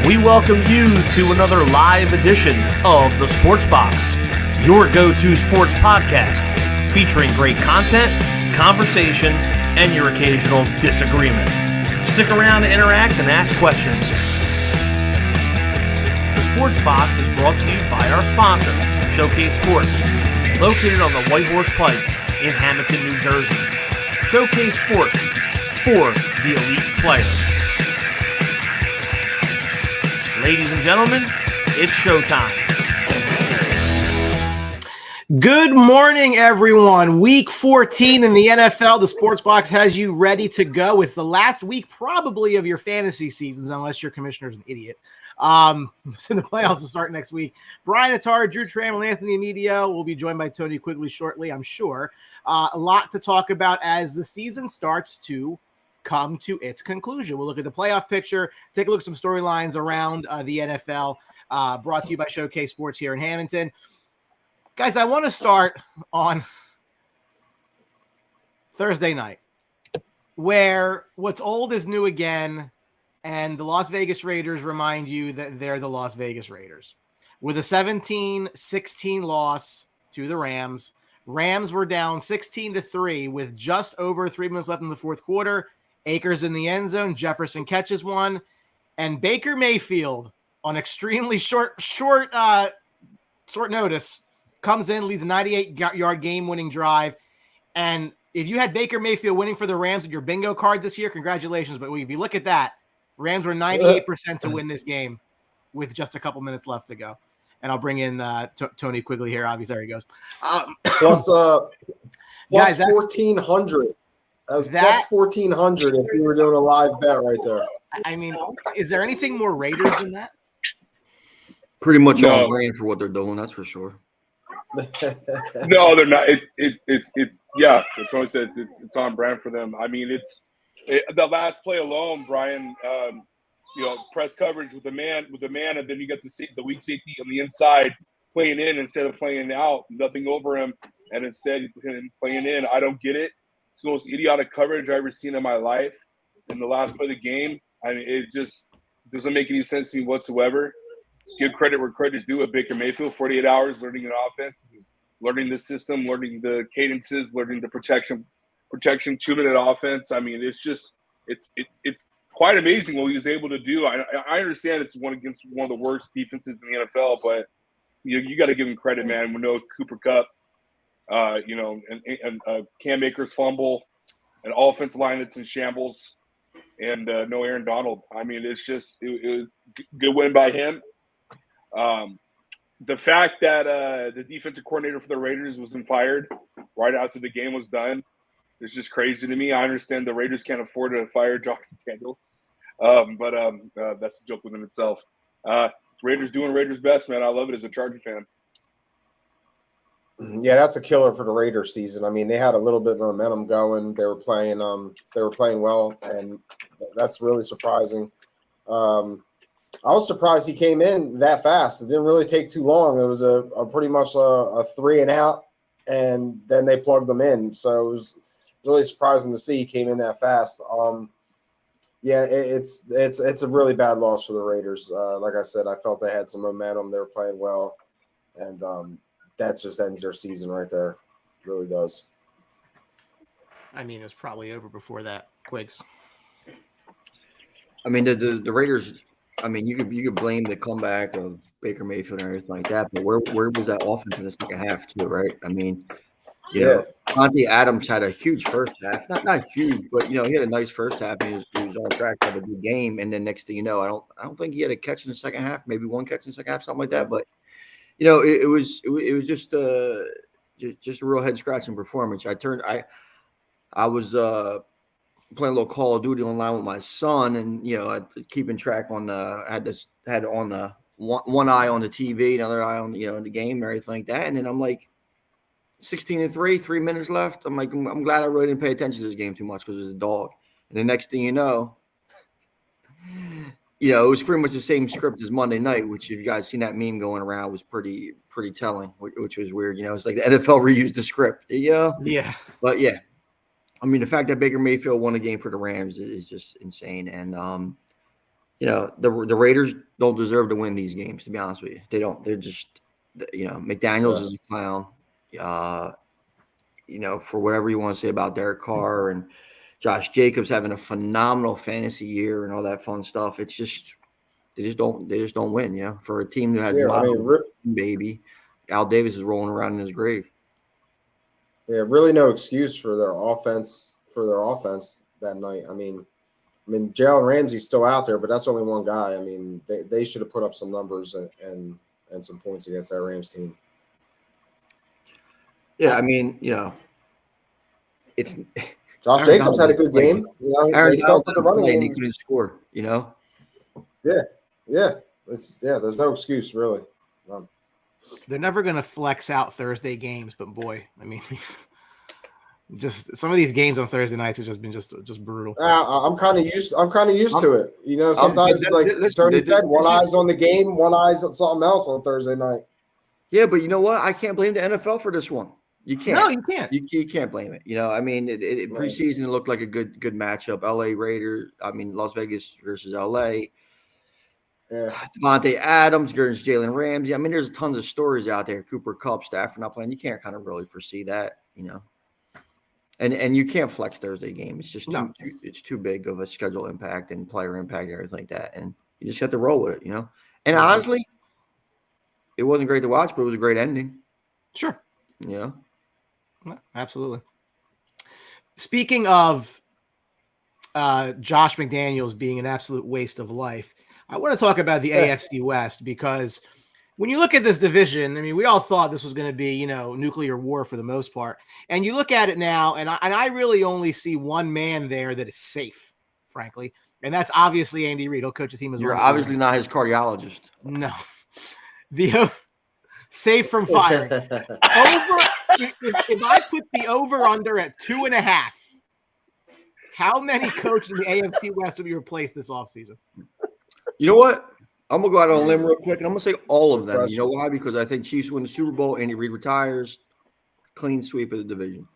We welcome you to another live edition of The Sports Box, your go-to sports podcast featuring great content, conversation, and your occasional disagreement. Stick around to interact and ask questions. The Sports Box is brought to you by our sponsor, Showcase Sports, located on the White Horse Pike in Hamilton, New Jersey. Showcase Sports for the elite player. Ladies and gentlemen, it's showtime. Good morning, everyone. Week 14 in the NFL. The Sports Box has you ready to go. It's the last week probably of your fantasy seasons, unless your commissioner's an idiot. So the playoffs will start next week. Brian Attar, Drew Trammell, Anthony Emilio will be joined by Tony Quigley shortly, I'm sure. A lot to talk about as the season starts to come to its conclusion. We'll look at the playoff picture, take a look at some storylines around the NFL, brought to you by Showcase Sports here in Hamilton. Guys, I want to start on Thursday night, where what's old is new again, and the Las Vegas Raiders remind you that they're the Las Vegas Raiders. With a 17-16 loss to the Rams, Rams were down 16-3 with just over 3 minutes left in the fourth quarter. Akers in the end zone, Jefferson catches one, and Baker Mayfield on extremely short notice comes in, leads a 98-yard game-winning drive. And if you had Baker Mayfield winning for the Rams with your bingo card this year, congratulations. But if you look at that, Rams were 98% to win this game with just a couple minutes left to go. And I'll bring in Tony Quigley here. Obviously, there he goes. Plus guys, 1,400. That was plus 1,400 if we were doing a live bet right there. I mean, is there anything more Raiders than that? Pretty much on brand for what they're doing, that's for sure. No, they're not. It's yeah. As Tony said, it's on brand for them. I mean, the last play alone, Brian. Press coverage with the man, and then you get to see the weak safety on the inside playing in instead of playing out. Nothing over him, and instead him playing in. I don't get it. It's the most idiotic coverage I've ever seen in my life. In the last play of the game, I mean, it just doesn't make any sense to me whatsoever. Give credit where credit is due at Baker Mayfield. 48 hours learning an offense, learning the system, learning the cadences, learning the protection 2-minute offense. I mean, it's quite amazing what he was able to do. I understand it's one against one of the worst defenses in the NFL, but you got to give him credit, man. We know Cooper Kupp, and Cam Akers fumble, an offensive line that's in shambles, and no Aaron Donald. I mean, it was good win by him. The fact that the defensive coordinator for the Raiders wasn't fired right after the game was done is just crazy to me. I understand the Raiders can't afford to fire Josh Daniels, but that's a joke within itself. Raiders doing Raiders best, man. I love it as a Charger fan. Yeah, that's a killer for the Raiders season. I mean, they had a little bit of momentum going. They were playing well, and that's really surprising. I was surprised he came in that fast. It didn't really take too long. It was a pretty much a 3 and out, and then they plugged them in. So it was really surprising to see he came in that fast. It's a really bad loss for the Raiders. Like I said, I felt they had some momentum. They were playing well, and that just ends their season right there. It really does. I mean, it was probably over before that. Quigs. I mean, the Raiders. I mean, you could blame the comeback of Baker Mayfield and everything like that, but where was that offense in the second half too, right? I mean, Monty Adams had a huge first half, not huge, but he had a nice first half. He was on track to have a good game, and then next thing you know, I don't think he had a catch in the second half, maybe one catch in the second half, something like that. But it was just a real head scratching performance. I was playing a little Call of Duty online with my son, and keeping track on had on the one eye on the TV, another eye on the game and everything like that. And then I'm like 16-3, 3 minutes left. I'm like, I'm glad I really didn't pay attention to this game too much because it was a dog. And the next thing you know, it was pretty much the same script as Monday night, which if you guys seen that meme going around was pretty telling, which was weird. It's like the NFL reused the script. Yeah. But yeah. I mean, the fact that Baker Mayfield won a game for the Rams is just insane. And the Raiders don't deserve to win these games, to be honest with you. They don't. They're just, McDaniels is a clown. For whatever you want to say about Derek Carr and Josh Jacobs having a phenomenal fantasy year and all that fun stuff. It's just they just don't win. For a team that has baby, Al Davis is rolling around in his grave. Yeah, really no excuse for their offense that night. I mean, Jalen Ramsey's still out there, but that's only one guy. I mean, they should have put up some numbers and some points against that Rams team. Yeah, it's Josh Jacobs had a good game. They still put the running game. He couldn't score. Yeah. There's no excuse really. They're never going to flex out Thursday games, but boy, just some of these games on Thursday nights have just been just brutal. I'm kind of used to it. Sometimes like Tony said, one eye's on the game, one eye's on something else on Thursday night. Yeah, but you know what? I can't blame the NFL for this one. You can't. No, you can't. You can't blame it. Preseason it looked like a good matchup. LA Raiders. Las Vegas versus LA. Yeah. Devontae Adams versus Jalen Ramsey. There's tons of stories out there. Cooper Kupp, Stafford not playing. You can't kind of really foresee that, And you can't flex Thursday game. It's just it's too big of a schedule impact and player impact and everything like that. And you just have to roll with it, And honestly, it wasn't great to watch, but it was a great ending. Sure. Yeah. Absolutely. Speaking of Josh McDaniels being an absolute waste of life, I want to talk about the AFC West because when you look at this division, we all thought this was going to be, nuclear war for the most part. And you look at it now, and I really only see one man there that is safe, frankly. And that's obviously Andy Reid. He'll coach a team as You're obviously not his cardiologist. No. The safe from firing. If I put the over-under at 2.5, how many coaches in the AFC West will be replaced this offseason? You know what? I'm going to go out on a limb real quick, and I'm going to say all of them. You know why? Because I think Chiefs win the Super Bowl, Andy Reid retires, clean sweep of the division.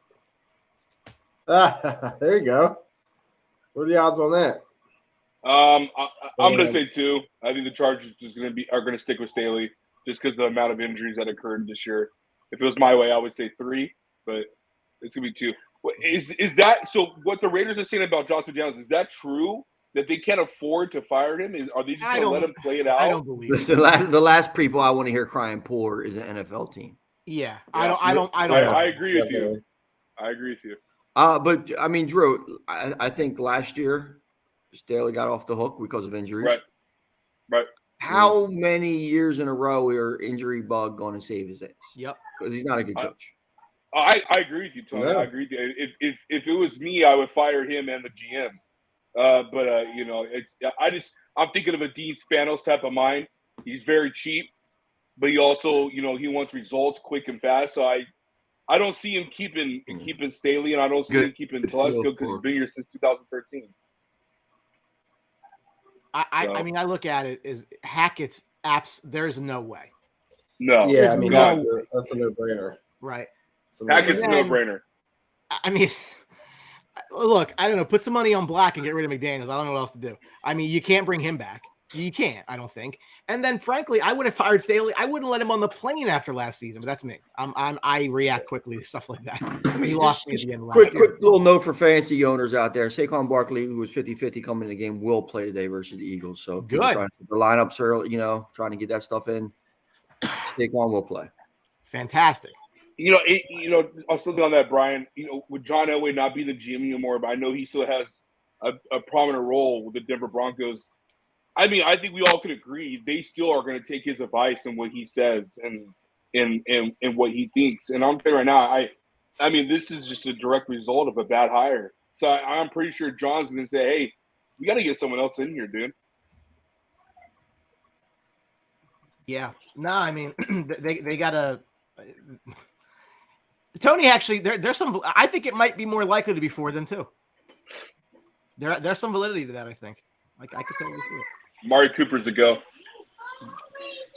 There you go. What are the odds on that? I'm going to say 2. I think the Chargers are going to stick with Staley just because of the amount of injuries that occurred this year. If it was my way, I would say 3, but it's going to be 2. Is that so? What the Raiders are saying about Josh McDaniels, is that true? That they can't afford to fire him? Are they just going to let him play it out? I don't believe it. Listen, the last people I want to hear crying poor is an NFL team. Yeah, I agree with you. I agree with you. But Drew, I think last year Staley got off the hook because of injuries. Right. How many years in a row are injury bug going to save his ass? Yep. Because he's not a good coach. I agree with you, Tony. Yeah. I agree with you. If it was me, I would fire him and the GM. I'm thinking of a Dean Spanos type of mind. He's very cheap, but he also, he wants results quick and fast. So I don't see him keeping Staley, and I don't see him keeping Telesco because he's been here since 2013. I look at it as Hackett's apps. There's no way. No. Yeah, that's a no-brainer. Right. Hackett's a no-brainer. Look, I don't know. Put some money on Black and get rid of McDaniels. I don't know what else to do. You can't bring him back. You can't, I don't think. And then, frankly, I would have fired Staley. I wouldn't let him on the plane after last season, but that's me. I react quickly to stuff like that. He lost me at the end of last year. Quick little note for fantasy owners out there. Saquon Barkley, who was 50-50 coming in the game, will play today versus the Eagles. So good. The lineups early, trying to get that stuff in. Saquon will play. Fantastic. Something on that, Brian, with John Elway not being the GM anymore, but I know he still has a prominent role with the Denver Broncos. I think we all could agree they still are going to take his advice and what he says and what he thinks. And I'm saying right now, this is just a direct result of a bad hire. So I'm pretty sure John's going to say, hey, we got to get someone else in here, dude. Yeah. No, they got to – Tony, actually, there's some – I think it might be more likely to be 4 than 2. There's some validity to that, I think. I could totally see it. Amari Cooper's a go.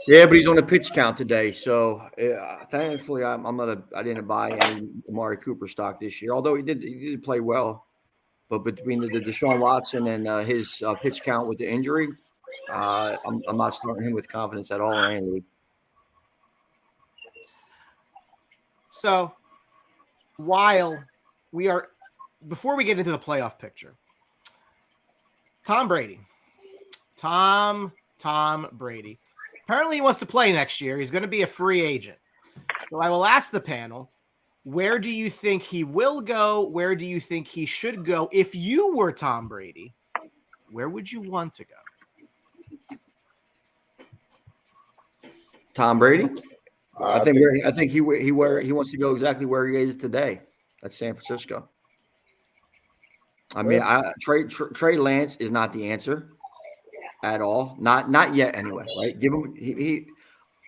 Yeah, but he's on a pitch count today. So, thankfully, I didn't buy any Amari Cooper stock this year, although he did play well. But between the Deshaun Watson and his pitch count with the injury, I'm not starting him with confidence at all in any league. So, before we get into the playoff picture, Tom Brady. Tom Brady. Apparently he wants to play next year. He's going to be a free agent. So I will ask the panel, where do you think he will go? Where do you think he should go? If you were Tom Brady, where would you want to go? Tom Brady? I think he wants to go exactly where he is today. That's San Francisco. I mean, Trey Lance is not the answer at all. Not yet, anyway. Right? Give him. He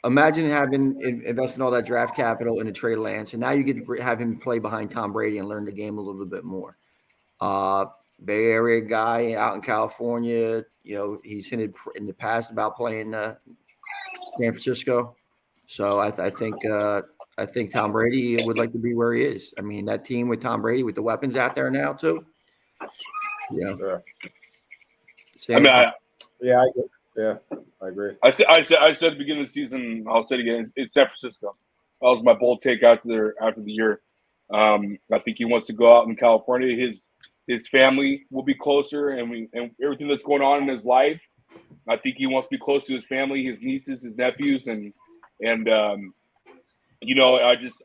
imagine having invested all that draft capital into Trey Lance, and now you get to have him play behind Tom Brady and learn the game a little bit more. Bay Area guy out in California. You know, he's hinted in the past about playing San Francisco. So I think Tom Brady would like to be where he is. I mean, that team with Tom Brady with the weapons out there now too. Yeah. I agree. I said at the beginning of the season. I'll say it again. It's San Francisco. That was my bold take after the year. I think he wants to go out in California. His family will be closer, and everything that's going on in his life. I think he wants to be close to his family, his nieces, his nephews, and you know, I just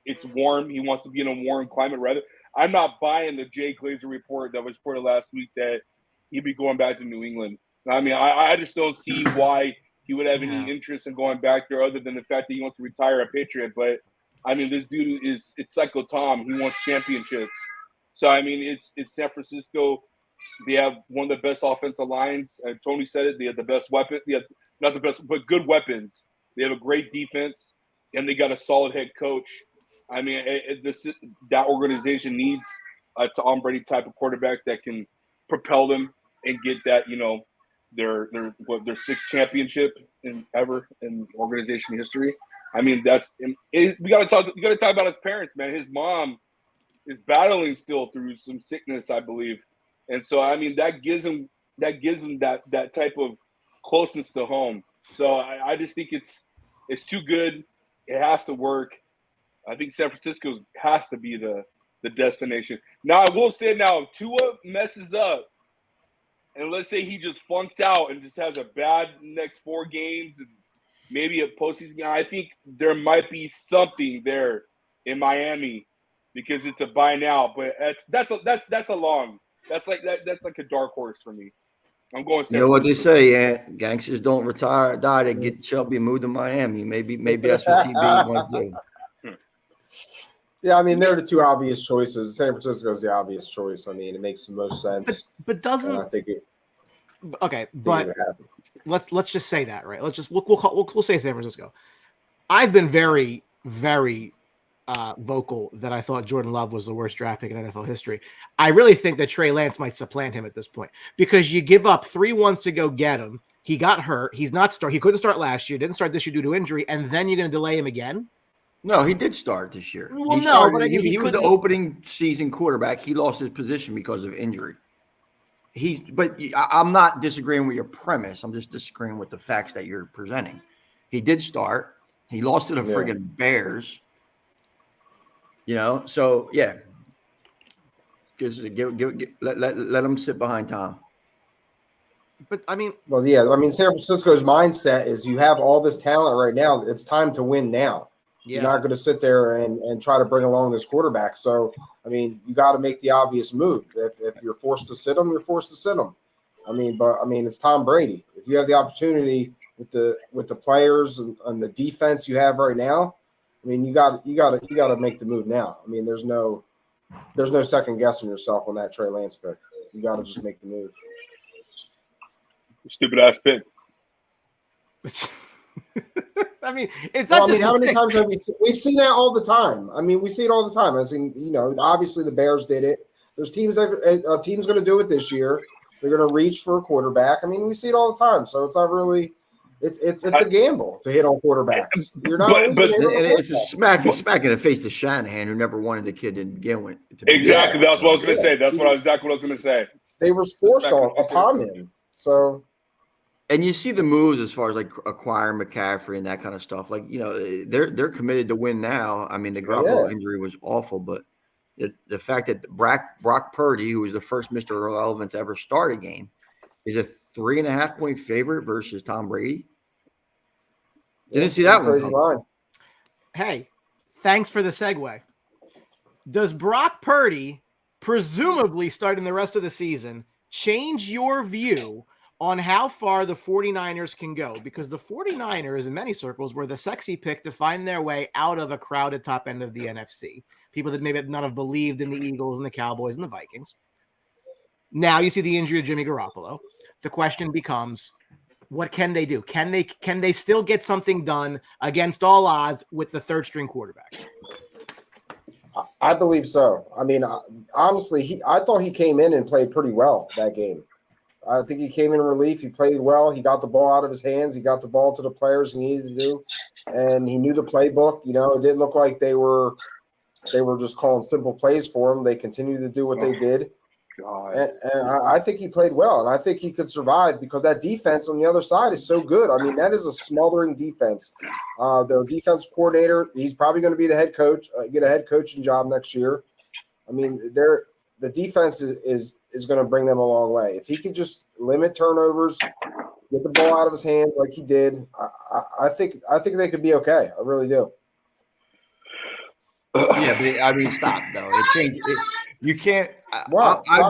it's warm. He wants to be in a warm climate. Rather, I'm not buying the Jay Glazer report that was reported last week that he'd be going back to New England. I mean, I just don't see why he would have any interest in going back there other than the fact that he wants to retire a Patriot. But, I mean, this dude it's Psycho Tom. He wants championships. So, I mean, it's San Francisco. They have one of the best offensive lines. Tony said it. They have the best weapon. They have not the best, but good weapons. They have a great defense, and they got a solid head coach. I mean, that organization needs a Tom Brady type of quarterback that can propel them and get that, you know, their sixth championship ever in organization history. I mean, we got to talk about his parents, man. His mom is battling still through some sickness, I believe, and so I mean that gives him that type of closeness to home. So I just think it's too good. It has to work. I think San Francisco has to be the destination. Now I will say, if Tua messes up, and let's say he just flunks out and just has a bad next 4 games and maybe a postseason, I think there might be something there in Miami because it's a buy now. But that's like a dark horse for me. I'm going. You know what they say, yeah, gangsters don't retire, die. They get chubby and move to Miami. Maybe that's what TB wants to do. Yeah, I mean, they're the two obvious choices. San Francisco is the obvious choice. I mean, it makes the most sense. But doesn't I think it? Okay, but let's just say that, right? We'll say San Francisco. I've been very, very vocal that I thought Jordan Love was the worst draft pick in NFL history. I really think that Trey Lance might supplant him at this point because you give up 3 ones to go get him. He got hurt. He couldn't start last year. Didn't start this year due to injury, and then you're going to delay him again. No, he did start this year. Well, he was the opening season quarterback. He lost his position because of injury. But I'm not disagreeing with your premise. I'm just disagreeing with the facts that you're presenting. He did start. He lost to the friggin' Bears. You know, so yeah. Let him sit behind Tom. But I mean, San Francisco's mindset is you have all this talent right now. It's time to win now. Yeah. You're not going to sit there and try to bring along this quarterback. So, I mean, you got to make the obvious move. If you're forced to sit him, you're forced to sit him. It's Tom Brady. If you have the opportunity with the players and the defense you have right now, I mean, you got to make the move now. I mean, there's no second guessing yourself on that Trey Lance pick. You got to just make the move. Stupid ass pick. I mean, it's not. How many times have we've seen that all the time? I mean, we see it all the time. I mean, you know, obviously the Bears did it. There's teams a team's going to do it this year. They're going to reach for a quarterback. I mean, we see it all the time. So it's not really. It's a gamble to hit on quarterbacks. You're not. It's a smack in the face to Shanahan, who never wanted the kid to begin with. Exactly. That's what I was going to say. That's exactly what I was going to say. They were forced upon him. So. And you see the moves as far as like acquiring McCaffrey and that kind of stuff. Like, they're committed to win now. I mean, the Garoppolo injury was awful, but the fact that Brock Purdy, who was the first Mr. Irrelevant to ever start a game, is a 3.5-point favorite versus Tom Brady. Didn't see that one. Crazy line. Hey, thanks for the segue. Does Brock Purdy, presumably starting the rest of the season, change your view on how far the 49ers can go? Because the 49ers, in many circles, were the sexy pick to find their way out of a crowded top end of the NFC. People that maybe not have believed in the Eagles and the Cowboys and the Vikings. Now you see the injury of Jimmy Garoppolo. The question becomes, what can they do? Can they still get something done against all odds with the third string quarterback? I believe so. I mean, honestly, I thought he came in and played pretty well that game. I think he came in relief. He played well. He got the ball out of his hands. He got the ball to the players he needed to do, and he knew the playbook. It didn't look like they were just calling simple plays for him. They continued to do what they did. And I think he played well, and I think he could survive because that defense on the other side is so good. I mean, that is a smothering defense. Their defensive coordinator, he's probably going to be the head coach, get a head coaching job next year. I mean, the defense is going to bring them a long way. If he could just limit turnovers, get the ball out of his hands like he did, I think they could be okay. I really do. Yeah, but I mean, stop though. It changed. You can't. I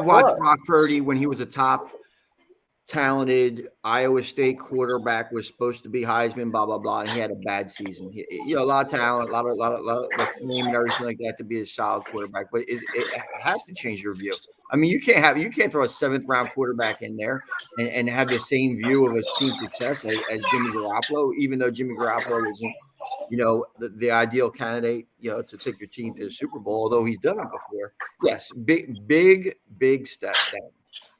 watched Brock Purdy when he was a top talented Iowa State quarterback, was supposed to be Heisman, blah blah blah, and he had a bad season. A lot of talent, a lot of fame and everything like that to be a solid quarterback, but it has to change your view. I mean, you can't throw a 7th round quarterback in there and have the same view of his team success as Jimmy Garoppolo, even though Jimmy Garoppolo isn't the ideal candidate, to take your team to the Super Bowl, although he's done it before. Yes, big step down.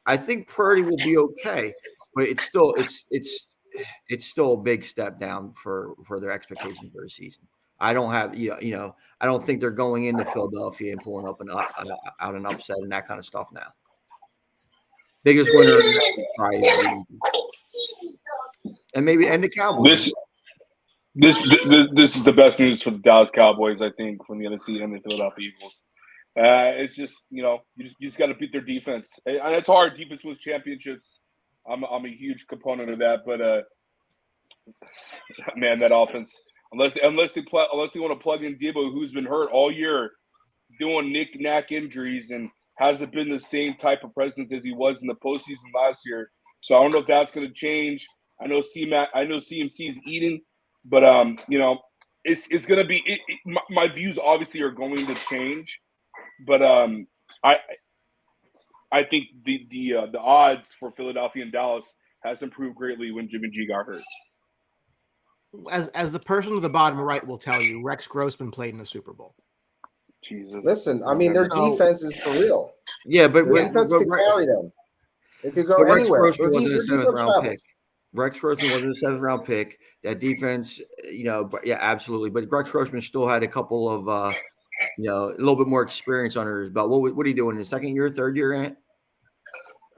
I think Purdy will be okay, but it's still a big step down for their expectations for the season. I don't think they're going into Philadelphia and pulling up out an upset and that kind of stuff now. Biggest winner, and the Cowboys. This is the best news for the Dallas Cowboys, I think, from the NFC and the Philadelphia Eagles. It's just, you just got to beat their defense. And it's hard. Defense wins championships. I'm a huge component of that. But man, that offense, unless they want to plug in Debo, who's been hurt all year, doing knick-knack injuries, and hasn't been the same type of presence as he was in the postseason last year. So I don't know if that's going to change. I know CMC is eating. But it's going to be. My views obviously are going to change, but I think the odds for Philadelphia and Dallas has improved greatly when Jimmy G got hurt. As the person at the bottom right will tell you, Rex Grossman played in the Super Bowl. Jesus, listen, I mean their defense is for real. Yeah, but their defense could carry them. It could go anywhere. Rex Grossman wasn't a 7th round pick. Rex Grossman wasn't a 7th round pick. That defense, yeah, absolutely. But Rex Grossman still had a couple of, a little bit more experience under his belt. What are you doing in the 2nd year, 3rd year, Ant?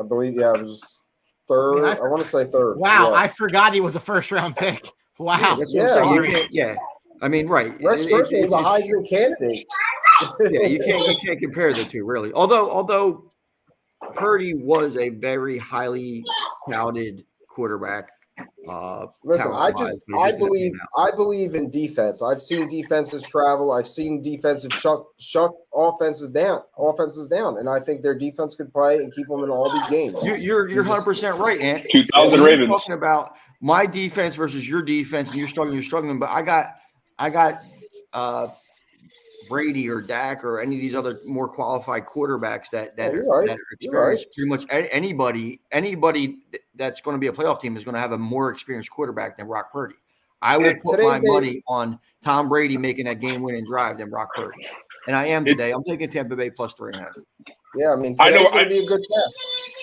I believe, it was 3rd. I want to say 3rd. Wow, yeah. I forgot he was a 1st round pick. Wow. Yeah, that's what I'm saying. I mean, right. Rex Grossman is a Heisman candidate. Yeah, you can't compare the two really. Although Purdy was a very highly touted quarterback. Listen, I believe in defense. I've seen defenses travel. I've seen defenses shut offenses down, and I think their defense could play and keep them in all these games. You're 100% right, Ant. 2000 Ravens. Talking about my defense versus your defense, and you're struggling. But I got Brady or Dak or any of these other more qualified quarterbacks that are experienced. Pretty much anybody that's going to be a playoff team is going to have a more experienced quarterback than Brock Purdy. I will put my money on Tom Brady making that game-winning drive than Brock Purdy, and I am today. I'm taking Tampa Bay plus 3.5. Yeah, I mean today's going to be a good test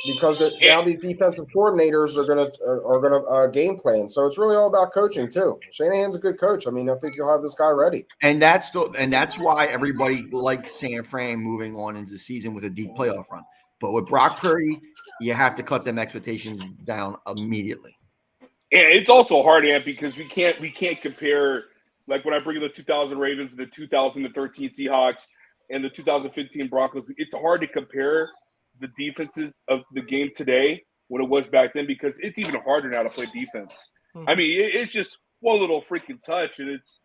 because now these defensive coordinators are going to game plan. So it's really all about coaching too. Shanahan's a good coach. I mean, I think you'll have this guy ready. And that's why everybody liked San Fran moving on into the season with a deep playoff run. But with Brock Purdy, you have to cut them expectations down immediately. it's also hard, Ant, because we can't compare. Like when I bring in the 2000 Ravens and the 2013 Seahawks and the 2015 Broncos, it's hard to compare the defenses of the game today when it was back then because it's even harder now to play defense. Mm-hmm. I mean, it's just one little freaking touch and it's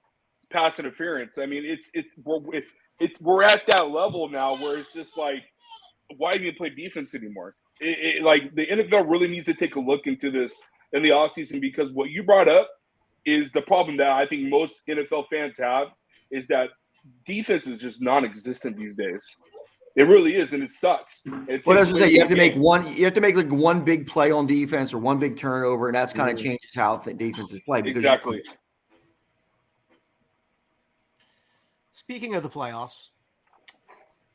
pass interference. I mean, we're at that level now where it's just like, why even play defense anymore? Like the NFL really needs to take a look into this in the offseason because what you brought up is the problem that I think most NFL fans have is that defense is just non-existent these days. It really is, and it sucks. Well, as I say, you have to make like one big play on defense or one big turnover, and that's kind of changes how the defenses play. Exactly. Speaking of the playoffs,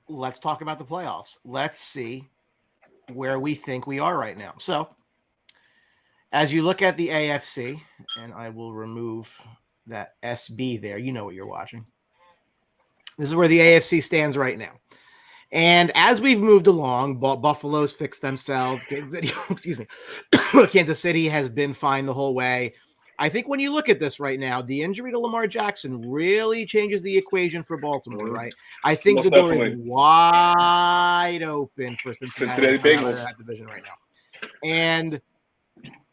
let's talk about the playoffs. Let's see where we think we are right now. So, as you look at the AFC, and I will remove that SB there. You know what you're watching. This is where the AFC stands right now. And as we've moved along, Buffalo's fixed themselves. Excuse me. Kansas City has been fine the whole way. I think when you look at this right now, the injury to Lamar Jackson really changes the equation for Baltimore, right? I think the door is wide open for Cincinnati Bengals that division right now. And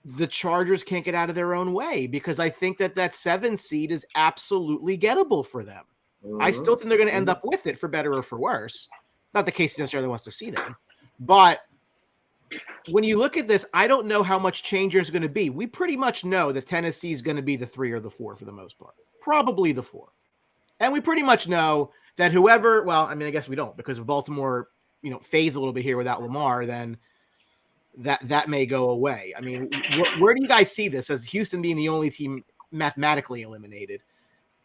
the Chargers can't get out of their own way because I think that 7 seed is absolutely gettable for them. I still think they're going to end up with it for better or for worse. Not the case necessarily wants to see them. But when you look at this, I don't know how much change there's going to be. We pretty much know that Tennessee is going to be the 3 or the 4 for the most part. Probably the 4. And we pretty much know that whoever, well, I mean, I guess we don't because if Baltimore, fades a little bit here without Lamar, then that may go away. I mean, where do you guys see this as Houston being the only team mathematically eliminated?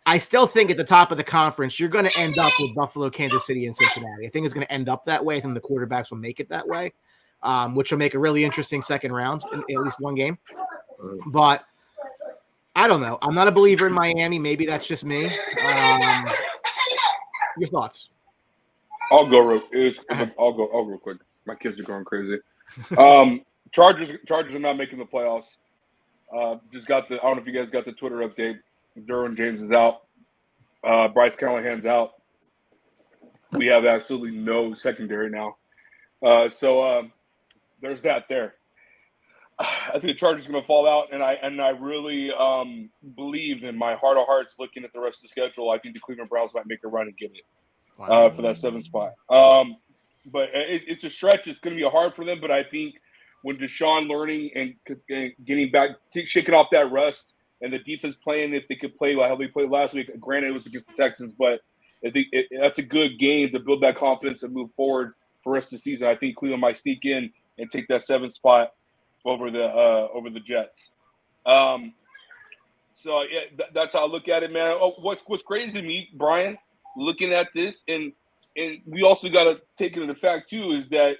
I still think at the top of the conference, you're going to end up with Buffalo, Kansas City, and Cincinnati. I think it's going to end up that way. I think the quarterbacks will make it that way, which will make a really interesting second round in at least one game. But I don't know. I'm not a believer in Miami. Maybe that's just me. Your thoughts? I'll go real quick. My kids are going crazy. Chargers are not making the playoffs. Just got I don't know if you guys got the Twitter update. Derwin James is out. Bryce Callahan's out. We have absolutely no secondary now. So there's that there. I think the Chargers are going to fall out, and I really believe in my heart of hearts, looking at the rest of the schedule, I think the Cleveland Browns might make a run and get it for that 7th spot. But it's a stretch. It's going to be hard for them, but I think when Deshaun learning and getting back, shaking off that rust, and the defense playing, if they could play like how they played last week, granted it was against the Texans, but I think that's a good game to build that confidence and move forward for the rest of the season. I think Cleveland might sneak in and take that 7th spot over the Jets. So yeah, that's how I look at it, man. Oh, what's crazy to me, Brian, looking at this, and we also got to take it into fact too, is that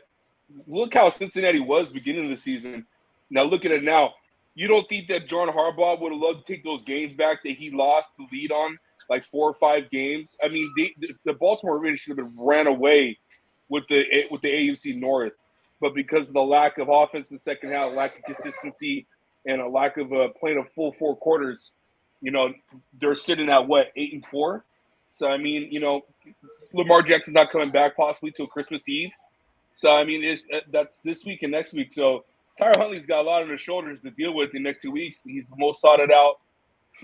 look how Cincinnati was beginning of the season. Now look at it now. You don't think that John Harbaugh would have loved to take those games back that he lost the lead on, like 4 or 5 games? I mean, the Baltimore Ravens should have been ran away with the AFC North, but because of the lack of offense in the second half, lack of consistency, and a lack of playing a full 4 quarters, they're sitting at 8-4. So I mean, Lamar Jackson's not coming back possibly till Christmas Eve. So I mean, that's this week and next week. So Tyler Huntley's got a lot on his shoulders to deal with in the next 2 weeks. He's the most sought out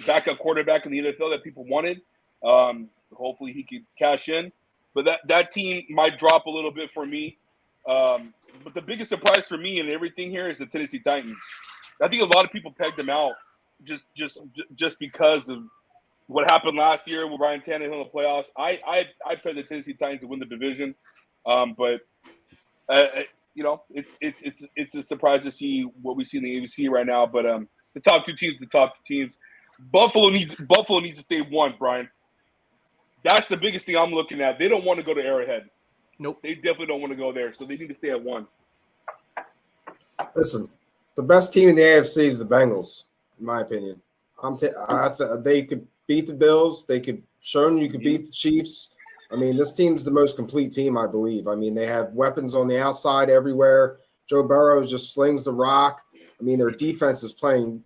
backup quarterback in the NFL that people wanted. Hopefully he could cash in. But that team might drop a little bit for me. But the biggest surprise for me and everything here is the Tennessee Titans. I think a lot of people pegged them out just because of what happened last year with Ryan Tannehill in the playoffs. I pegged the Tennessee Titans to win the division. But it's a surprise to see what we see in the AFC right now. But the top two teams. Buffalo needs to stay 1, Brian. That's the biggest thing I'm looking at. They don't want to go to Arrowhead. Nope. They definitely don't want to go there. So they need to stay at 1. Listen, the best team in the AFC is the Bengals, in my opinion. They could beat the Bills. They could show you could beat the Chiefs. I mean, this team's the most complete team, I believe. I mean, they have weapons on the outside everywhere. Joe Burrow just slings the rock. I mean, their defense is playing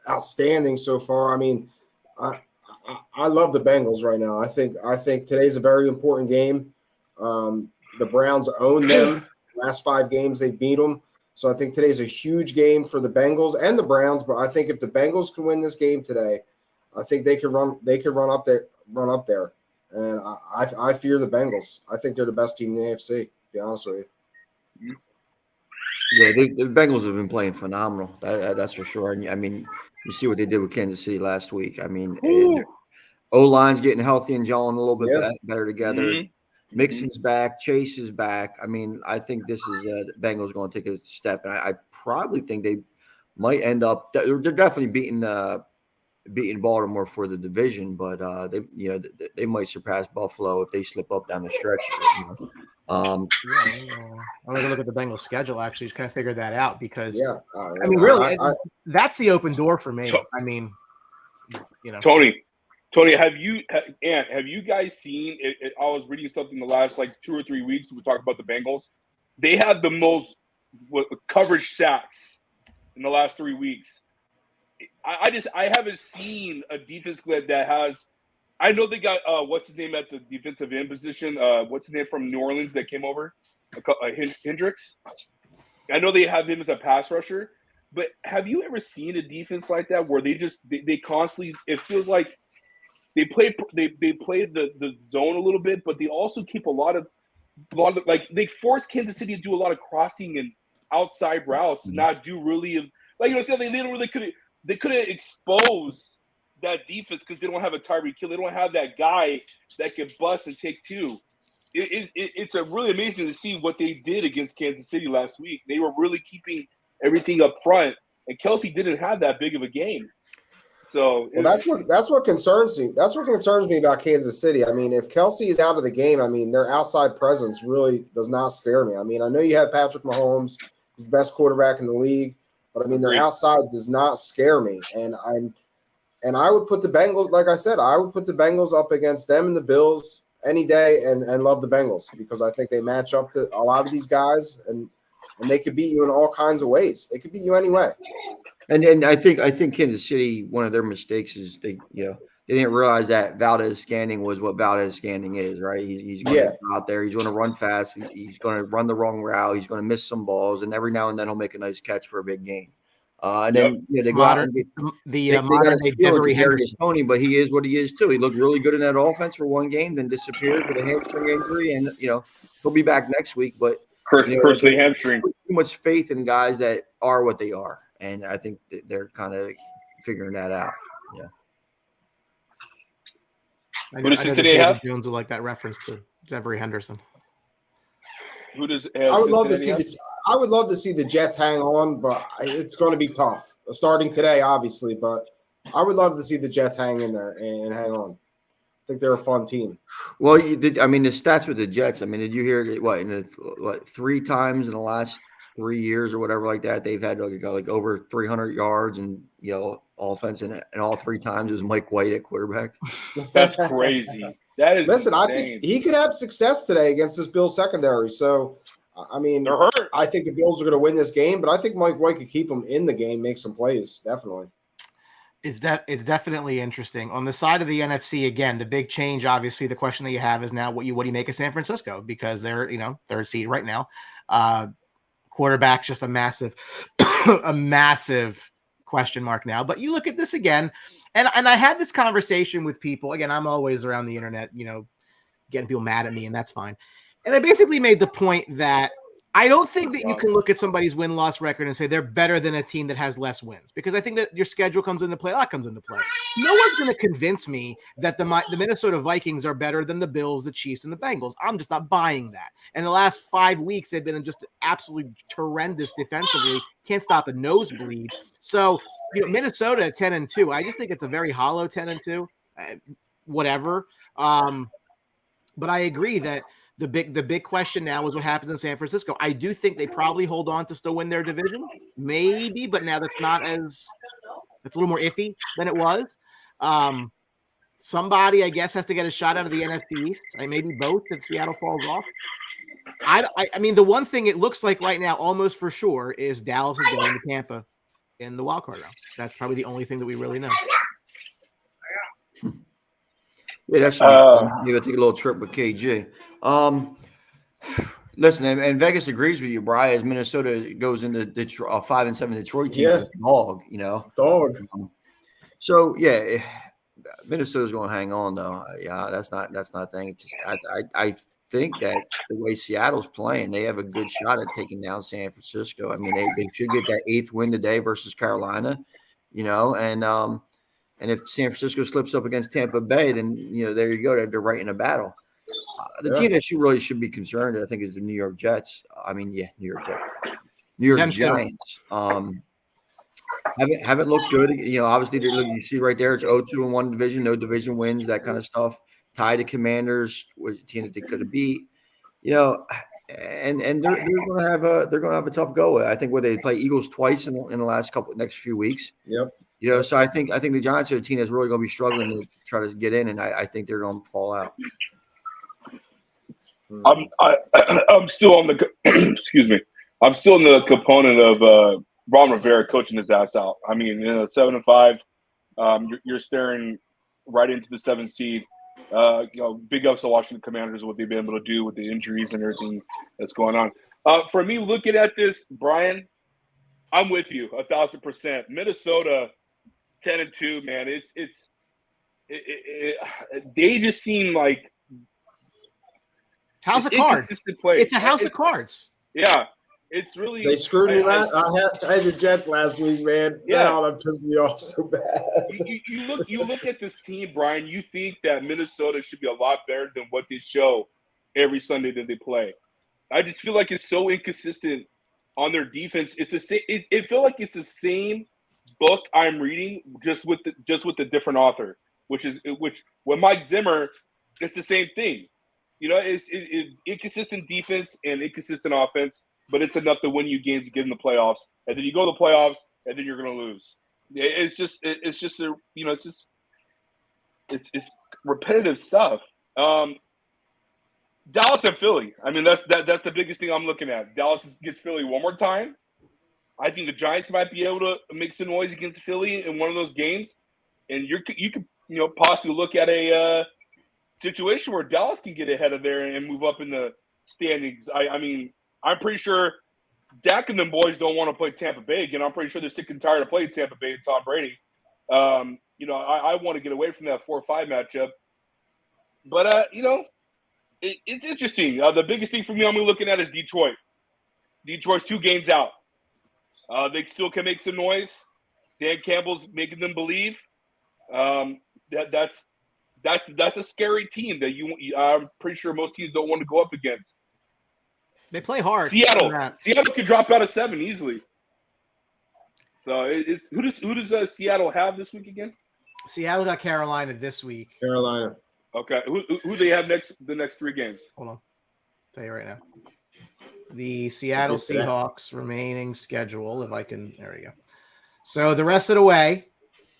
outstanding so far. I mean, I love the Bengals right now. I think today's a very important game. The Browns own them. Last 5 games they beat them. So I think today's a huge game for the Bengals and the Browns. But I think if the Bengals can win this game today, I think they could run up there. And I fear the Bengals. I think they're the best team in the AFC, to be honest with you. Yeah, the Bengals have been playing phenomenal. That's for sure. And I mean, you see what they did with Kansas City last week. I mean, O-line's getting healthy and gelling a little bit better together. Mm-hmm. Mixon's back. Chase is back. I mean, I think this is the Bengals going to take a step. And I probably think they might end up – they're definitely beating Baltimore for the division, but they might surpass Buffalo if they slip up down the stretch. I'm going to look at the Bengals schedule, actually, just kind of figure that out because, I mean, that's the open door for me. I mean, Tony, have you guys seen it? I was reading something the last 2 or 3 weeks. We talked about the Bengals. They had the most coverage sacks in the last 3 weeks. I haven't seen a defense that has. I know they got what's his name at the defensive end position. What's his name from New Orleans that came over? Hendricks. I know they have him as a pass rusher, but have you ever seen a defense like that where they constantly? It feels like they play the zone a little bit, but they also keep a lot of they force Kansas City to do a lot of crossing and outside routes, not do really they literally could have exposed that defense because they don't have a Tyreek Hill. They don't have that guy that can bust and take 2. It's really amazing to see what they did against Kansas City last week. They were really keeping everything up front, and Kelsey didn't have that big of a game. So that's what concerns me. That's what concerns me about Kansas City. I mean, if Kelsey is out of the game, I mean, their outside presence really does not scare me. I mean, I know you have Patrick Mahomes, he's the best quarterback in the league, but I mean, their outside does not scare me. And I would put the Bengals, like I said, I would put the Bengals up against them and the Bills any day and love the Bengals because I think they match up to a lot of these guys and they could beat you in all kinds of ways. They could beat you anyway. And I think Kansas City, one of their mistakes is they didn't realize that Valdez scanning was what Valdez scanning is, right? He's going to go out there. He's going to run fast. He's going to run the wrong route. He's going to miss some balls, and every now and then he'll make a nice catch for a big gain. And then they go out and get the modern day Tony, but he is what he is too. He looked really good in that offense for one game, then disappears with a hamstring injury, and he'll be back next week. But personally, hamstring. Too much faith in guys that are what they are, and I think they're kind of figuring that out. Yeah. Who does Cincinnati have? Jones would like that reference to Jeffrey Henderson. Who does? I would love to see I would love to see the Jets hang on, but it's going to be tough starting today, obviously. But I would love to see the Jets hang in there and hang on. I think they're a fun team. Well, you did. I mean, the stats with the Jets. I mean, did you hear what 3 times in the last 3 years or whatever like that they've had like over 300 yards and offense, and all 3 times it was Mike White at quarterback. That's crazy. That is listen. insane. I think he could have success today against this Bills secondary. So, I mean, they're hurt. I think the Bills are going to win this game, but I think Mike White could keep them in the game, make some plays, definitely. It's definitely interesting. On the side of the NFC, again, the big change, obviously, the question that you have is now what do you make of San Francisco because they're 3rd seed right now. Quarterback's just a massive question mark now. But you look at this again, and I had this conversation with people. Again, I'm always around the internet, getting people mad at me, and that's fine. And I basically made the point that I don't think that you can look at somebody's win-loss record and say they're better than a team that has less wins because I think that your schedule comes into play. A lot comes into play. No one's going to convince me that the Minnesota Vikings are better than the Bills, the Chiefs, and the Bengals. I'm just not buying that. And the last 5 weeks have been just absolutely horrendous defensively. Can't stop a nosebleed. So, Minnesota at 10-2. I just think it's a very hollow 10-2. Whatever. But I agree that the big question now is what happens in San Francisco. I do think they probably hold on to still win their division, maybe, but now that's a little more iffy than it was. Somebody, I guess, has to get a shot out of the NFC East. Maybe both if Seattle falls off. I mean, the one thing it looks like right now, almost for sure, is Dallas is going to Tampa. in the wild card round. That's probably the only thing that we really know. Yeah, that should be fun. Maybe I'll take a little trip with KG. Listen, and Vegas agrees with you, Brian. As Minnesota goes into Detroit, 5-7 Detroit team, Yeah. dog, Dog. So yeah, Minnesota's going to hang on though. Yeah, that's not a thing. I think that the way Seattle's playing, they have a good shot at taking down San Francisco. I mean, they should get that 8th win today versus Carolina, and if San Francisco slips up against Tampa Bay, then there you go. They're right in a battle. The team that really should be concerned, I think, is the New York Jets. New York Giants. Haven't looked good. Obviously, you see right there, it's 0-2-1 division, no division wins, that kind of stuff. Tied to Commanders, was a team that they could have beat. And they're going to have a tough go. I think they play Eagles twice in the next few weeks. Yep. So I think the Giants are a team that's really going to be struggling to try to get in, and I think they're going to fall out. I'm still on the excuse me. I'm still in the component of Ron Rivera coaching his ass out. I mean, 7-5, you're staring right into the 7th seed. Big ups to Washington Commanders, what they've been able to do with the injuries and everything that's going on. For me, looking at this, Brian, I'm with you 1,000%. Minnesota 10-2, man. They just seem like house of cards. It's a house of cards. Yeah, it's really. They screwed me last. I had the Jets last week, man. Yeah, that pissed me off so bad. You look at this team, Brian. You think that Minnesota should be a lot better than what they show every Sunday that they play. I just feel like it's so inconsistent on their defense. It's the same. It feels like it's the same book I'm reading, just with a different author, which with Mike Zimmer, it's the same thing. It's inconsistent defense and inconsistent offense, but it's enough to win you games to get in the playoffs. And then you go to the playoffs, and then you're going to lose. It's repetitive stuff. Dallas and Philly. I mean, that's the biggest thing I'm looking at. Dallas gets Philly one more time. I think the Giants might be able to make some noise against Philly in one of those games, and you could possibly look at a situation where Dallas can get ahead of there and move up in the standings. I mean, I'm pretty sure Dak and them boys don't want to play Tampa Bay again. I'm pretty sure they're sick and tired of playing Tampa Bay and Tom Brady. I want to get away from that 4-5 matchup. But, it's interesting. The biggest thing for me I'm looking at is Detroit. Detroit's 2 games out. They still can make some noise. Dan Campbell's making them believe. That's a scary team that I'm pretty sure most teams don't want to go up against. They play hard. Seattle could drop out of 7 easily. So who does Seattle have this week again? Seattle got Carolina this week. Carolina. Okay. Who they have the next 3 games? Hold on. I'll tell you right now. The Seattle Seahawks remaining schedule, if I can. There we go. So the rest of the way,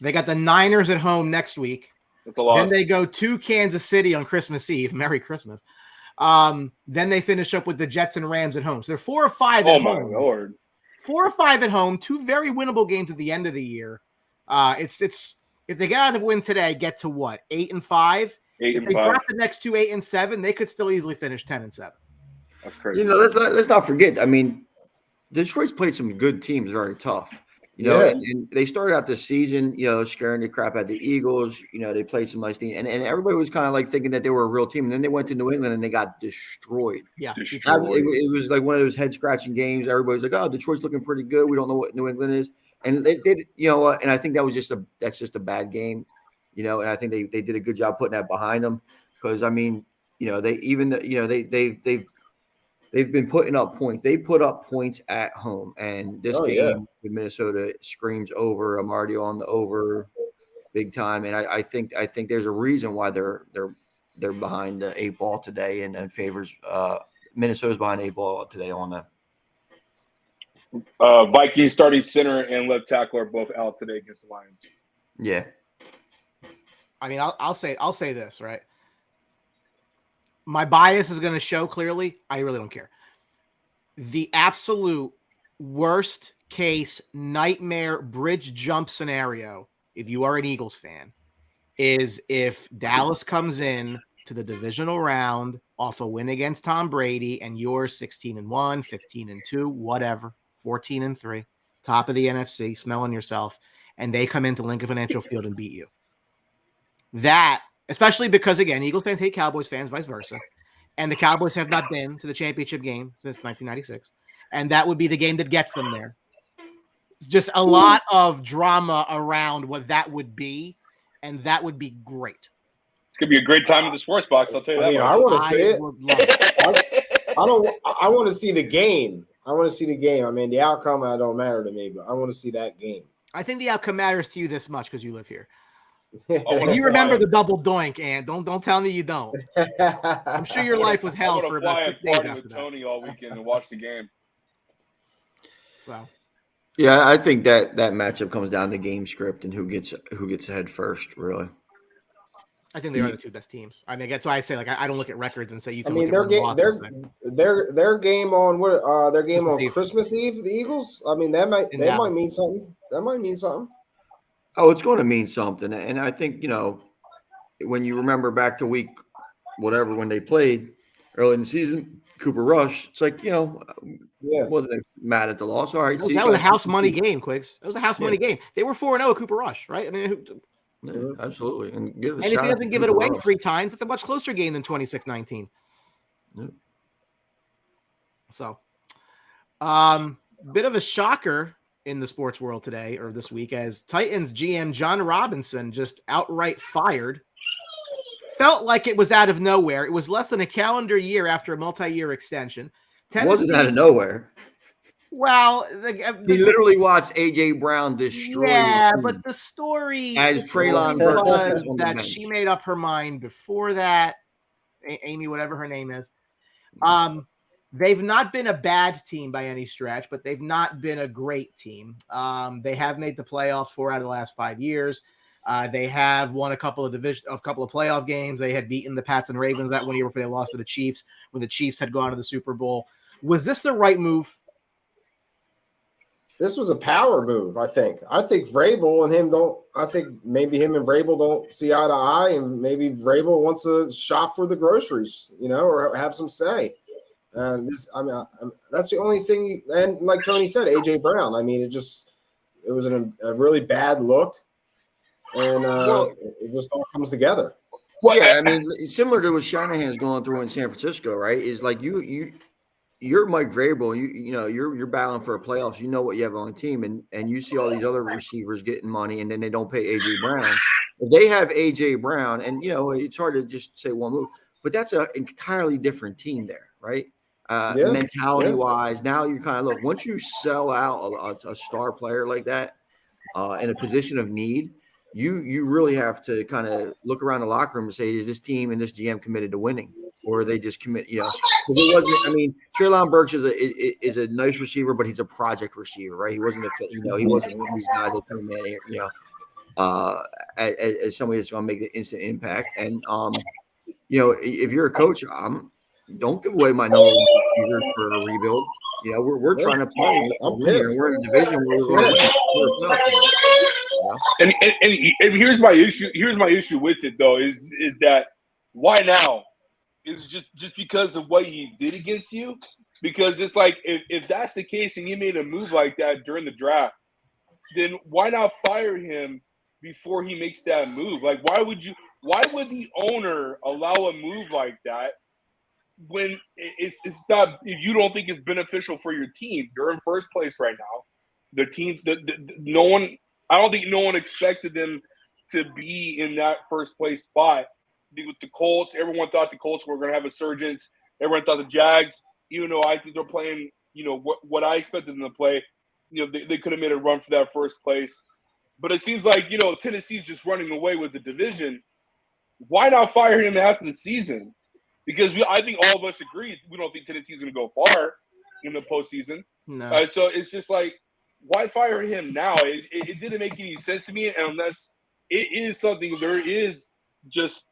they got the Niners at home next week. That's a lot. Then they go to Kansas City on Christmas Eve. Merry Christmas. Then they finish up with the Jets and Rams at home. So they're 4 or 5 at home. Oh, my Lord. 4 or 5 at home. 2 very winnable games at the end of the year. It's if they get out of win today, get to what? 8-5? If they drop the next 2, 8-7, they could still easily finish 10-7. That's crazy. Let's not forget. I mean, Detroit's played some good teams, very tough. And they started out the season, scaring the crap out of the Eagles. They played some nice teams, and everybody was kind of like thinking that they were a real team. And then they went to New England and they got destroyed. Yeah, it was like one of those head scratching games. Everybody's like, "Oh, Detroit's looking pretty good. We don't know what New England is," and they did. And I think that's just a bad game. And I think they did a good job putting that behind them because I mean, they've been putting up points. They put up points at home, and this game with Minnesota screams over. I'm already on the over, big time, and I think there's a reason why they're behind the 8 ball today, and favors Minnesota's behind 8 ball today on that. Vikings starting center and left tackle are both out today against the Lions. Yeah, I mean, I'll say this, right? My bias is going to show clearly. I really don't care. The absolute worst case nightmare bridge jump scenario, if you are an Eagles fan, is if Dallas comes in to the divisional round off a win against Tom Brady and you're 16-1, 15-2, whatever, 14-3, top of the NFC, smelling yourself, and they come into Lincoln Financial Field and beat you. That, especially because, again, Eagles fans hate Cowboys fans, vice versa. And the Cowboys have not been to the championship game since 1996. And that would be the game that gets them there. It's just a lot of drama around what that would be. And that would be great. It's going to be a great time in the sports box. I'll tell you that. I want to see it. it. I want to see the game. I want to see the game. I mean, the outcome, I don't matter to me, but I want to see that game. I think the outcome matters to you this much because you live here. And you remember the double doink, and don't tell me you don't. I'm sure your life was hell for about 6 days after with that. Tony all weekend and watch the game. So, Yeah, I think that matchup comes down to game script and who gets ahead first, really. I think they are the two best teams. I mean, that's why I say, like, I don't look at records and say you can. I mean, look at their game on what their game on Eve. Christmas Eve, the Eagles. I mean, that might mean something. That might mean something. Oh, it's going to mean something. And I think, when you remember back to week whatever when they played early in the season, Cooper Rush, it's like, wasn't mad at the loss. All right. That was a house money game, Quiggs. It was a house money game. They were 4-0 at Cooper Rush, right? I mean, absolutely. And if he doesn't give it away 3 times, it's a much closer game than 26-19. Yeah. So, bit of a shocker in the sports world today or this week as Titans GM John Robinson just outright fired. Felt like it was out of nowhere. It was less than a calendar year after a multi-year extension. It wasn't out of nowhere. Well, he literally watched A.J. Brown destroy. Yeah, but the story as Treylon was that she made up her mind before that. Amy, whatever her name is. They've not been a bad team by any stretch, but they've not been a great team. They have made the playoffs 4 out of the last 5 years. They have won a couple of playoff games. They had beaten the Pats and Ravens that 1 year before they lost to the Chiefs when the Chiefs had gone to the Super Bowl. Was this the right move? This was a power move, I think. I think Vrabel and him don't. I think maybe him and Vrabel don't see eye to eye, and maybe Vrabel wants to shop for the groceries, or have some say. That's the only thing. And like Tony said, A.J. Brown. I mean, it was a really bad look, and it just all comes together. Well, yeah, I mean, similar to what Shanahan's going through in San Francisco, right? Is like you're Mike Vrabel. You're battling for a playoffs. You know what you have on the team, and you see all these other receivers getting money, and then they don't pay A.J. Brown. If they have A.J. Brown, and it's hard to just say one move, but that's an entirely different team there, right? Mentality wise, now you kind of look, once you sell out a star player like that in a position of need, you really have to kind of look around the locker room and say, is this team and this GM committed to winning, or are they just because it wasn't. I mean, Treylon Burks is a nice receiver, but he's a project receiver, right? He wasn't he wasn't one of these guys that come in here, as somebody that's going to make the instant impact. And if you're a coach, don't give away my number one receiver for a rebuild. We're trying to play. We're in a division where we're And here's my issue. Here's my issue with it though is that why now? Is just because of what he did against you? Because it's like if that's the case and you made a move like that during the draft, then why not fire him before he makes that move? Like why would the owner allow a move like that when it's not, if you don't think it's beneficial for your team? You're in first place right now. The team, I don't think no one expected them to be in that first place spot. With the Colts, everyone thought the Colts were going to have a resurgence. Everyone thought the Jags, even though I think they're playing, what I expected them to play, they could have made a run for that first place. But it seems like, Tennessee's just running away with the division. Why not fire him after the season? Because I think all of us agree we don't think Tennessee's going to go far in the postseason. No. So it's just like, why fire him now? It didn't make any sense to me unless it is something there is just,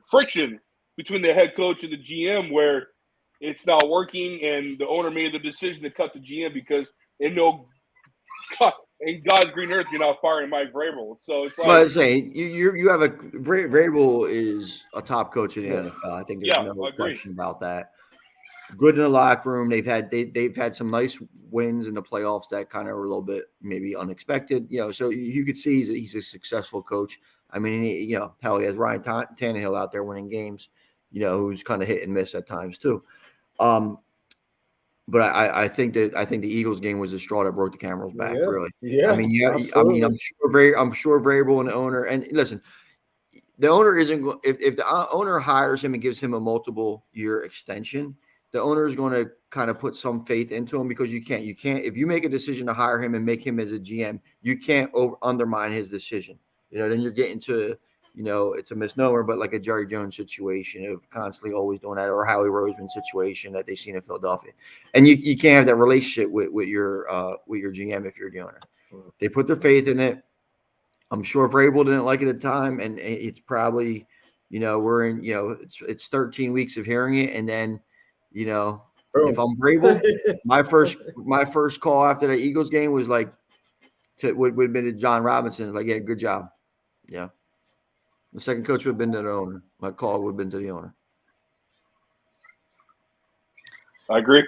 friction between the head coach and the GM where it's not working and the owner made the decision to cut the GM because and no God, in God's green earth, you're not firing Mike Vrabel. So it's like, but I'm saying you have Vrabel is a top coach in the NFL. I think there's no question about that. Good in the locker room. They've had some nice wins in the playoffs that kind of are a little bit maybe unexpected. So you could see he's a successful coach. I mean, hell, he has Ryan Tannehill out there winning games. Who's kind of hit and miss at times too. But I think the Eagles game was the straw that broke the camel's back. Really. Yeah. I'm sure Vrabel and the owner. And listen, the owner isn't. If the owner hires him and gives him a multiple-year extension, the owner is going to kind of put some faith into him, because you can't. If you make a decision to hire him and make him as a GM, you can't undermine his decision. Then you're getting to. It's a misnomer, but like a Jerry Jones situation of constantly always doing that, or Howie Roseman situation that they've seen in Philadelphia. And you can't have that relationship with your GM if you're the owner. They put their faith in it. I'm sure Vrabel didn't like it at the time, and it's probably, we're in, it's 13 weeks of hearing it, and then, if I'm Vrabel, my first call after the Eagles game was like, would have been to John Robinson, like, yeah, good job, yeah. The second coach would have been to the owner. My call would have been to the owner. I agree.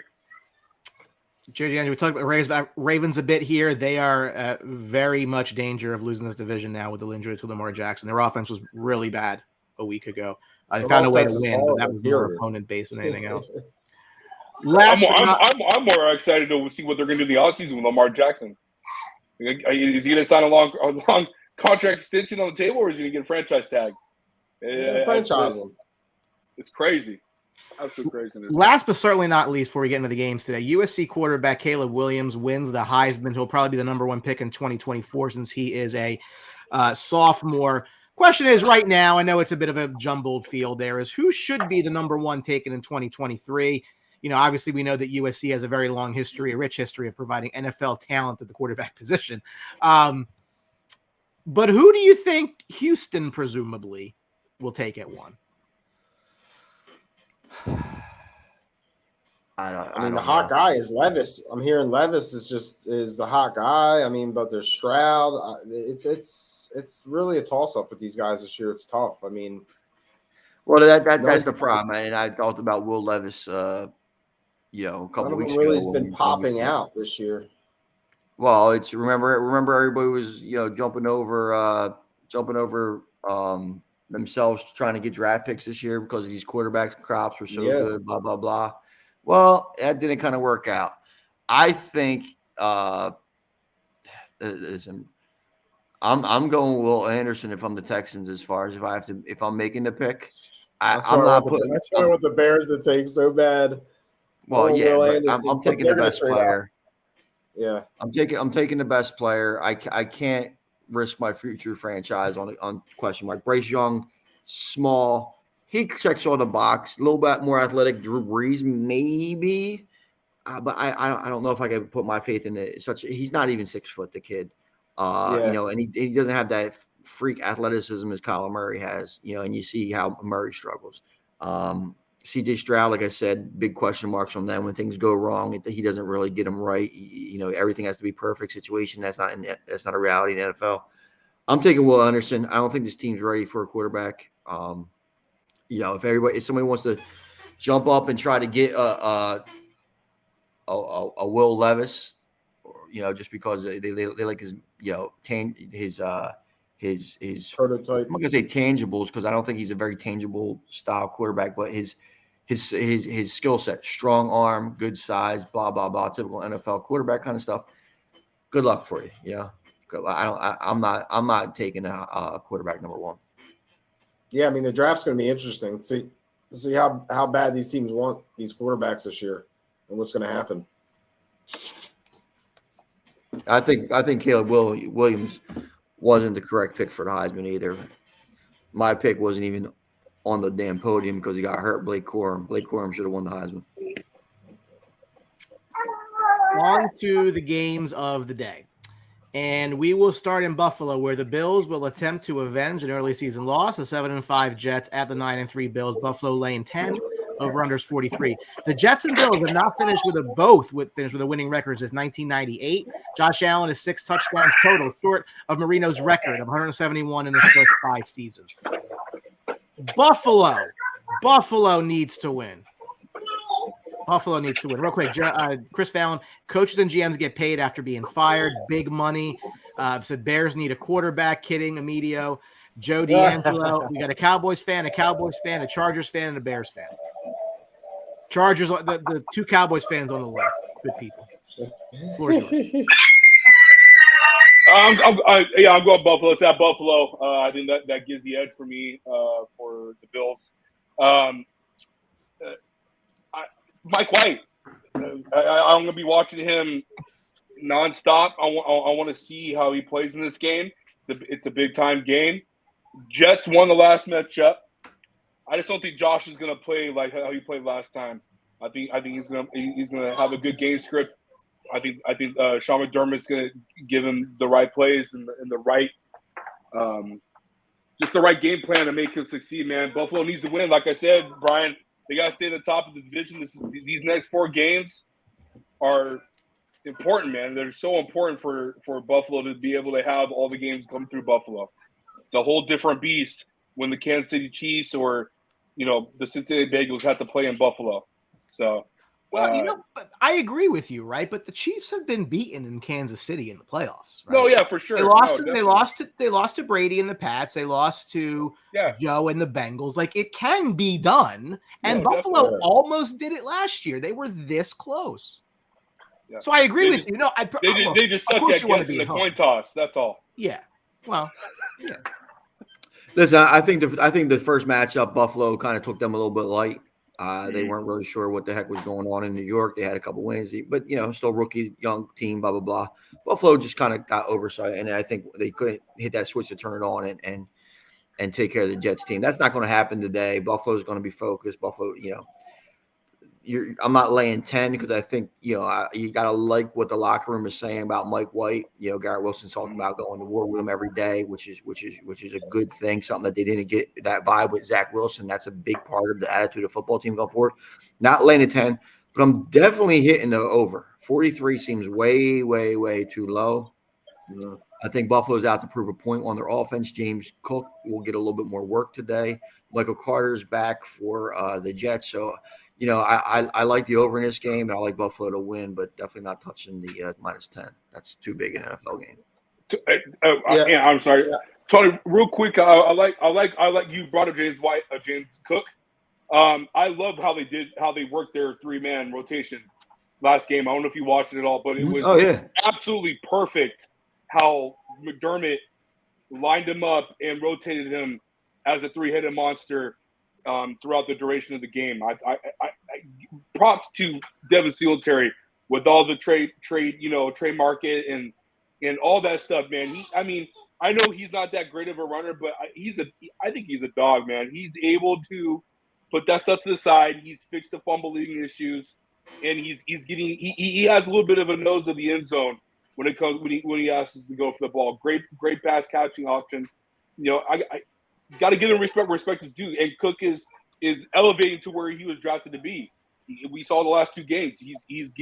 JJ, we talked about Ravens a bit here. They are very much danger of losing this division now with the injury to Lamar Jackson. Their offense was really bad a week ago. They found a way to win, but that was more opponent based than anything else. I'm more excited to see what they're going to do in the offseason with Lamar Jackson. Is he going to sign a long contract extension on the table, or is he going to get a franchise tag? Franchise him. It's crazy. Absolute craziness. Last but certainly not least, before we get into the games today, USC quarterback Caleb Williams wins the Heisman. He'll probably be the number one pick in 2024 since he is a sophomore. Question is right now, I know it's a bit of a jumbled field there, is who should be the number one taken in 2023? Obviously we know that USC has a very long history, a rich history of providing NFL talent at the quarterback position. But who do you think Houston presumably will take at one? I mean, the hot guy is Levis. I'm hearing Levis is the hot guy. I mean, but there's Stroud. It's really a toss up with these guys this year. It's tough. I mean, well, that's the problem. And I talked about Will Levis, a couple of weeks ago. Really has been popping out this year. Well, it's remember everybody was jumping over themselves trying to get draft picks this year because these quarterbacks crops were so good, blah blah blah. Well, that didn't kind of work out. I think listen, I'm going Will Anderson if I'm the Texans, as far as if I'm making the pick. That's why I want the Bears to take so bad. Well, I'm taking the best player. Yeah, I'm taking the best player. I can't risk my future franchise on question mark. Bryce Young, small. He checks all the box. A little bit more athletic. Drew Brees, maybe, but I don't know if I can put my faith in it. He's not even 6 foot. The kid, and he doesn't have that freak athleticism as Kyler Murray has. And you see how Murray struggles. CJ Stroud, like I said, big question marks on them when things go wrong. He doesn't really get them right. Everything has to be perfect situation. That's not a reality in the NFL. I'm taking Will Anderson. I don't think this team's ready for a quarterback. If somebody wants to jump up and try to get a Will Levis, just because they like his prototype. I'm not gonna say tangibles because I don't think he's a very tangible style quarterback, but his skill set, strong arm, good size, blah blah blah, typical NFL quarterback kind of stuff. Good luck for you. I'm not taking a quarterback number one. Yeah, I mean the draft's going to be interesting. See how bad these teams want these quarterbacks this year, and what's going to happen. I think Caleb Williams wasn't the correct pick for the Heisman either. My pick wasn't even on the damn podium because he got hurt. Blake Corum should have won the Heisman. On to the games of the day. And we will start in Buffalo, where the Bills will attempt to avenge an early season loss. The 7-5 Jets at the 9-3 Bills. Buffalo laying 10, over-unders 43. The Jets and Bills have not finished with a winning record since 1998. Josh Allen is 6 touchdowns total, short of Marino's record of 171 in his first 5 seasons. Buffalo needs to win. Buffalo needs to win. Real quick, Chris Fallon, coaches and GMs get paid after being fired. Big money. Said Bears need a quarterback. Kidding, Emilio. Joe D'Angelo. We got a Cowboys fan, a Chargers fan, and a Bears fan. Chargers, the 2 Cowboys fans on the left. Good people. Floor is yours. I'm going Buffalo. It's at Buffalo. I think that gives the edge for me for the Bills. Mike White. I'm going to be watching him nonstop. I want to see how he plays in this game. It's a big time game. Jets won the last matchup. I just don't think Josh is going to play like how he played last time. I think he's going to have a good game script. I think Sean McDermott's going to give him the right plays and the right just the right game plan to make him succeed, man. Buffalo needs to win. Like I said, Brian, they got to stay at the top of the division. These next 4 games are important, man. They're so important for Buffalo to be able to have all the games come through Buffalo. It's a whole different beast when the Kansas City Chiefs or, the Cincinnati Bengals have to play in Buffalo. So, well, but I agree with you, right? But the Chiefs have been beaten in Kansas City in the playoffs, right? No, yeah, for sure. They lost to Brady and the Pats. They lost to Joe and the Bengals. Like, it can be done. And Buffalo almost did it last year. They were this close. Yeah. So I agree with you. No, they just suck at guessing the coin toss. That's all. Yeah. Well, yeah. Listen, I think the first matchup, Buffalo kind of took them a little bit light. They weren't really sure what the heck was going on in New York. They had a couple wins, but still rookie, young team, blah blah blah. Buffalo just kind of got oversight, and I think they couldn't hit that switch to turn it on and take care of the Jets team. That's not going to happen today. Buffalo's going to be focused. Buffalo, I'm not laying 10 because I think you got to like what the locker room is saying about Mike White. Garrett Wilson's talking about going to war with him every day, which is a good thing. Something that they didn't get that vibe with Zach Wilson. That's a big part of the attitude of football team going forward. Not laying a 10, but I'm definitely hitting the over. 43 seems way, way, way too low. Yeah. I think Buffalo's out to prove a point on their offense. James Cook will get a little bit more work today. Michael Carter's back for the Jets, so. I like the over in this game, and I like Buffalo to win, but definitely not touching the -10. That's too big in an NFL game. I'm sorry, Tony. Real quick, I like you brought up James Cook. I love how they worked their 3-man rotation last game. I don't know if you watched it at all, but it was absolutely perfect how McDermott lined him up and rotated him as a 3-headed monster. Throughout the duration of the game. I props to Devin Singletary with all the trade market and all that stuff, man. I know he's not that great of a runner, but I think he's a dog, man. He's able to put that stuff to the side. He's fixed the fumbling issues, and he has a little bit of a nose of the end zone when he asks us to go for the ball. Great pass catching option. I got to give him respect is due. And Cook is elevating to where he was drafted to be. We saw the last 2 games. He's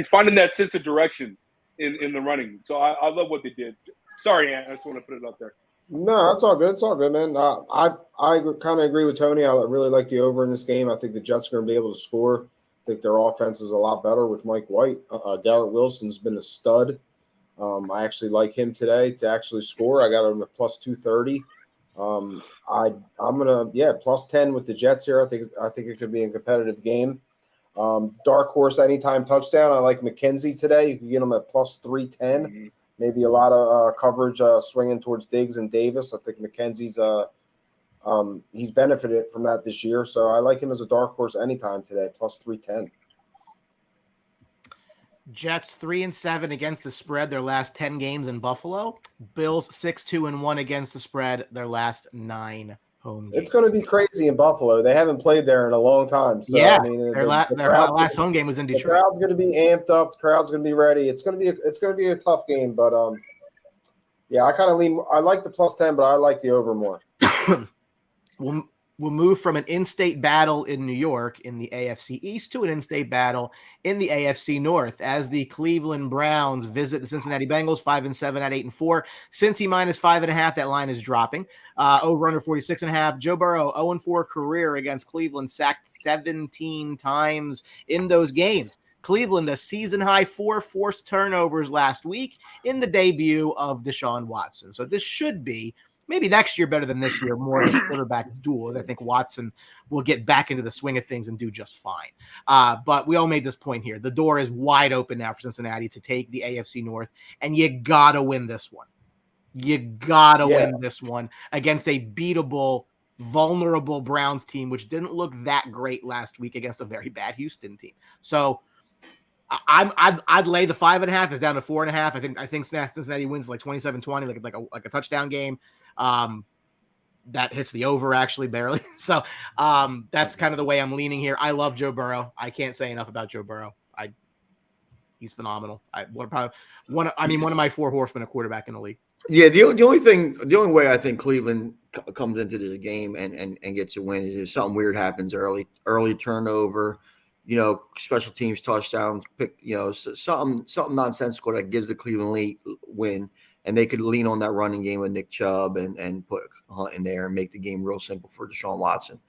finding that sense of direction in the running. So I love what they did. Sorry, Ant, I just want to put it out there. No, it's all good. It's all good, man. I kind of agree with Tony. I really like the over in this game. I think the Jets are going to be able to score. I think their offense is a lot better with Mike White. Garrett Wilson's been a stud. I actually like him today to actually score. I got him at plus 230. I'm gonna plus 10 with the Jets here. I think it could be a competitive game. Dark horse anytime touchdown. I like McKenzie today. You can get him at plus 310. Mm-hmm. Maybe a lot of coverage swinging towards Diggs and Davis. I think McKenzie's he's benefited from that this year, so I like him as a dark horse anytime today. Plus 310. Jets 3-7 against the spread their last 10 games in Buffalo. Bills 6-2-1 against the spread their last 9 home game. It's going to be crazy in Buffalo. They haven't played there in a long time. So, yeah, I mean, their last home game was in Detroit. The crowd's going to be amped up. The crowd's going to be ready. It's going to be a tough game, but yeah, I kind of lean. I like the +10, but I like the over more. We'll move from an in-state battle in New York in the AFC East to an in-state battle in the AFC North as the Cleveland Browns visit the Cincinnati Bengals, 5-7 at 8-4. Cincy -5.5. That line is dropping. Over under 46.5. Joe Burrow 0-4 career against Cleveland, sacked 17 times in those games. Cleveland, a season-high 4 forced turnovers last week in the debut of Deshaun Watson. So this should be maybe next year better than this year, more of a quarterback duel. I think Watson will get back into the swing of things and do just fine. But we all made this point here. The door is wide open now for Cincinnati to take the AFC North, and you got to win this one. You got to win this one against a beatable, vulnerable Browns team, which didn't look that great last week against a very bad Houston team. So I'd lay the 5.5. It's down to 4.5. I think Cincinnati wins like 27-20, like a touchdown game. That hits the over actually barely. So that's kind of the way I'm leaning here. I love Joe Burrow. I can't say enough about Joe Burrow. He's phenomenal. One of my 4 horsemen, a quarterback in the league. Yeah, the only way I think Cleveland comes into this game and gets a win is if something weird happens early turnover, special teams touchdowns, something nonsensical that gives the Cleveland lead win. And they could lean on that running game with Nick Chubb and put Hunt in there and make the game real simple for Deshaun Watson.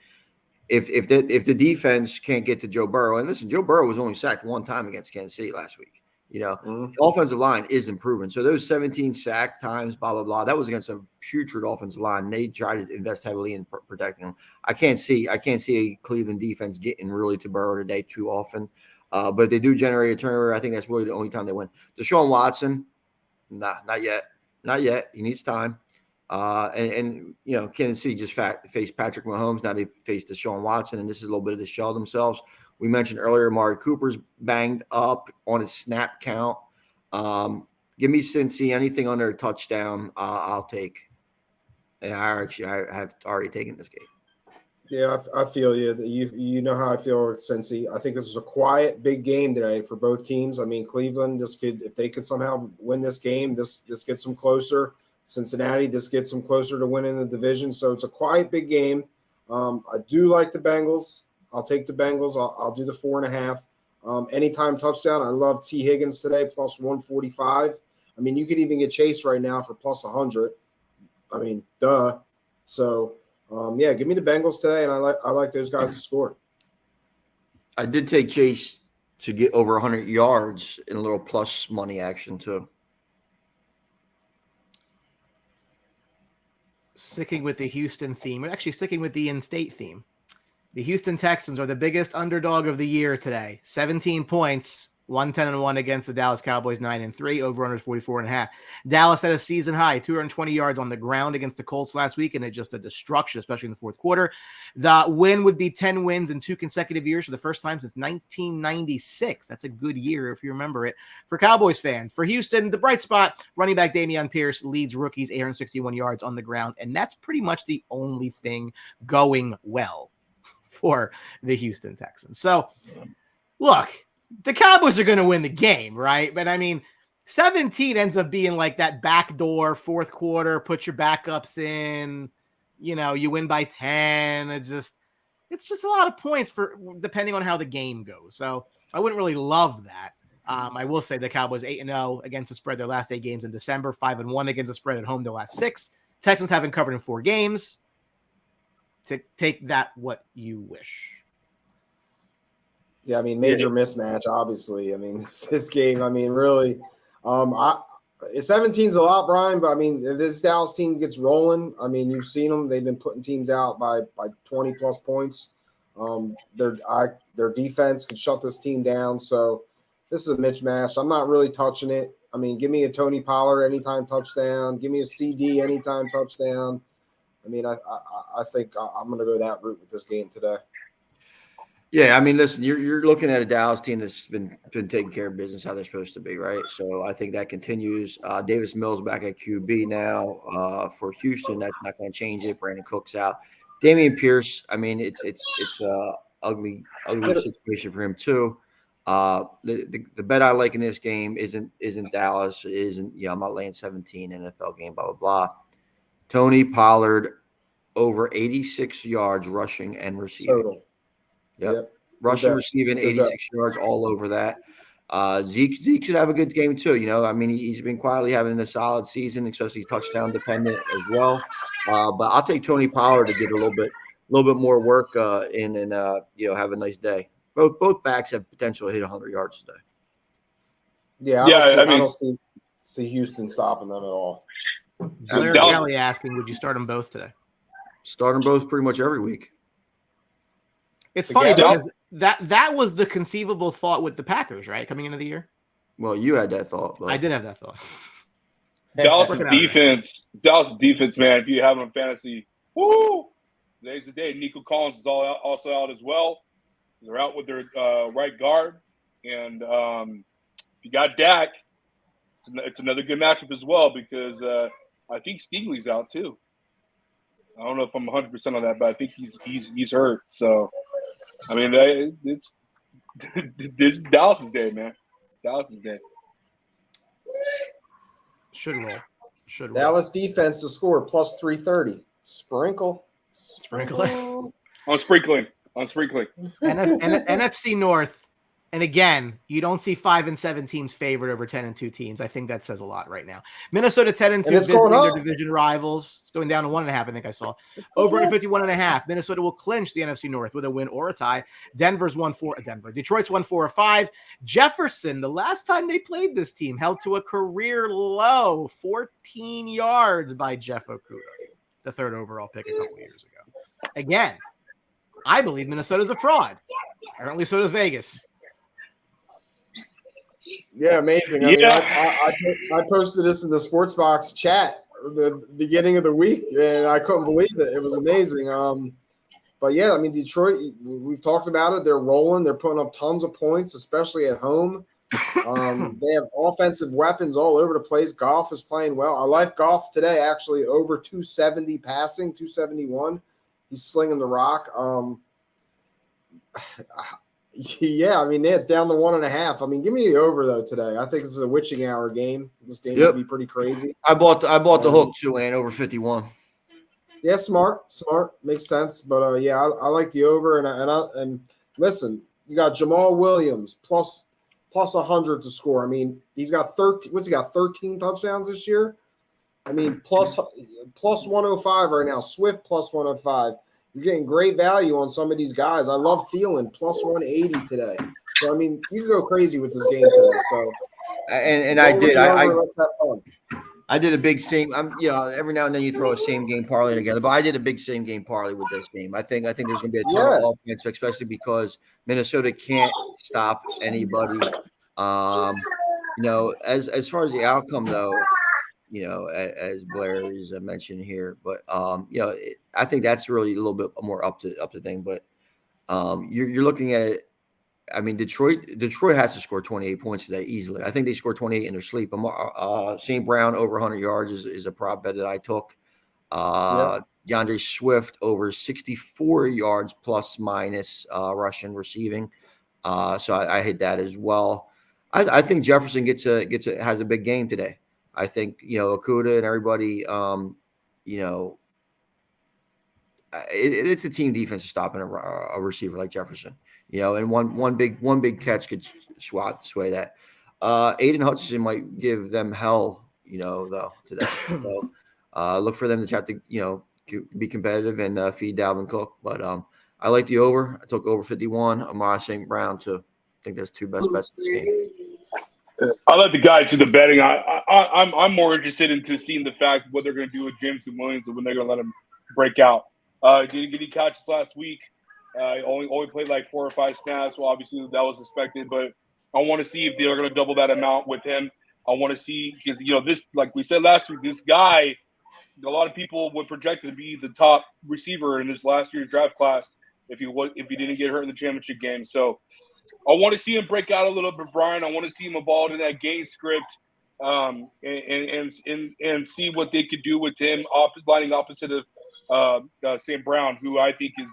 If the defense can't get to Joe Burrow, and listen, Joe Burrow was only sacked 1 time against Kansas City last week. The offensive line is improving. So those 17 sack times, blah, blah, blah, that was against a putrid offensive line. They tried to invest heavily in protecting him. I can't see a Cleveland defense getting really to Burrow today too often. But if they do generate a turnover, I think that's really the only time they win. Deshaun Watson, not yet. Not yet. He needs time. Kansas City just faced Patrick Mahomes. Now they faced Deshaun Watson, and this is a little bit of the shell themselves. We mentioned earlier, Amari Cooper's banged up on his snap count. Give me Cincy. Anything under a touchdown, I'll take. And I have already taken this game. Yeah, I feel you. You know how I feel with Cincy. I think this is a quiet, big game today for both teams. I mean, Cleveland, if they could somehow win this game, this gets them closer. Cincinnati, this gets them closer to winning the division. So it's a quiet, big game. I do like the Bengals. I'll take the Bengals. I'll do the 4.5. Anytime touchdown. I love T. Higgins today, +145. I mean, you could even get Chase right now for +100. I mean, duh. So. Give me the Bengals today, and I like those guys to score. I did take Chase to get over 100 yards in a little plus money action too. Sticking with the Houston theme, we're actually sticking with the in-state theme. The Houston Texans are the biggest underdog of the year today. 17 points, 110-1 against the Dallas Cowboys, 9-3, over under 44.5. Dallas had a season high, 220 yards on the ground against the Colts last week, and it's just a destruction, especially in the fourth quarter. The win would be 10 wins in 2 consecutive years for the first time since 1996. That's a good year if you remember it for Cowboys fans. For Houston, the bright spot, running back Dameon Pierce leads rookies 861 yards on the ground, and that's pretty much the only thing going well for the Houston Texans. So, look, the Cowboys are going to win the game, right? But I mean, 17 ends up being like that backdoor fourth quarter, put your backups in, you win by 10. It's just a lot of points for depending on how the game goes. So I wouldn't really love that. I will say the Cowboys 8-0 against the spread their last 8 games in December, 5-1 against the spread at home their last 6. Texans haven't covered in 4 games. Take that what you wish. Yeah, I mean, major mismatch, obviously. I mean, this game, I mean, really, 17's a lot, Brian, but I mean, if this Dallas team gets rolling, I mean, you've seen them. They've been putting teams out by 20-plus points. Their defense could shut this team down. So this is a mismatch. I'm not really touching it. I mean, give me a Tony Pollard anytime touchdown. Give me a CD anytime touchdown. I mean, I think I'm going to go that route with this game today. Yeah, I mean, listen, you're looking at a Dallas team that's been taking care of business how they're supposed to be, right? So I think that continues. Davis Mills back at QB now for Houston. That's not going to change it. Brandon Cook's out. Dameon Pierce, I mean, it's ugly situation for him too. The bet I like in this game isn't Dallas, isn't I'm not laying 17 NFL game, blah blah blah. Tony Pollard over 86 yards rushing and receiving. Total. Yep. Rushing, receiving, 86 yards all over that. Zeke should have a good game too. I mean, he's been quietly having a solid season, especially touchdown dependent as well. But I'll take Tony Pollard to get a little bit more work in and have a nice day. Both backs have potential to hit 100 yards today. Yeah, I don't see Houston stopping them at all. Blair Kelly asking, would you start them both today? Start them both pretty much every week. It's funny because that was the conceivable thought with the Packers, right, coming into the year. Well, you had that thought. But... I did have that thought. Dallas defense, man. If you have them in fantasy, woo! Today's the day. Nico Collins is also out as well. They're out with their right guard, and if you got Dak, it's another good matchup as well because I think Stingley's out too. I don't know if I'm 100% on that, but I think he's hurt. So, I mean, it's this is Dallas's day, man. Dallas's day. Should roll. Dallas defense to score plus 330. Sprinkle. I'm sprinkling. NFC North. And again, you don't see 5 and 7 teams favored over 10 and 2 teams. I think that says a lot right now. Minnesota 10 and 2 visiting their division rivals. It's going down to 1.5. I think I saw over 51.5. Minnesota will clinch the NFC North with a win or a tie. Detroit's 1-4 or 5. Jefferson, the last time they played this team, held to a career low 14 yards by Jeff Okuda, the 3rd overall pick a couple years ago. Again, I believe Minnesota's a fraud. Apparently, so does Vegas. Yeah, amazing. I mean, I posted this in the Sportsbox chat the beginning of the week, and I couldn't believe it. It was amazing. But yeah, I mean, Detroit, we've talked about it. They're rolling. They're putting up tons of points, especially at home. They have offensive weapons all over the place. Goff is playing well. I like Goff today, actually, over 270 passing, 271. He's slinging the rock. Yeah, I mean, it's down to 1.5. I mean, give me the over though today. I think this is a witching hour game. This game will be pretty crazy. I bought the hook too, and over 51. Yeah, smart, makes sense. But yeah, I like the over, and listen, you got Jamal Williams plus 100 to score. I mean, he's got 13. What's he got? 13 touchdowns this year. I mean, plus 105 right now. Swift plus 105. You're getting great value on some of these guys. I love Thielen plus 180 today. So I mean, you can go crazy with this game today. So and I did. Let's have fun. I did a big same. Every now and then you throw a same game parlay together, but I did a big same game parlay with this game. I think there's going to be a ton of offense, especially because Minnesota can't stop anybody. As far as the outcome though. As Blair is mentioned here, but I think that's really a little bit more up to thing. But you're looking at it. I mean, Detroit has to score 28 points today easily. I think they scored 28 in their sleep. St. Brown over 100 yards is a prop bet that I took. DeAndre Swift over 64 yards plus minus rushing receiving. So I hit that as well. I think Jefferson has a big game today. I think, Okuda and everybody, it's a team defense to stopping a receiver like Jefferson, and one big catch could sway that. Aiden Hutchinson might give them hell, though, today. So look for them to have to, be competitive and feed Dalvin Cook. But I like the over. I took over 51. Amara St. Brown too. I think that's 2 best bets in this game. I let the guys do the betting. I'm more interested into seeing the fact what they're going to do with Jameson Williams and when they're going to let him break out. Didn't get any catches last week. Only played like 4 or 5 snaps. Well, obviously that was expected, but I want to see if they're going to double that amount with him. I want to see because this, like we said last week, this guy, a lot of people would project to be the top receiver in this last year's draft class if he didn't get hurt in the championship game. So. I want to see him break out a little bit, Brian. I want to see him evolve in that game script. and see what they could do with him lining opposite of St. Brown, who I think is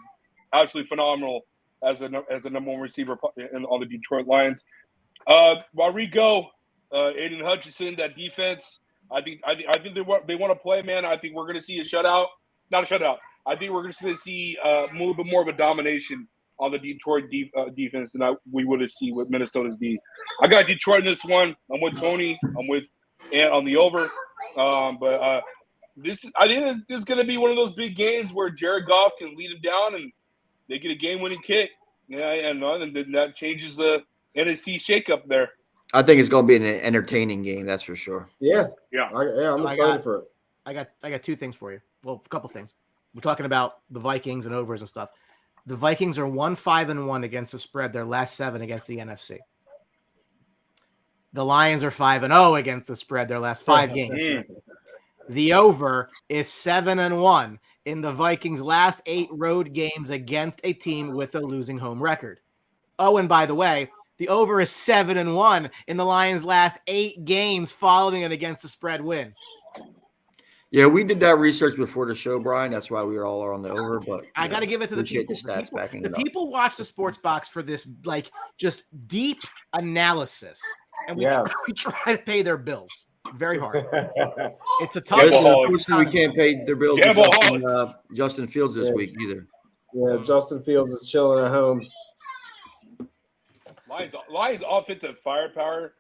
absolutely phenomenal as a number one receiver on the Detroit Lions. Rodrigo, Aiden Hutchinson, that defense. I think they want to play, man. I think we're going to see a shutout. Not a shutout. I think we're going to see a little bit more of a domination on the Detroit defense than we would have seen with Minnesota's D. I got Detroit in this one. I'm with Tony. I'm with Ant on the over. But I think this is going to be one of those big games where Jared Goff can lead them down and they get a game-winning kick. Yeah, and then that changes the NFC shakeup there. I think it's going to be an entertaining game. That's for sure. Yeah. I'm excited for it. I got two things for you. Well, a couple things. We're talking about the Vikings and overs and stuff. The Vikings are 1-5-1 against the spread. Their last 7 against the NFC. The Lions are 5-0 against the spread. Their last 5 games. The over is 7-1 in the Vikings' last 8 road games against a team with a losing home record. Oh, and by the way, the over is 7-1 in the Lions' last 8 games following it against the spread win. Yeah, we did that research before the show, Brian. That's why we all are on the over. But I got to give it to the people. The people watch the Sports Box for this, like, just deep analysis, and we try to pay their bills very hard. It's a tough. We can't pay their bills to Justin Fields this week either. Yeah, Justin Fields is chilling at home. Lions offensive firepower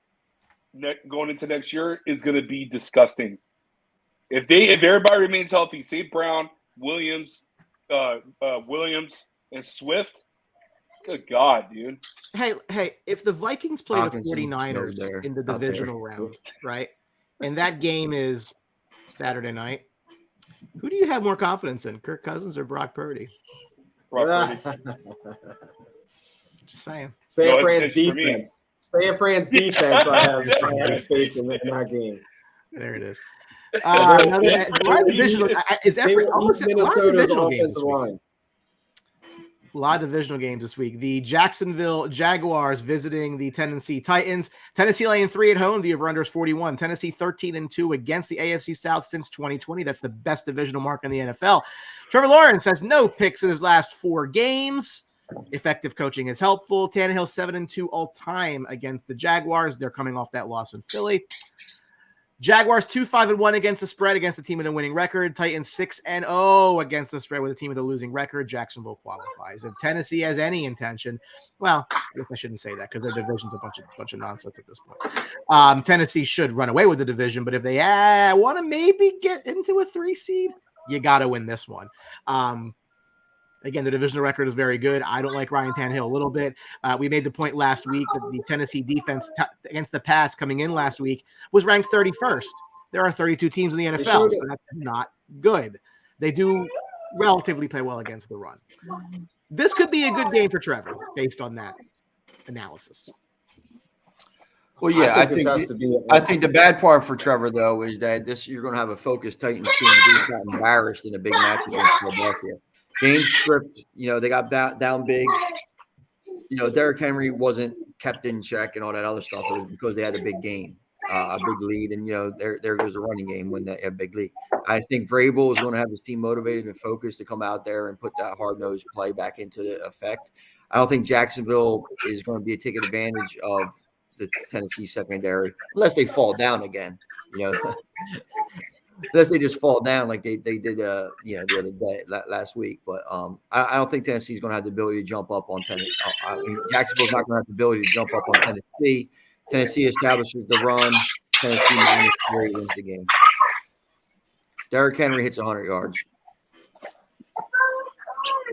going into next year is going to be disgusting. If everybody remains healthy, St. Brown, Williams, and Swift, good God, dude. Hey, if the Vikings play the 49ers in the divisional round, right, and that game is Saturday night, who do you have more confidence in, Kirk Cousins or Brock Purdy? Brock Purdy. Just saying. San Fran's defense. San Fran's defense, I have faith in that game. There it is. Minnesota's offensive line. A lot of divisional games this week. The Jacksonville Jaguars visiting the Tennessee Titans. Tennessee laying 3 at home. The over-under is 41. Tennessee 13-2 against the AFC South since 2020. That's the best divisional mark in the NFL. Trevor Lawrence has no picks in his last 4 games. Effective coaching is helpful. Tannehill 7-2 all-time against the Jaguars. They're coming off that loss in Philly. Jaguars 2-5-1 against the spread against the team with a winning record. Titans 6-0 against the spread with a team with a losing record. Jacksonville qualifies. If Tennessee has any intention, well, I guess I shouldn't say that because their division's a bunch of nonsense at this point. Tennessee should run away with the division, but if they want to maybe get into a 3 seed, you got to win this one. Again, the divisional record is very good. I don't like Ryan Tannehill a little bit. We made the point last week that the Tennessee defense against the pass coming in last week was ranked 31st. There are 32 teams in the NFL, so that's not good. They do relatively play well against the run. This could be a good game for Trevor based on that analysis. Well, yeah, I think the bad part for Trevor, though, is that you're going to have a focused Titans team that got embarrassed in a big match against Philadelphia. Game script, they got down big. Derrick Henry wasn't kept in check and all that other stuff. It was because they had a big game, a big lead, and there goes the running game when they have a big lead. I think Vrabel is going to have his team motivated and focused to come out there and put that hard-nosed play back into the effect. I don't think Jacksonville is going to be taking advantage of the Tennessee secondary unless they fall down again. Unless they just fall down like they did the other day last week. But I don't think Tennessee's going to have the ability to jump up on Tennessee. Jacksonville's not going to have the ability to jump up on Tennessee. Tennessee establishes the run. Tennessee wins the game. Derrick Henry hits 100 yards.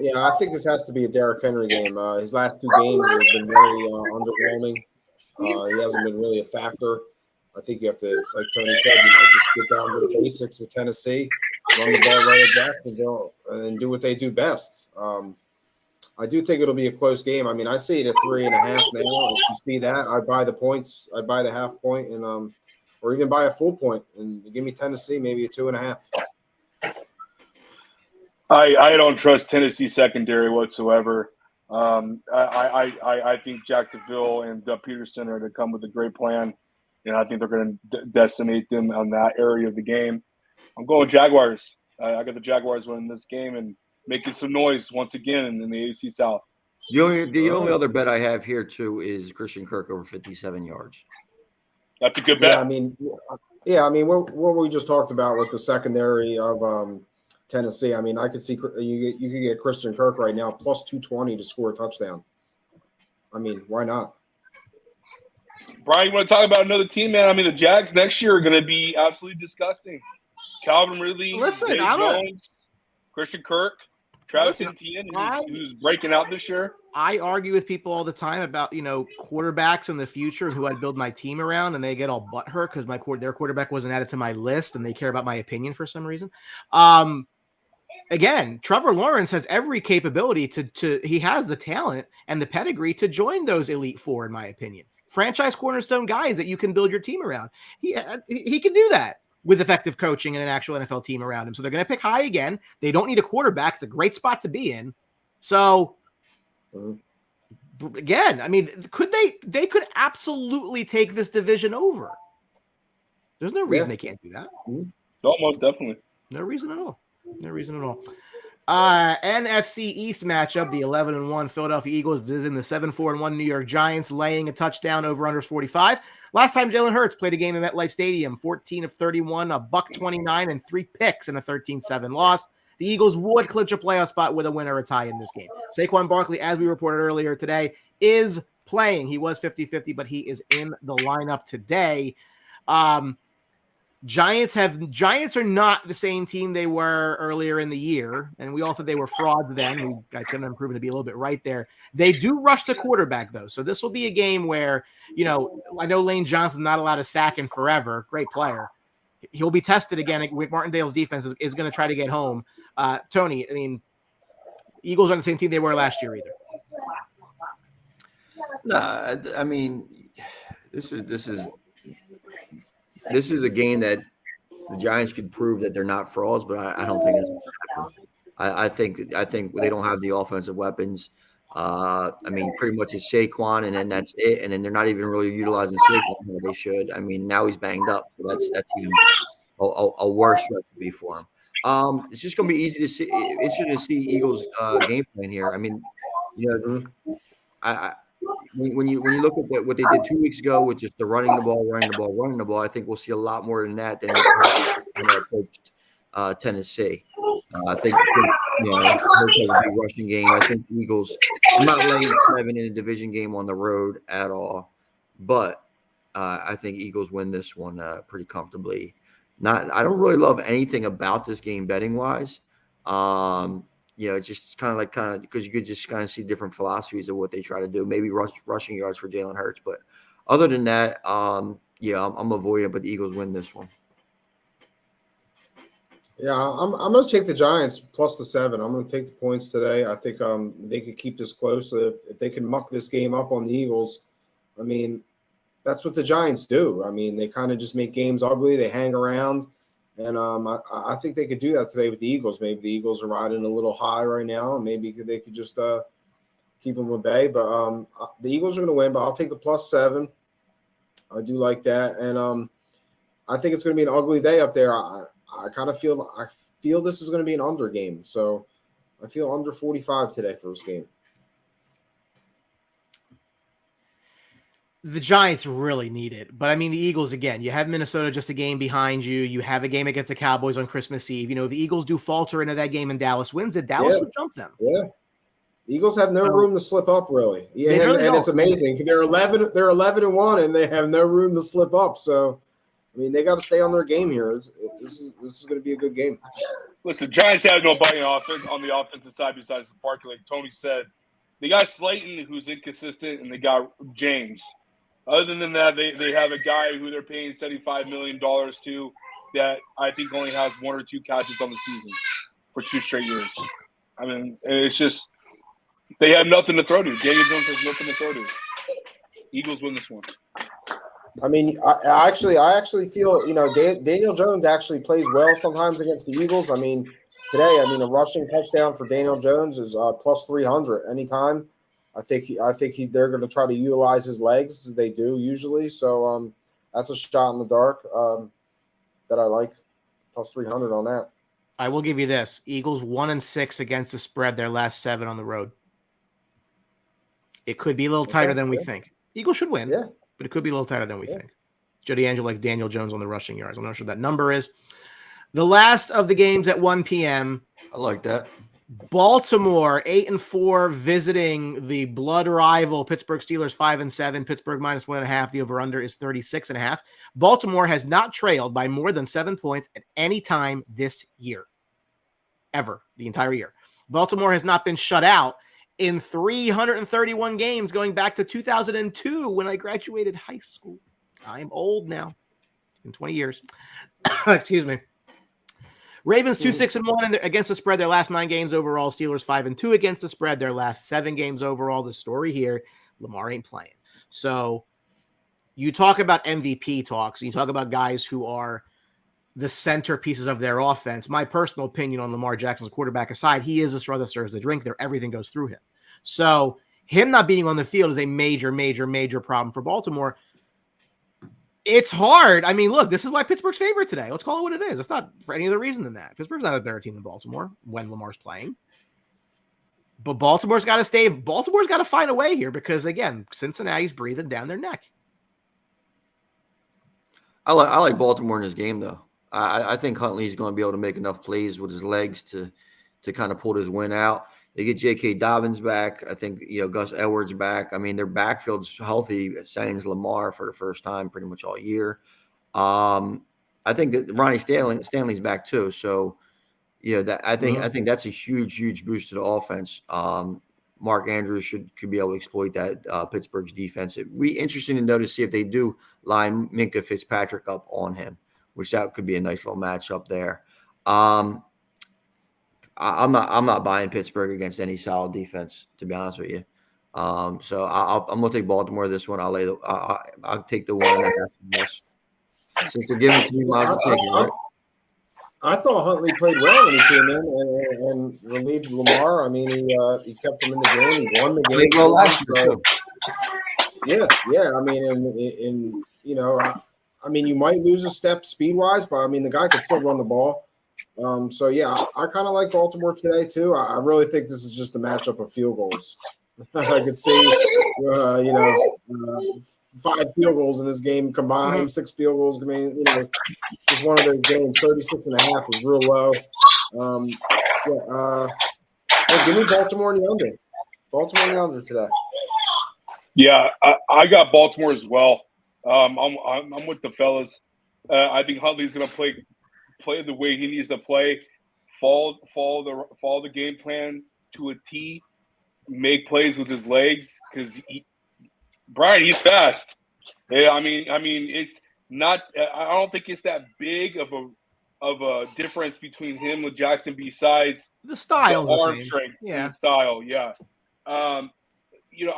Yeah, I think this has to be a Derrick Henry game. His last 2 games have been very underwhelming. He hasn't been really a factor. I think you have to, like Tony said, just get down to the basics with Tennessee, run the ball right at Jacksonville, and do what they do best. I do think it'll be a close game. I mean, I see it at 3.5 now. If you see that, I'd buy the points. I'd buy the half point, and or even buy a full point, and give me Tennessee maybe a 2.5. I don't trust Tennessee secondary whatsoever. I think Jacksonville and Peterson are to come with a great plan. And I think they're going to decimate them on that area of the game. I'm going Jaguars. I got the Jaguars winning this game and making some noise once again in the AFC South. The only other bet I have here too is Christian Kirk over 57 yards. That's a good bet. Yeah, I mean, what we just talked about with the secondary of Tennessee. I mean, I could see you could get Christian Kirk right now plus 220 to score a touchdown. I mean, why not? Brian, you want to talk about another team, man? I mean, the Jags next year are going to be absolutely disgusting. Calvin Ridley, Dave Jones, Christian Kirk, Travis Etienne, who's breaking out this year. I argue with people all the time about, quarterbacks in the future and who I'd build my team around, and they get all butthurt because their quarterback wasn't added to my list, and they care about my opinion for some reason. Again, Trevor Lawrence has every capability he has the talent and the pedigree to join those elite four, in my opinion. Franchise cornerstone guys that you can build your team around. He can do that with effective coaching and an actual NFL team around him. So they're going to pick high again. They don't need a quarterback. It's a great spot to be in. So again, I mean, they could absolutely take this division over. There's no reason they can't do that. Almost definitely. No reason at all. NFC East matchup, the 11-1 Philadelphia Eagles visiting the 7-4-1 New York Giants, laying a touchdown over under 45. Last time Jalen Hurts played a game at MetLife Stadium, 14 of 31, a $129 and 3 picks in a 13-7 loss. The Eagles would clinch a playoff spot with a win or a tie in this game. Saquon Barkley, as we reported earlier today, is playing. He was 50-50, but he is in the lineup today. Giants are not the same team they were earlier in the year, and we all thought they were frauds then. I couldn't have proven to be a little bit right there. They do rush the quarterback, though, so this will be a game where, I know Lane Johnson's not allowed to sack him forever. Great player. He'll be tested again. Martindale's defense is going to try to get home. Tony, I mean, Eagles aren't the same team they were last year either. No, I mean, this is a game that the Giants could prove that they're not frauds, but I don't think that's going to happen. I think they don't have the offensive weapons. I mean, pretty much it's Saquon, and then that's it. And then they're not even really utilizing Saquon where they should. I mean, now he's banged up, so that's even a worse recipe for him. It's just going to be interesting to see Eagles' game plan here. I mean, when you look at what they did 2 weeks ago with just the running the ball, I think we'll see a lot more than that than when they approached Tennessee. I think Hurts has a big rushing game. I think the Eagles, I'm not laying 7 in a division game on the road at all, but I think Eagles win this one pretty comfortably. I don't really love anything about this game betting wise. It's just kind of because you could just kind of see different philosophies of what they try to do. Maybe rushing yards for Jalen Hurts, but other than that, I'm avoiding it. But the Eagles win this one. Yeah, I'm going to take the Giants plus the 7. I'm going to take the points today. I think they could keep this close. If they can muck this game up on the Eagles, I mean, that's what the Giants do. I mean, they kind of just make games ugly. They hang around. And I think they could do that today with the Eagles. Maybe the Eagles are riding a little high right now, and maybe they could just keep them at bay. But the Eagles are going to win, but I'll take the plus 7. I do like that. And I think it's going to be an ugly day up there. I kind of feel this is going to be an under game. So I feel under 45 today for this game. The Giants really need it. But, I mean, the Eagles, again, you have Minnesota just a game behind you. You have a game against the Cowboys on Christmas Eve. The Eagles do falter into that game and Dallas wins it. Dallas would jump them. Yeah. The Eagles have no room to slip up, really. Yeah, and it's amazing. They're 11-1, and they have no room to slip up. So, I mean, they got to stay on their game here. This is going to be a good game. Listen, Giants have nobody on the offensive side besides Barkley. Like Tony said, they got Slayton, who's inconsistent, and they got James. Other than that, they have a guy who they're paying $75 million to that I think only has 1 or 2 catches on the season for 2 straight years. I mean, it's just they have nothing to throw to. Daniel Jones has nothing to throw to. Eagles win this one. I mean, I actually feel, Daniel Jones actually plays well sometimes against the Eagles. I mean, today, a rushing touchdown for Daniel Jones is plus 300 anytime. I think they're going to try to utilize his legs. They do usually. So that's a shot in the dark that I like. Plus 300 on that. I will give you this: Eagles 1-6 against the spread their last 7 on the road. It could be a little tighter than we think. Eagles should win, but it could be a little tighter than we think. Jody Angel likes Daniel Jones on the rushing yards. I'm not sure what that number is. The last of the games at 1 p.m. I like that. Baltimore 8-4 visiting the blood rival Pittsburgh Steelers 5-7. Pittsburgh -1.5. The over/under is 36.5. Baltimore has not trailed by more than 7 points at any time this year, ever, the entire year. Baltimore has not been shut out in 331 games going back to 2002 when I graduated high school. I am old now. In 20 years. Excuse me. Ravens 2-6-1 against the spread their last 9 games overall. Steelers 5-2 against the spread their last 7 games overall. The story here, Lamar ain't playing. So you talk about MVP talks. You talk about guys who are the centerpieces of their offense. My personal opinion on Lamar Jackson's quarterback aside, he is a straw that stirs the drink there. Everything goes through him. So him not being on the field is a major, major, major problem for Baltimore. It's hard. I mean, look, this is why Pittsburgh's favorite today. Let's call it what it is. It's not for any other reason than that. Pittsburgh's not a better team than Baltimore when Lamar's playing. But Baltimore's got to stay. Baltimore's got to find a way here because, again, Cincinnati's breathing down their neck. I like Baltimore in this game, though. I think Huntley's going to be able to make enough plays with his legs to kind of pull this win out. They get J.K. Dobbins back. I think, Gus Edwards back. I mean, their backfield's healthy, sans Lamar for the first time pretty much all year. I think that Ronnie Stanley's back too. So, I think that's a huge, huge boost to the offense. Mark Andrews could be able to exploit that Pittsburgh's defense. It'd be interesting to see if they do line Minkah Fitzpatrick up on him, which that could be a nice little matchup there. I'm not buying Pittsburgh against any solid defense, to be honest with you. So I'm gonna take Baltimore this one. I'll take the 1.5 from this. Since they're giving it to me, I'll take it. Right? I thought Huntley played well when he came in and relieved Lamar. I mean, he kept him in the game. He won the game. Well, last year too. Yeah. I mean, I mean, you might lose a step speed wise, but I mean, the guy can still run the ball. So yeah, I kind of like Baltimore today too. I really think this is just a matchup of field goals. I could see, 5 field goals in this game combined, 6 field goals. I mean, just one of those games. 36.5 was real low. Give me Baltimore and the under. Baltimore and the under today. Yeah, I got Baltimore as well. I'm with the fellas. I think Huntley's going to play the way he needs to play, follow the game plan to a T, make plays with his legs because Brian, he's fast. Yeah, I mean, it's not. I don't think it's that big of a difference between him and Jackson besides the style, the arm strength, and style. Yeah, I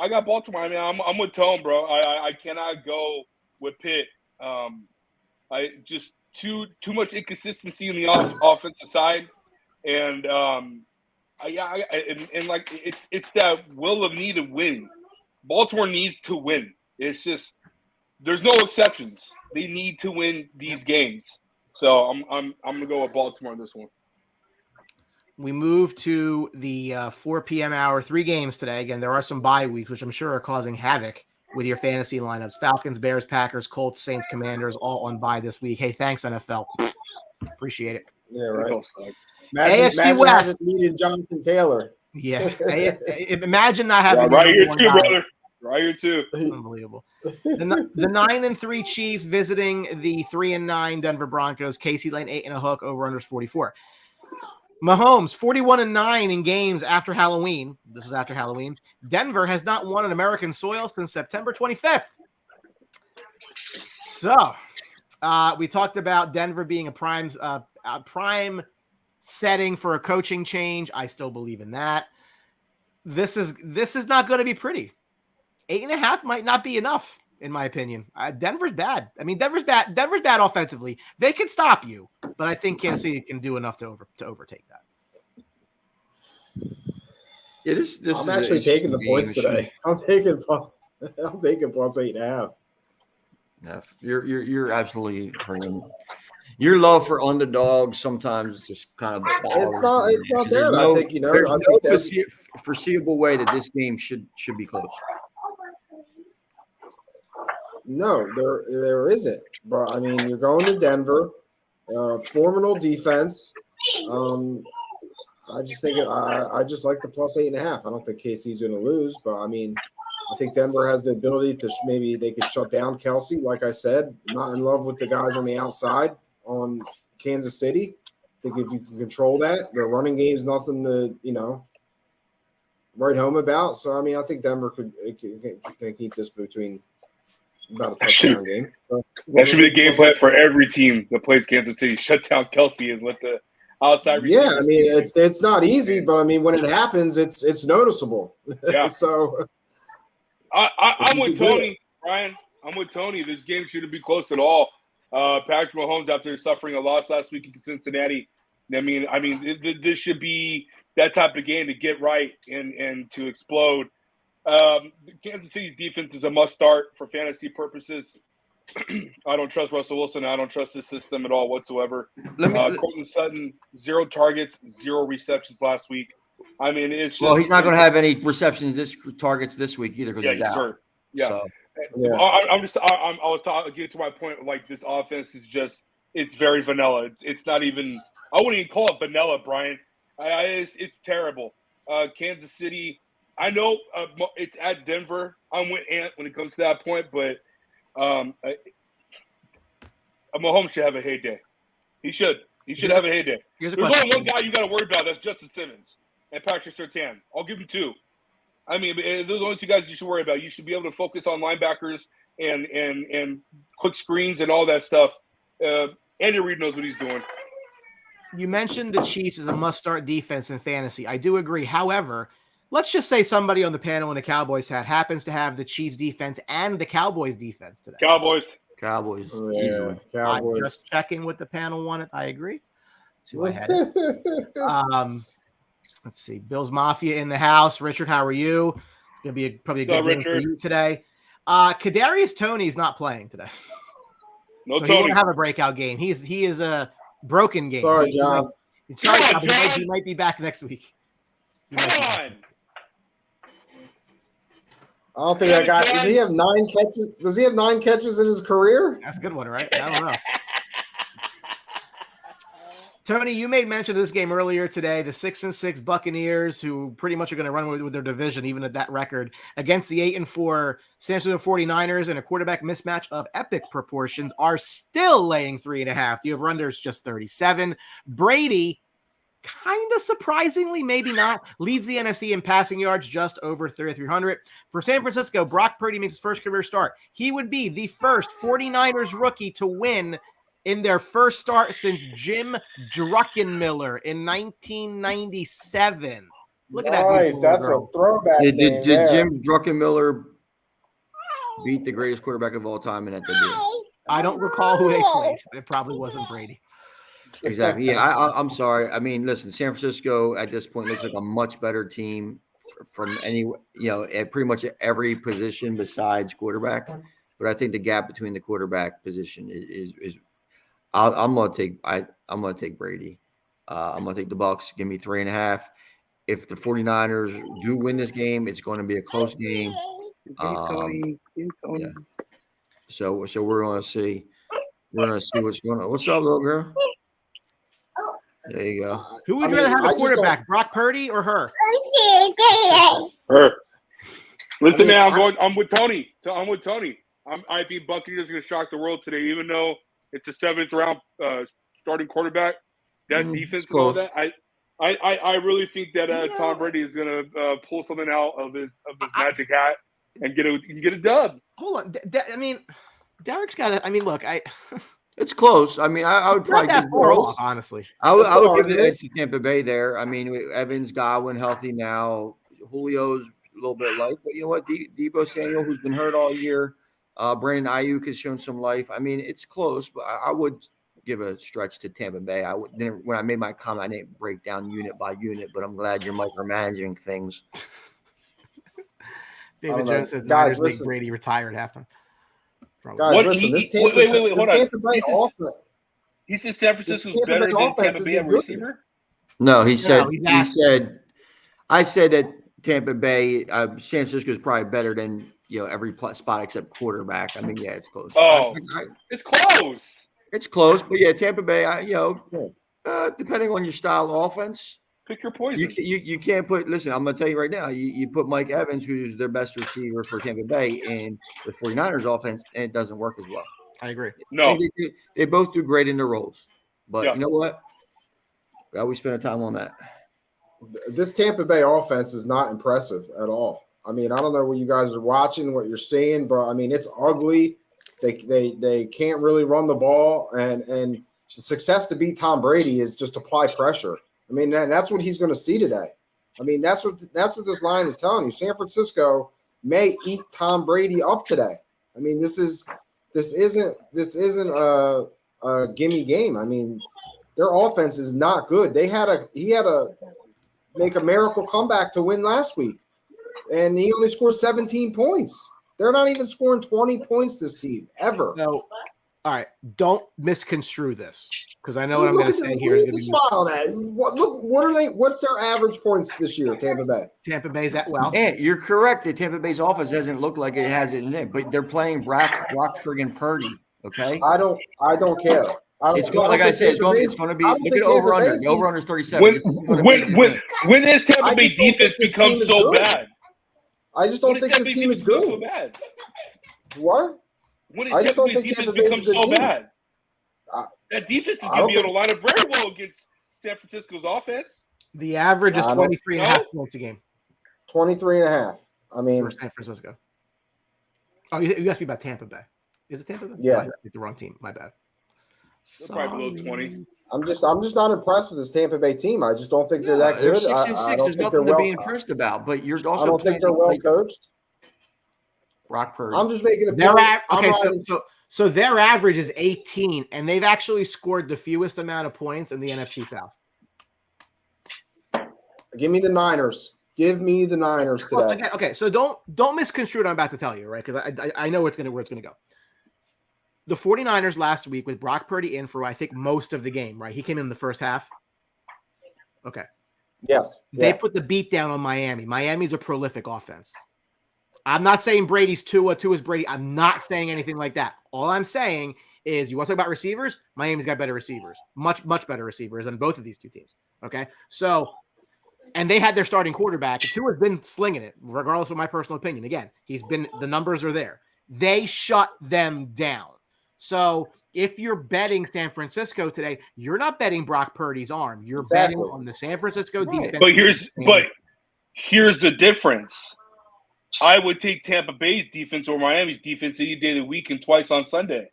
got Baltimore. I mean, I'm with Tone, bro. I cannot go with Pitt. I just too much inconsistency on the offensive side, and it's that will of need to win. Baltimore needs to win. It's just there's no exceptions. They need to win these games. So I'm gonna go with Baltimore on this one. We move to the 4 p.m. hour. 3 games today. Again, there are some bye weeks, which I'm sure are causing havoc with your fantasy lineups. Falcons, Bears, Packers, Colts, Saints, Commanders, all on bye this week. Hey, thanks, NFL. Appreciate it. Yeah, right. AFC West needed Jonathan Taylor. Yeah. Imagine not having right here too, brother. Right here too. Unbelievable. The 9-3 Chiefs visiting the 3-9 Denver Broncos. Casey Lane 8.5 over unders 44. Mahomes 41-9 in games after Halloween. This is after Halloween. Denver has not won on American soil since September 25th. So we talked about Denver being a prime setting for a coaching change. I still believe in that. This is not going to be pretty. 8.5 might not be enough, in my opinion. Denver's bad. I mean, Denver's bad offensively. They can stop you, but I think Kansas City can do enough to overtake that. Yeah, this I'm actually taking the points today. I'm taking plus 8.5. Yeah, you're absolutely correct. Your love for underdogs sometimes just kind of It's not there's that. I think there's I no think foreseeable way that this game should be close. no, there isn't. But I mean, you're going to Denver, formidable defense. I just think I just like the plus 8.5. I don't think KC's going to lose, but I mean, I think Denver has the ability to maybe they could shut down Kelsey. Like I said, not in love with the guys on the outside on Kansas City. I think if you can control that, their running game's nothing to write home about. So I mean, I think Denver can keep this between about a touchdown game. So, that should be the game plan for every team that plays Kansas City. Shut down Kelsey and let the outside. Yeah, I mean it's not easy, but I mean when it happens, it's noticeable. Yeah. So I'm with Tony, Brian. I'm with Tony. This game shouldn't be close at all. Patrick Mahomes, after suffering a loss last week in Cincinnati, I mean, this should be that type of game to get right and to explode. Kansas City's defense is a must start for fantasy purposes. I don't trust Russell Wilson. I don't trust his system at all whatsoever. Courtland Sutton, 0 targets, 0 receptions last week. I mean, it's just, he's not going to have any targets this week either because he's out. Hurt. Yeah. So. yeah. I was talking to my point. Like this offense is it's very vanilla. It's not even. I wouldn't even call it vanilla, Brian. It's terrible. Kansas City. I know it's at Denver. I'm with Ant when it comes to that point, but Mahomes should have a heyday. He should have a heyday. There's only one guy you got to worry about. That's Justin Simmons and Patrick Surtain. I'll give him 2. I mean, those are the only 2 guys you should worry about. You should be able to focus on linebackers and quick screens and all that stuff. Andy Reid knows what he's doing. You mentioned the Chiefs as a must-start defense in fantasy. I do agree. However, let's just say somebody on the panel in the Cowboys hat happens to have the Chiefs defense and the Cowboys defense today. Cowboys. Yeah, Cowboys. I'm just checking what the panel wanted. I agree. Let's see who I had it. Let's see. Bills Mafia in the house. Richard, how are you? It's gonna be probably a good game for you today. Kadarius Toney is not playing today. No, so Tony. He won't have a breakout game. He is a broken game. Sorry, John. He might be back next week. Come on. I don't think that guy. Does he have 9 catches? Does he have 9 catches in his career? That's a good one, right? I don't know. Tony, you made mention of this game earlier today. The 6-6 Buccaneers, who pretty much are going to run with their division, even at that record, against the 8-4 San Francisco 49ers and a quarterback mismatch of epic proportions, are still laying 3.5. The over-under is just 37. Brady, kind of surprisingly, maybe not, leads the NFC in passing yards just over 3,300. For San Francisco, Brock Purdy makes his first career start. He would be the first 49ers rookie to win in their first start since Jim Druckenmiller in 1997. Look at that. Nice. That's a throwback. Did Jim Druckenmiller beat the greatest quarterback of all time in that debut? I don't recall who they played. It probably wasn't Brady. Exactly. Yeah, I'm sorry. I mean, listen, San Francisco at this point looks like a much better team from at pretty much every position besides quarterback. But I think the gap between the quarterback position is I'm gonna take Brady. I'm gonna take the Bucs. Give me 3.5. If the 49ers do win this game, it's going to be a close game. Yeah. So we're gonna see. We're gonna see what's going on. What's up, little girl? There you go. Who would you rather have a quarterback, Brock Purdy or her? Her. Listen, man, I'm with Tony. I think Buccaneers are going to shock the world today, even though it's a 7th round starting quarterback. That defense and all that. I really think that Tom Brady is going to pull something out of his magic hat and get a dub. Hold on. I mean, Derek's got to. I mean, look, It's close. I mean, I would probably not that far off, honestly. I would give the edge to Tampa Bay there. I mean, Evans, Godwin healthy now. Julio's a little bit light, but you know what? Deebo Samuel, who's been hurt all year. Brandon Ayuk has shown some life. I mean, it's close, but I would give a stretch to Tampa Bay. When I made my comment, I didn't break down unit by unit, but I'm glad you're micromanaging things. David Jones says, guys, listen. Brady retired halftime. Guys, listen, this Tampa wait, hold on. Tampa Bay offense. He said San Francisco's Tampa better Bay than offense Tampa Bay at isn't good. receiver? No, he said I said that Tampa Bay, San Francisco is probably better than every spot except quarterback. I mean, yeah, it's close. Oh, it's close. It's close, but yeah, Tampa Bay, depending on your style of offense, pick your poison. You can't put. Listen, I'm going to tell you right now. You put Mike Evans, who's their best receiver for Tampa Bay, in the 49ers offense, and it doesn't work as well. I agree. No, they both do great in their roles, but Yeah. you know what? We spend time on that. This Tampa Bay offense is not impressive at all. I mean, I don't know what you guys are watching, what you're seeing, but I mean, it's ugly. They can't really run the ball, and the success to beat Tom Brady is just apply pressure. I mean, that's what he's going to see today. I mean, that's what this line is telling you. San Francisco may eat Tom Brady up today. I mean, this isn't a gimme game. I mean, their offense is not good. He had to make a miracle comeback to win last week, and he only scored 17 points. They're not even scoring 20 points this team ever. So, all right, don't misconstrue this because I know what I'm going to say here. What are they? What's their average points this year? Tampa Bay. Tampa Bay's at well. And you're correct. The Tampa Bay's offense doesn't look like it has it in it, but they're playing Brock friggin' Purdy. Okay. I don't care. It's going to be. Look at over under. The over under is 37. When has Tampa Bay defense become so bad? I just don't think this team is good. So bad? What? When has Tampa Bay's defense become so bad? That defense is going to be able to line up very well against San Francisco's offense. The average is 23.5 points a game. 23.5. I mean, for San Francisco. Oh, you asked me about Tampa Bay. Is it Tampa Bay? Yeah. I picked the wrong team. My bad. Probably below 20. I'm just not impressed with this Tampa Bay team. I just don't think they're that good. 6-6. There's nothing to be impressed about, but you're also. I don't think they're well coached. Brock Purdy. I'm just making a point. So their average is 18, and they've actually scored the fewest amount of points in the NFC South. Give me the Niners. Give me the Niners today. Okay. So don't misconstrue what I'm about to tell you, right? Because I know where it's going to go. The 49ers last week with Brock Purdy in for, I think, most of the game, right? He came in the first half. Okay. Yes. They put the beat down on Miami. Miami's a prolific offense. I'm not saying Brady's Tua's Brady. I'm not saying anything like that. All I'm saying is you want to talk about receivers? Miami's got better receivers. Much, much better receivers than both of these two teams. Okay? So, and they had their starting quarterback. Tua's been slinging it, regardless of my personal opinion. Again, the numbers are there. They shut them down. So if you're betting San Francisco today, you're not betting Brock Purdy's arm. You're betting on the San Francisco defense. But here's the difference. I would take Tampa Bay's defense or Miami's defense any day of the week and twice on Sunday.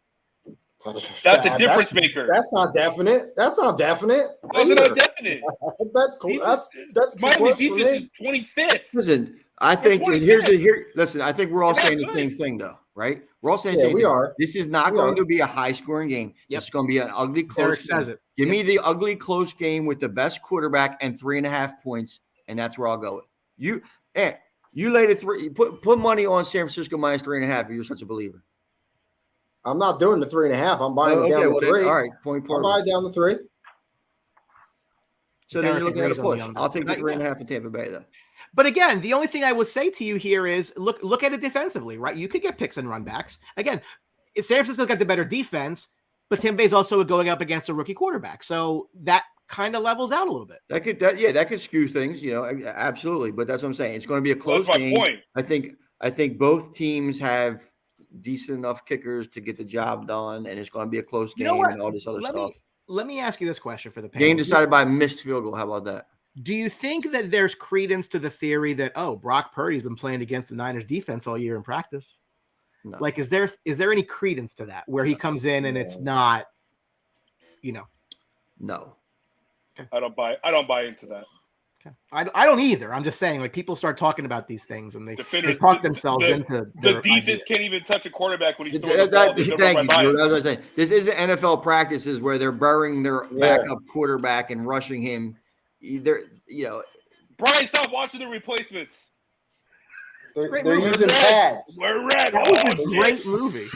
That's a difference maker. That's not definite. That's not definite. That's not definite. That's cool. That's Miami's defense is 25th. Listen, I think listen, I think we're all saying the same thing though, right? We're all saying the same thing. Are. This is not going to be a high-scoring game. Yep. It's going to be an ugly, close game. Give me the ugly, close game with the best quarterback and 3.5 points, and that's where I'll go with. You laid it 3. Put money on San Francisco minus 3.5 if you're such a believer. I'm not doing the 3.5. I'm buying it down to 3. All right, point per. I'll buy it down to 3. So then you're looking at a push. I'll take the 3.5 in Tampa Bay though. But again, the only thing I would say to you here is look at it defensively, right? You could get picks and run backs. Again, San Francisco's got the better defense, but Tampa Bay's also going up against a rookie quarterback. So that kind of levels out a little bit. That could skew things, absolutely. But that's what I'm saying. It's going to be a close game. Point. I think both teams have decent enough kickers to get the job done, and it's going to be a close game and all this other stuff. Let me ask you this question for the panel. Game decided by a missed field goal. How about that? Do you think that there's credence to the theory that, Brock Purdy's been playing against the Niners defense all year in practice? No. Like, is there any credence to that where he comes in and it's not, No. Okay. I don't buy into that. Okay. I don't either. I'm just saying, like, people start talking about these things and they talk themselves into the defense can't even touch a quarterback when he's throwing the ball. Thank you, Drew. As I was saying, this isn't NFL practices where they're burying their backup quarterback and rushing him. Brian, stop watching the replacements. They're using pads. We're red. That was a great movie.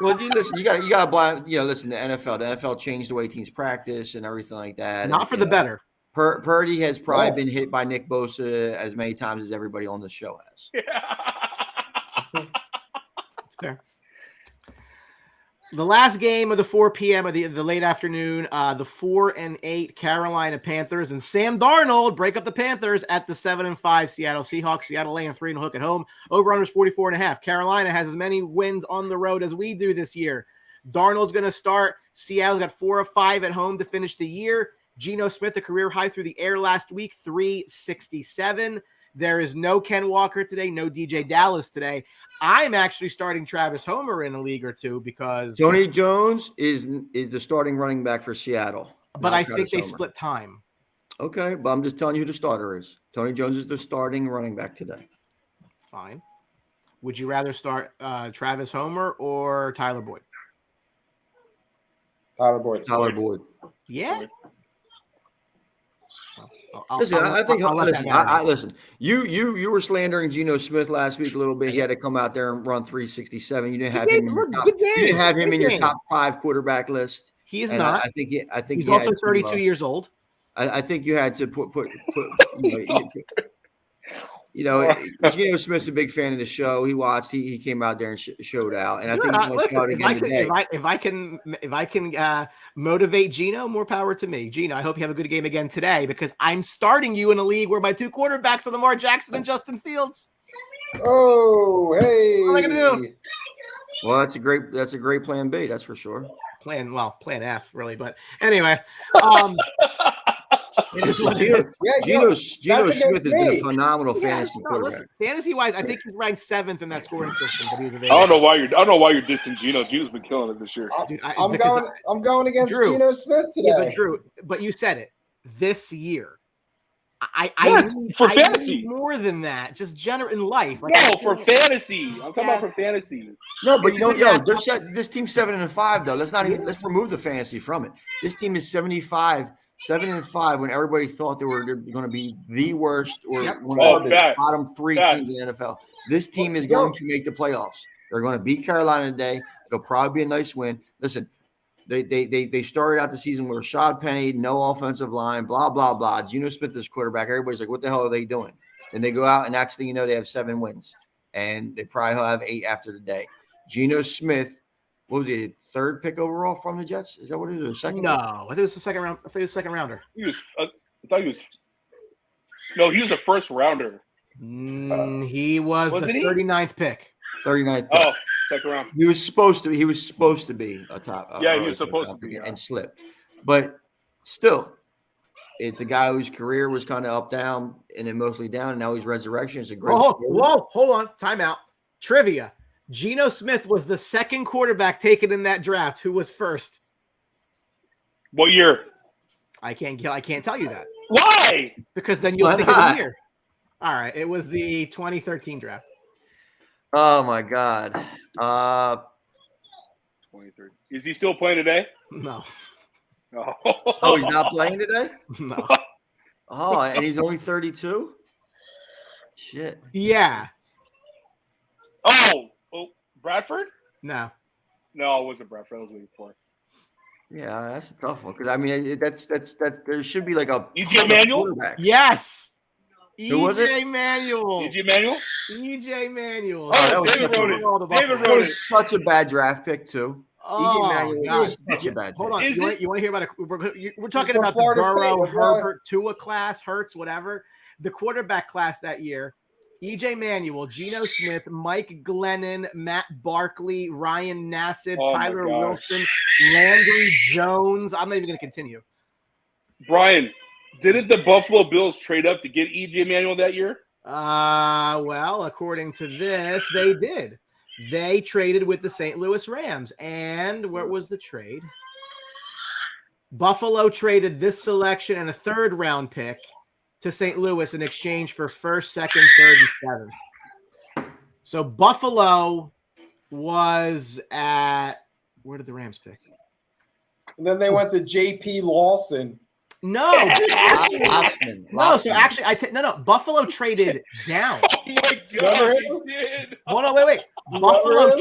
Well, you listen. You got to listen to NFL. The NFL changed the way teams practice and everything like that. Not for the better. Purdy has probably been hit by Nick Bosa as many times as everybody on the show has. That's fair. The last game of the 4 p.m. of the late afternoon, the 4-8 Carolina Panthers and Sam Darnold break up the Panthers at the 7-5 Seattle Seahawks. Seattle laying 3.5 at home. Over-under is 44.5. Carolina has as many wins on the road as we do this year. Darnold's going to start. Seattle's got 4 of 5 at home to finish the year. Geno Smith, a career high through the air last week, 367. There is no Ken Walker today, no DJ Dallas today. I'm actually starting Travis Homer in a league or two because Tony Jones is the starting running back for Seattle. But I think they split time. Okay, but I'm just telling you who the starter is. Tony Jones is the starting running back today. It's fine. Would you rather start Travis Homer or Tyler Boyd? Tyler Boyd. Tyler Boyd. Yeah. Listen. You were slandering Geno Smith last week a little bit. He had to come out there and run 367. You didn't have him. You didn't have him in your top 5 quarterback list. He is not. I think he's also 32 years old. I think you had to put Geno Smith's a big fan of the show. He watched. He came out there and showed out. And I think he's going to show out again today. If I can motivate Geno, more power to me. Geno, I hope you have a good game again today because I'm starting you in a league where my 2 quarterbacks are Lamar Jackson and Justin Fields. Oh, hey! What am I going to do? Well, that's a great plan B. That's for sure. Plan F, really. But anyway. Geno Smith has been a phenomenal fantasy quarterback. Listen, fantasy-wise, I think he's ranked 7th in that scoring system. But I don't know why you're dissing Geno. Geno's been killing it this year. Dude, I'm going against Drew, Geno Smith today. Yeah, but you said it. This year, I fantasy need more than that. Just general in life. For fantasy. I'm talking about for fantasy. No, but this team's 7-5 though. Let's remove the fantasy from it. This team is 7-5 when everybody thought they were going to be the worst or one of the bottom 3 teams in the NFL. This team is going to make the playoffs. They're going to beat Carolina today. It'll probably be a nice win. Listen, they started out the season with Rashad Penny, no offensive line, blah, blah, blah. Geno Smith is quarterback. Everybody's like, what the hell are they doing? And they go out and next thing you know, they have 7 wins. And they probably have 8 after the day. Geno Smith, what was he, 3rd pick overall from the Jets? Is that what it is? Or second? No, I think it was the second round. I think it was second rounder. He was a first rounder. He was the 39th pick. 39th pick. Oh, second round. He was supposed to be a top. He was supposed to be and slipped. But still, it's a guy whose career was kind of up, down, and then mostly down, and now he's resurrection. It's a great story. Whoa, hold on. Timeout. Trivia. Geno Smith was the 2nd quarterback taken in that draft. Who was first? What year? I can't tell you that. Why? Because then you'll think of the year. All right. It was the 2013 draft. Oh, my God. 2013. Is he still playing today? No. Oh, he's not playing today? No. Oh, and he's only 32? Shit. Yeah. Oh, Bradford? No, it wasn't Bradford. I was waiting for it. Yeah, that's a tough one because I mean that's there should be like a EJ Manuel. Yes, EJ Manuel. EJ Manuel. EJ Manuel. Oh, David wrote it. David wrote it. Such a bad draft pick too. EJ Manuel is such a bad pick. Hold on, you want to hear about it? We're talking from about the Florida Burrow, State, Herbert, Tua class, Hurts, whatever. The quarterback class that year. EJ Manuel, Geno Smith, Mike Glennon, Matt Barkley, Ryan Nassib, Tyler Wilson, Landry Jones. I'm not even going to continue. Brian, didn't the Buffalo Bills trade up to get EJ Manuel that year? Well, according to this, they did. They traded with the St. Louis Rams. And what was the trade? Buffalo traded this selection and a 3rd round pick to St. Louis in exchange for 1st, 2nd, 3rd, and 7th. So Buffalo was at – where did the Rams pick? And then they went to J.P. Lawson. No, Lofton. no. So actually, no. Buffalo traded down. Oh my God, he did. Hold on, wait. Buffalo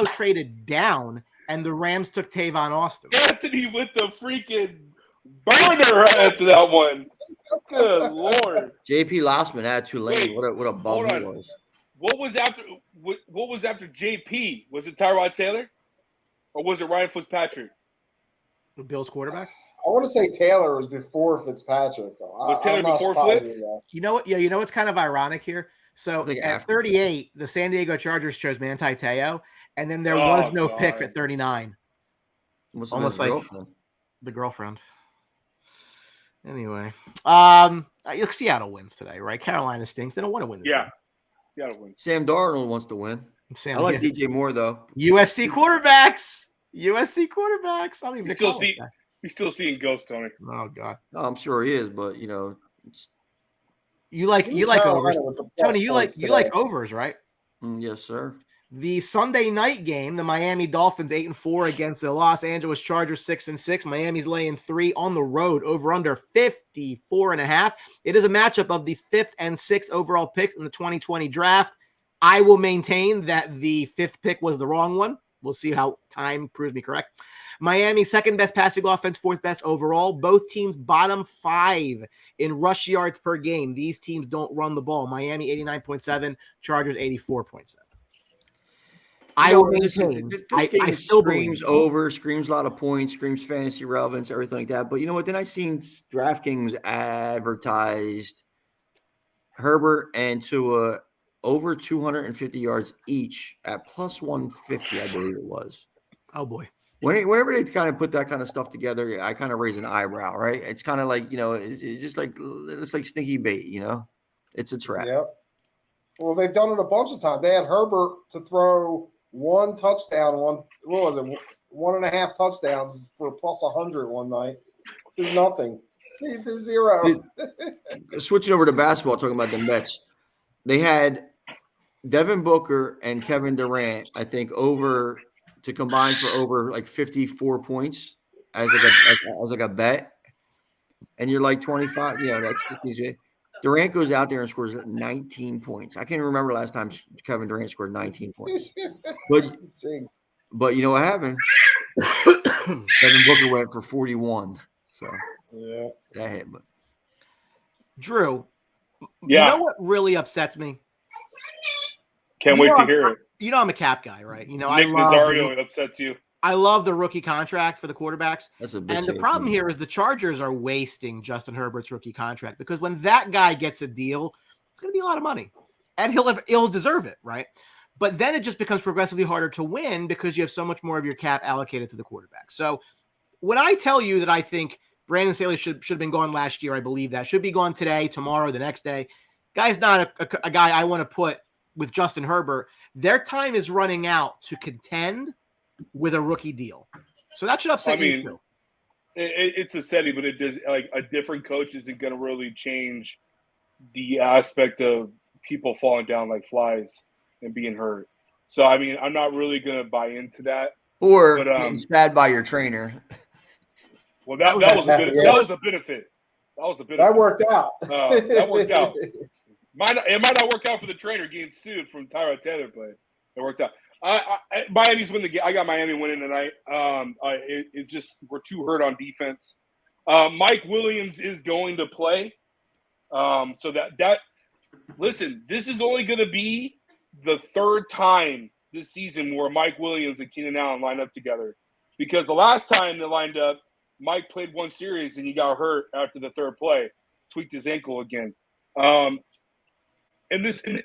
traded down, and the Rams took Tavon Austin. Anthony with the freaking burner after that one. Good Lord. JP Lossman had Tulane. Wait, What a bum hold he on. was. What was after JP? Was it Tyrod Taylor? Or was it Ryan Fitzpatrick? The Bills quarterbacks? I want to say Taylor was before Fitzpatrick. Was Taylor I'm not before positive Fitz? of that. You know what? Yeah, you know what's kind of ironic here? So I think at after 38, the San Diego Chargers chose Manti Te'o, and then there Oh, was no God. pick at 39. Must have Almost been his like girlfriend. the girlfriend. Anyway, look, Seattle wins today, right? Carolina stinks. They don't want to win this Yeah. game. Seattle wins. Sam Darnold wants to win. Sam, I like yeah. DJ Moore though. USC quarterbacks. I don't even Still He's still seeing ghosts, Tony. Oh God. No, I'm sure he is, but it's, You like Carolina overs, with the plus Tony. You like points overs, right? yes, sir. The Sunday night game, the Miami Dolphins 8-4 against the Los Angeles Chargers 6-6. Miami's laying 3 on the road, over under 54.5. It is a matchup of the 5th and 6th overall picks in the 2020 draft. I will maintain that the 5th pick was the wrong one. We'll see how time proves me correct. Miami, second best passing offense, 4th best overall. Both teams bottom 5 in rush yards per game. These teams don't run the ball. Miami 89.7, Chargers 84.7. I will maintain. This game I still screams believe. over, screams a lot of points, screams fantasy relevance, everything like that. But you know what? Then I seen DraftKings advertised Herbert and Tua over 250 yards each at plus 150, I believe it was. Oh boy. Whenever they kind of put that kind of stuff together, I kind of raise an eyebrow, right? It's kind of like, it's just like, it's like sneaky bait, It's a trap. Yep. Well, they've done it a bunch of times. They had Herbert to throw 1 touchdown, 1.5 touchdowns for plus 100 one night. There's nothing. There's 0. Switching over to basketball, talking about the Mets, they had Devin Booker and Kevin Durant, I think, to combine for over like 54 points as like a bet. And you're like 25, that's just easy. Durant goes out there and scores 19 points. I can't remember last time Kevin Durant scored 19 points. But you know what happened? Devin Booker went for 41. So yeah, that hit. But Drew, yeah. You know what really upsets me? Can't wait to hear it. I'm a cap guy, right? Nick Nazario upsets you. I love the rookie contract for the quarterbacks. That's a big and the problem here is the Chargers are wasting Justin Herbert's rookie contract because when that guy gets a deal, it's going to be a lot of money. And he'll deserve it, right? But then it just becomes progressively harder to win because you have so much more of your cap allocated to the quarterback. So when I tell you that I think Brandon Staley should have been gone last year, I believe that. Should be gone today, tomorrow, the next day. Guy's not a guy I want to put with Justin Herbert. Their time is running out to contend with a rookie deal. So that should upset you too. It's a setting, but it does, like, a different coach isn't going to really change the aspect of people falling down like flies and being hurt. So, I mean, I'm not really going to buy into that. Or getting sad by your trainer. Well, that was a benefit. That was a benefit. That worked out. That worked out. It might not work out for the trainer getting sued from Tyrod Taylor, but it worked out. Miami's win the game. I got Miami winning tonight. It just we're too hurt on defense. Mike Williams is going to play. So that listen, this is only going to be the 3rd time this season where Mike Williams and Keenan Allen line up together. Because the last time they lined up, Mike played 1 series and he got hurt after the 3rd play, tweaked his ankle again. Listen,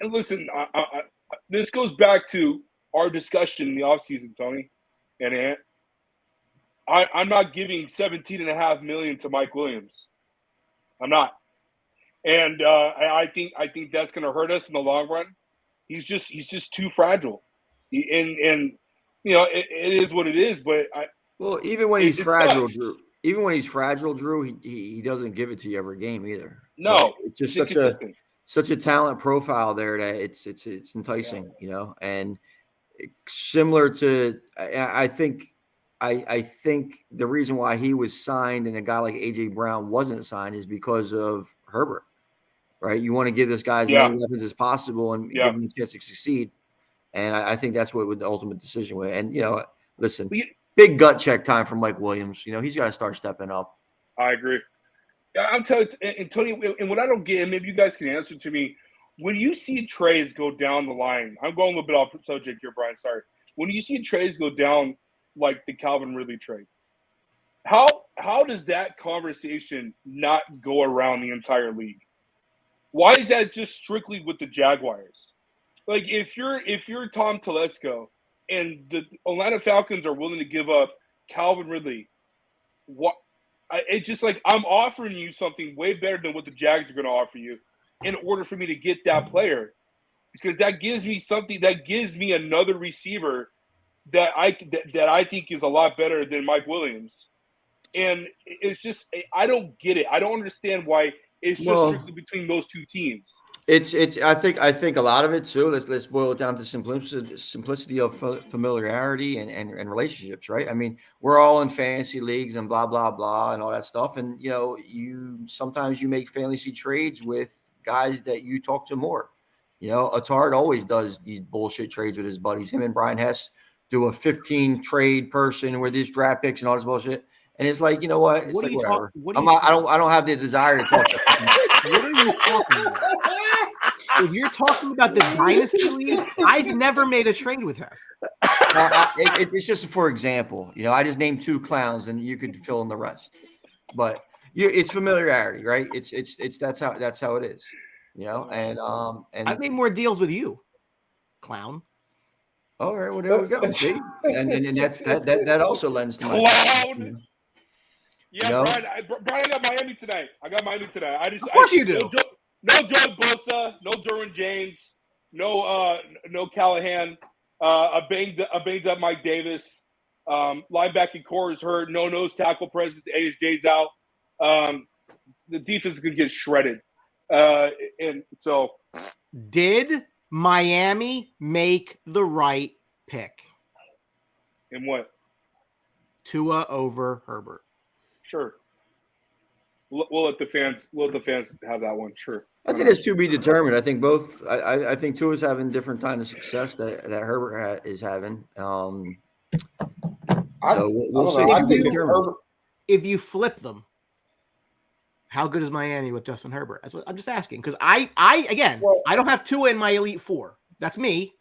this goes back to our discussion in the offseason, Tony and Ant. I'm not giving $17.5 million to Mike Williams. I'm not. And I think that's going to hurt us in the long run. He's just too fragile. It is what it is. But even when he's fragile, Drew, he doesn't give it to you every game either. No, like, it's just such a talent profile there that it's enticing, and similar to, I think I think the reason why he was signed and a guy like A.J. Brown wasn't signed is because of Herbert, right? You want to give this guy as many weapons as possible and give him a chance to succeed. And I think that's what the ultimate decision was. And, listen, big gut check time for Mike Williams. He's got to start stepping up. I agree. I'm telling you, and Tony, and what I don't get, and maybe you guys can answer to me, when you see trades go down the line, I'm going a little bit off subject here, Brian, sorry. When you see trades go down like the Calvin Ridley trade, how does that conversation not go around the entire league? Why is that just strictly with the Jaguars? Like, if you're Tom Telesco and the Atlanta Falcons are willing to give up Calvin Ridley, it's just like I'm offering you something way better than what the Jags are going to offer you in order for me to get that player, because that gives me something, that gives me another receiver that I think is a lot better than Mike Williams. And it's just, I don't get it. I don't understand why it's just strictly between those two teams. It's I think a lot of it too. Let's boil it down to simplicity of familiarity and relationships, right? I mean, we're all in fantasy leagues and blah blah blah and all that stuff, and you sometimes you make fantasy trades with guys that you talk to more. Atard always does these bullshit trades with his buddies. Him and Brian Hess do a 15 trade person with these draft picks and all this bullshit. And it's like, what? It's like, whatever. I don't have the desire to talk to them. What are you talking about? If you're talking about the Dynasty League, I've never made a trade with Hess. It's just for example. I just named two clowns, and you could fill in the rest. But it's familiarity, right? It's that's how it is. And I've made more deals with you, clown. All right, well, there we go. See, and that also lends to my clown. Yeah, Brian, I got Miami tonight. Of course you do. No Doug Bosa, no Derwin James, no Callahan, a banged up Mike Davis. Linebacking core is hurt. No nose tackle presence. ASJ's out. The defense is going to get shredded. And so, did Miami make the right pick? In what? Tua over Herbert. Sure. We'll let the fans have that one. Sure. I think it's to be determined. I think both. I think Tua's having different kind of success that Herbert is having. We'll see. If you flip them, how good is Miami with Justin Herbert? That's what I'm just asking, because I don't have Tua in my Elite Four. That's me.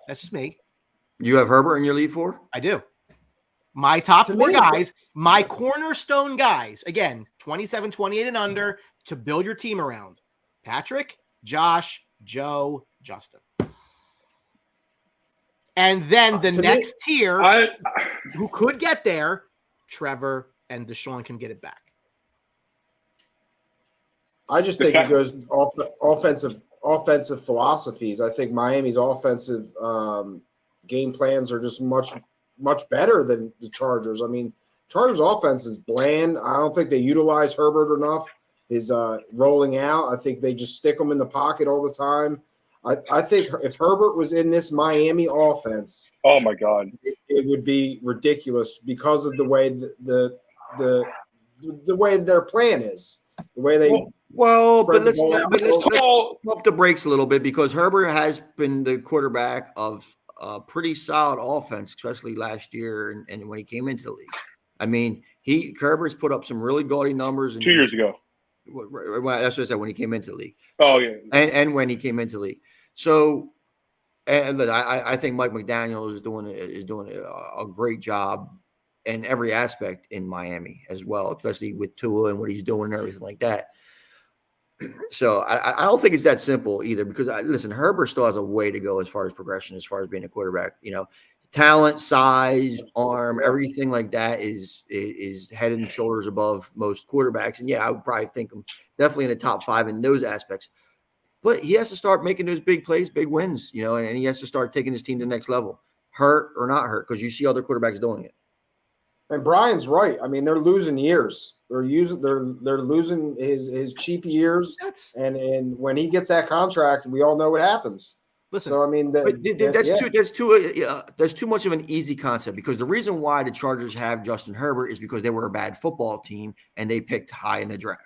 That's just me. You have Herbert in your Elite Four? I do. My top four guys, my cornerstone guys, again, 27, 28 and under to build your team around. Patrick, Josh, Joe, Justin. And then the next tier, who could get there, Trevor and Deshaun can get it back. I just think it goes offensive philosophies. I think Miami's offensive game plans are just much better than the Chargers. I mean, Chargers offense is bland. I don't think they utilize Herbert enough. His rolling out, I think they just stick him in the pocket all the time. I think if Herbert was in this Miami offense, oh my God, it would be ridiculous because of the way the way their plan is, the way they. But let's pump the brakes a little bit, because Herbert has been the quarterback of a pretty solid offense, especially last year and when he came into the league. I mean, Herbert's put up some really gaudy numbers. 2 years ago. That's what I said, when he came into the league. Oh, yeah. And when he came into the league. So, and look, I think Mike McDaniel is doing a great job in every aspect in Miami as well, especially with Tua and what he's doing and everything like that. So I don't think it's that simple either, because listen, Herbert still has a way to go as far as progression, as far as being a quarterback. Talent, size, arm, everything like that is head and shoulders above most quarterbacks. And I would probably think him definitely in the top 5 in those aspects. But he has to start making those big plays, big wins, and he has to start taking his team to the next level, hurt or not hurt, because you see other quarterbacks doing it. And Brian's right. I mean, they're losing years. They're losing his cheap years. And when he gets that contract, we all know what happens. Listen, So I mean, that's too much of an easy concept, because the reason why the Chargers have Justin Herbert is because they were a bad football team and they picked high in the draft.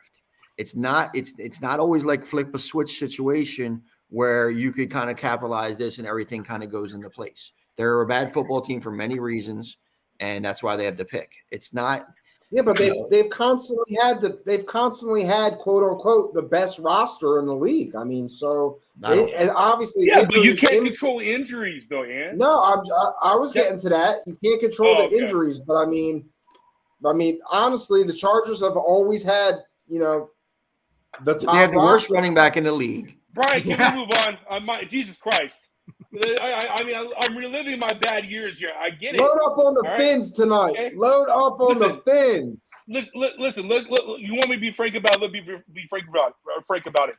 It's not always like flip a switch situation where you could kind of capitalize this and everything kind of goes into place. They're a bad football team for many reasons, and that's why they have the pick. It's not. Yeah, but they've constantly had quote unquote the best roster in the league. I mean, so and obviously, but you can't control injuries, though, Ant. No, I was getting to that. You can't control the injuries, but I mean, honestly, the Chargers have always had, the top. They have the worst running back in the league. Brian, can we move on? Jesus Christ. I mean, I'm reliving my bad years here. I get it. Load up on the fins tonight. Okay? Load up on the fins. Listen. You want me to be frank about it? Let me be frank about it.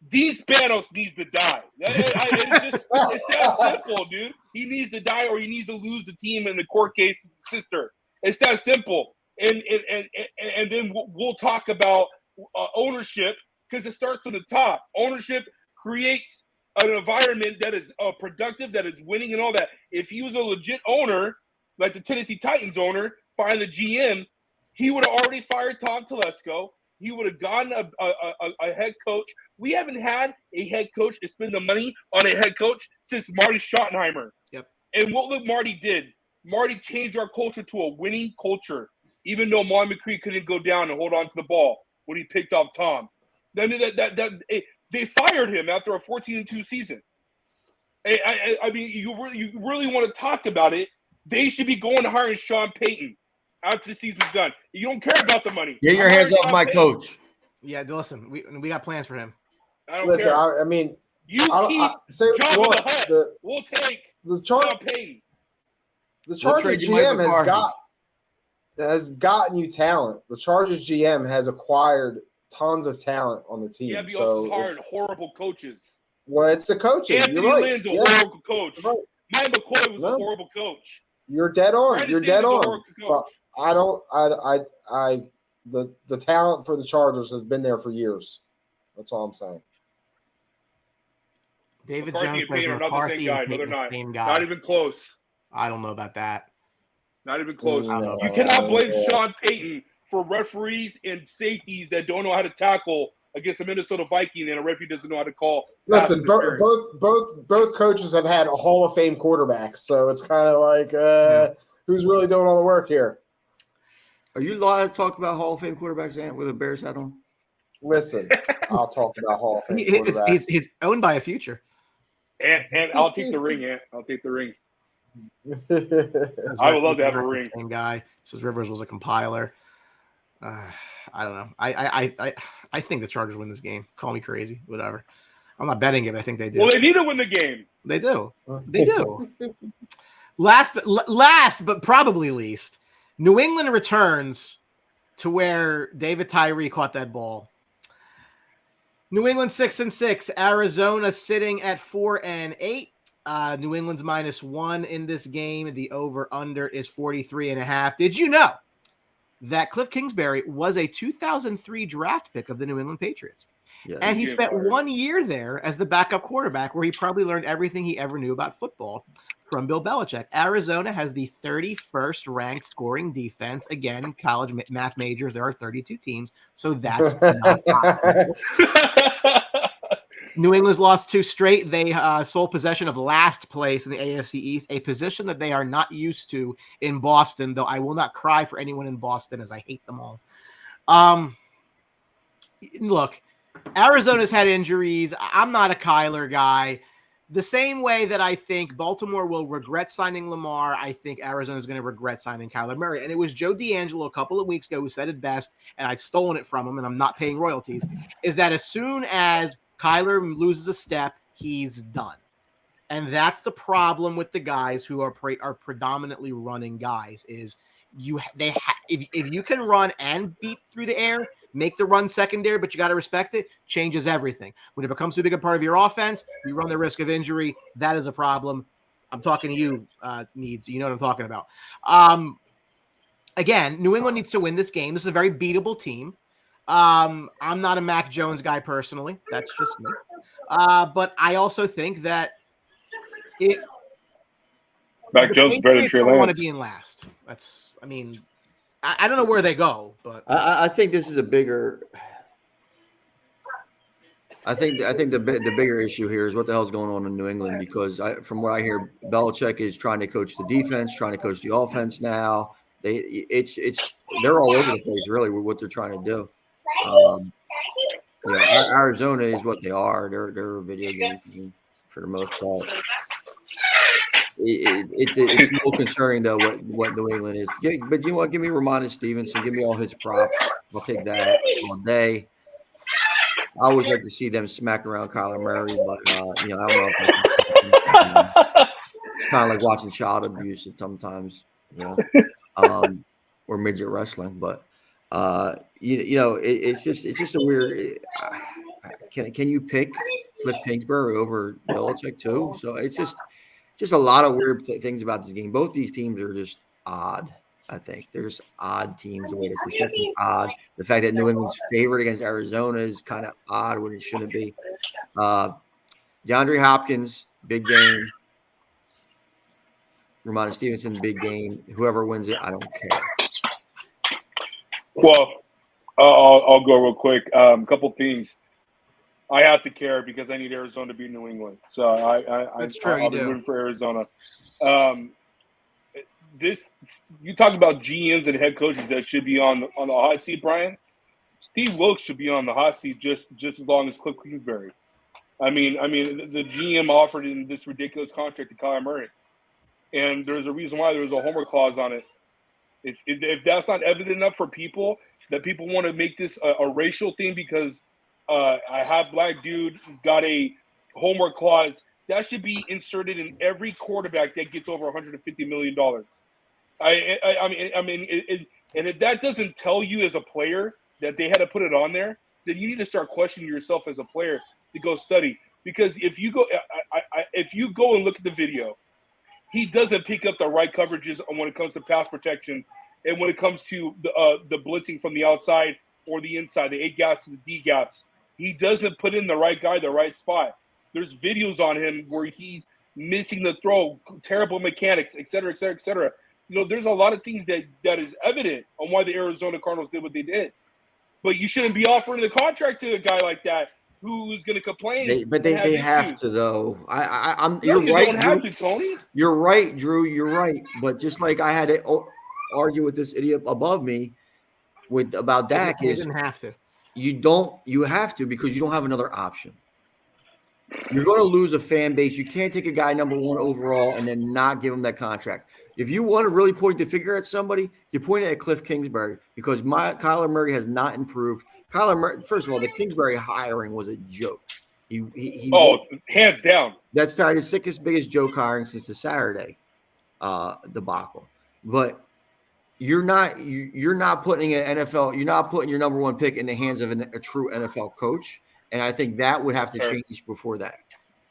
Dean Spanos needs to die. It's that simple, dude. He needs to die, or he needs to lose the team in the court case with his sister. It's that simple. And then we'll talk about ownership, because it starts from the top. Ownership creates an environment that is productive, that is winning and all that. If he was a legit owner, like the Tennessee Titans owner, firing the GM, he would have already fired Tom Telesco. He would have gotten a head coach. We haven't had a head coach to spend the money on a head coach since Marty Schottenheimer. Yep. And what Marty did, Marty changed our culture to a winning culture, even though Martin McCree couldn't go down and hold on to the ball when he picked off Tom. I mean, they fired him after a 14-2 season. I mean, you really want to talk about it? They should be going to hiring Sean Payton after the season's done. You don't care about the money. Get your hands off my coach. Yeah, listen, we got plans for him. I don't care. I mean, you keep Jabba the Hutt. We'll take Sean Payton. The Chargers GM has gotten you talent. The Chargers GM has acquired tons of talent on the team. Yeah, but he also hired horrible coaches. Well, it's the coaches. Anthony Lynn's a horrible coach. Right. Mike McCoy was a horrible coach. You're dead on. You're dead on. But the talent for the Chargers has been there for years. That's all I'm saying. David McCarthy Jones and Payton are not the same guy. No, they're not. Not even close. I don't know about that. Not even close. You cannot blame Sean Payton for referees and safeties that don't know how to tackle against a Minnesota Viking, and a referee doesn't know how to call. Listen, both coaches have had a Hall of Fame quarterback, so it's kind of like who's really doing all the work here? Are you allowed to talk about Hall of Fame quarterbacks, Ant, with a Bears hat on? Listen, I'll talk about Hall of Fame quarterbacks. He's owned by a future. And I'll take the ring, Ant. I'll take the ring. I would love to have a ring. Same guy says Rivers was a compiler. I don't know. I think the Chargers win this game. Call me crazy, whatever. I'm not betting it, but I think they do. Well, they need to win the game. They do. They do. Last but probably least, New England returns to where David Tyree caught that ball. New England 6-6. Arizona sitting at 4-8. New England's -1 in this game. The over/under is 43.5. Did you know that Cliff Kingsbury was a 2003 draft pick of the New England Patriots? Yeah, and he spent 1 year there as the backup quarterback, where he probably learned everything he ever knew about football from Bill Belichick. Arizona has the 31st ranked scoring defense. Again, college math majors, there are 32 teams, so that's not possible. New England's lost 2 straight. They sole possession of last place in the AFC East, a position that they are not used to in Boston, though I will not cry for anyone in Boston, as I hate them all. Look, Arizona's had injuries. I'm not a Kyler guy. The same way that I think Baltimore will regret signing Lamar, I think Arizona's going to regret signing Kyler Murray. And it was Joe D'Angelo a couple of weeks ago who said it best, and I've stolen it from him, and I'm not paying royalties, is that as soon as Kyler loses a step, he's done. And that's the problem with the guys who are predominantly running guys is if you can run and beat through the air, make the run secondary, but you got to respect it, changes everything. When it becomes too big a part of your offense, you run the risk of injury. That is a problem. I'm talking to you, Needs. You know what I'm talking about. Again, New England needs to win this game. This is a very beatable team. I'm not a Mac Jones guy personally. That's just me. But I also think that Mac Jones is better than Trey Lance. Want to Lance. be in last. I don't know where they go, but I think this is a bigger. I think the bigger issue here is what the hell's going on in New England, because from what I hear, Belichick is trying to coach the defense, trying to coach the offense now. They're all over the place really with what they're trying to do. Arizona is what they are. They're a video game team for the most part. It's a little concerning though what New England is. But you know what? Give me Ramon Stevenson. Give me all his props. I'll take that all day. I always like to see them smack around Kyler Murray, but I don't know. It's kind of like watching child abuse sometimes, or midget wrestling. But it's just a weird. Can you pick Cliff Kingsbury over Belichick too? So it's just a lot of weird things about this game. Both these teams are just odd. I think they're just odd teams. The way the perspective is odd. The fact that New England's favored against Arizona is kind of odd when it shouldn't be. DeAndre Hopkins, big game. Ramon Stevenson, big game. Whoever wins it, I don't care. Well, I'll go real quick. A couple things. I have to care because I need Arizona to beat New England. So I'll be rooting for Arizona. You talk about GMs and head coaches that should be on the hot seat, Brian. Steve Wilkes should be on the hot seat just as long as Cliff Kingsbury. I mean, the GM offered in this ridiculous contract to Kyler Murray, and there's a reason why there was a homework clause on it. If that's not evident enough for people that people want to make this a racial thing because a half black dude got a homework clause, that should be inserted in every quarterback that gets over $150 million. And if that doesn't tell you as a player that they had to put it on there, then you need to start questioning yourself as a player to go study. Because if you go and look at the video, he doesn't pick up the right coverages when it comes to pass protection and when it comes to the blitzing from the outside or the inside, the A gaps and the D gaps. He doesn't put in the right guy, the right spot. There's videos on him where he's missing the throw, terrible mechanics, et cetera, et cetera, et cetera. There's a lot of things that is evident on why the Arizona Cardinals did what they did. But you shouldn't be offering the contract to a guy like that who is going to complain. They have to, though. You're you right. Don't have to, Tony. You're right, Drew. You're right. But just like I had to argue with this idiot above me about Dak, you didn't have to. You have to because you don't have another option. You're going to lose a fan base. You can't take a guy number one overall and then not give him that contract. If you want to really point the finger at somebody, you point it at Cliff Kingsbury because Kyler Murray has not improved. Kyler Murray, first of all, the Kingsbury hiring was a joke. Hands down. That's probably the biggest joke hiring since the Saturday debacle. But you're not putting an NFL. You're not putting your number one pick in the hands of a true NFL coach. And I think that would have to change before that.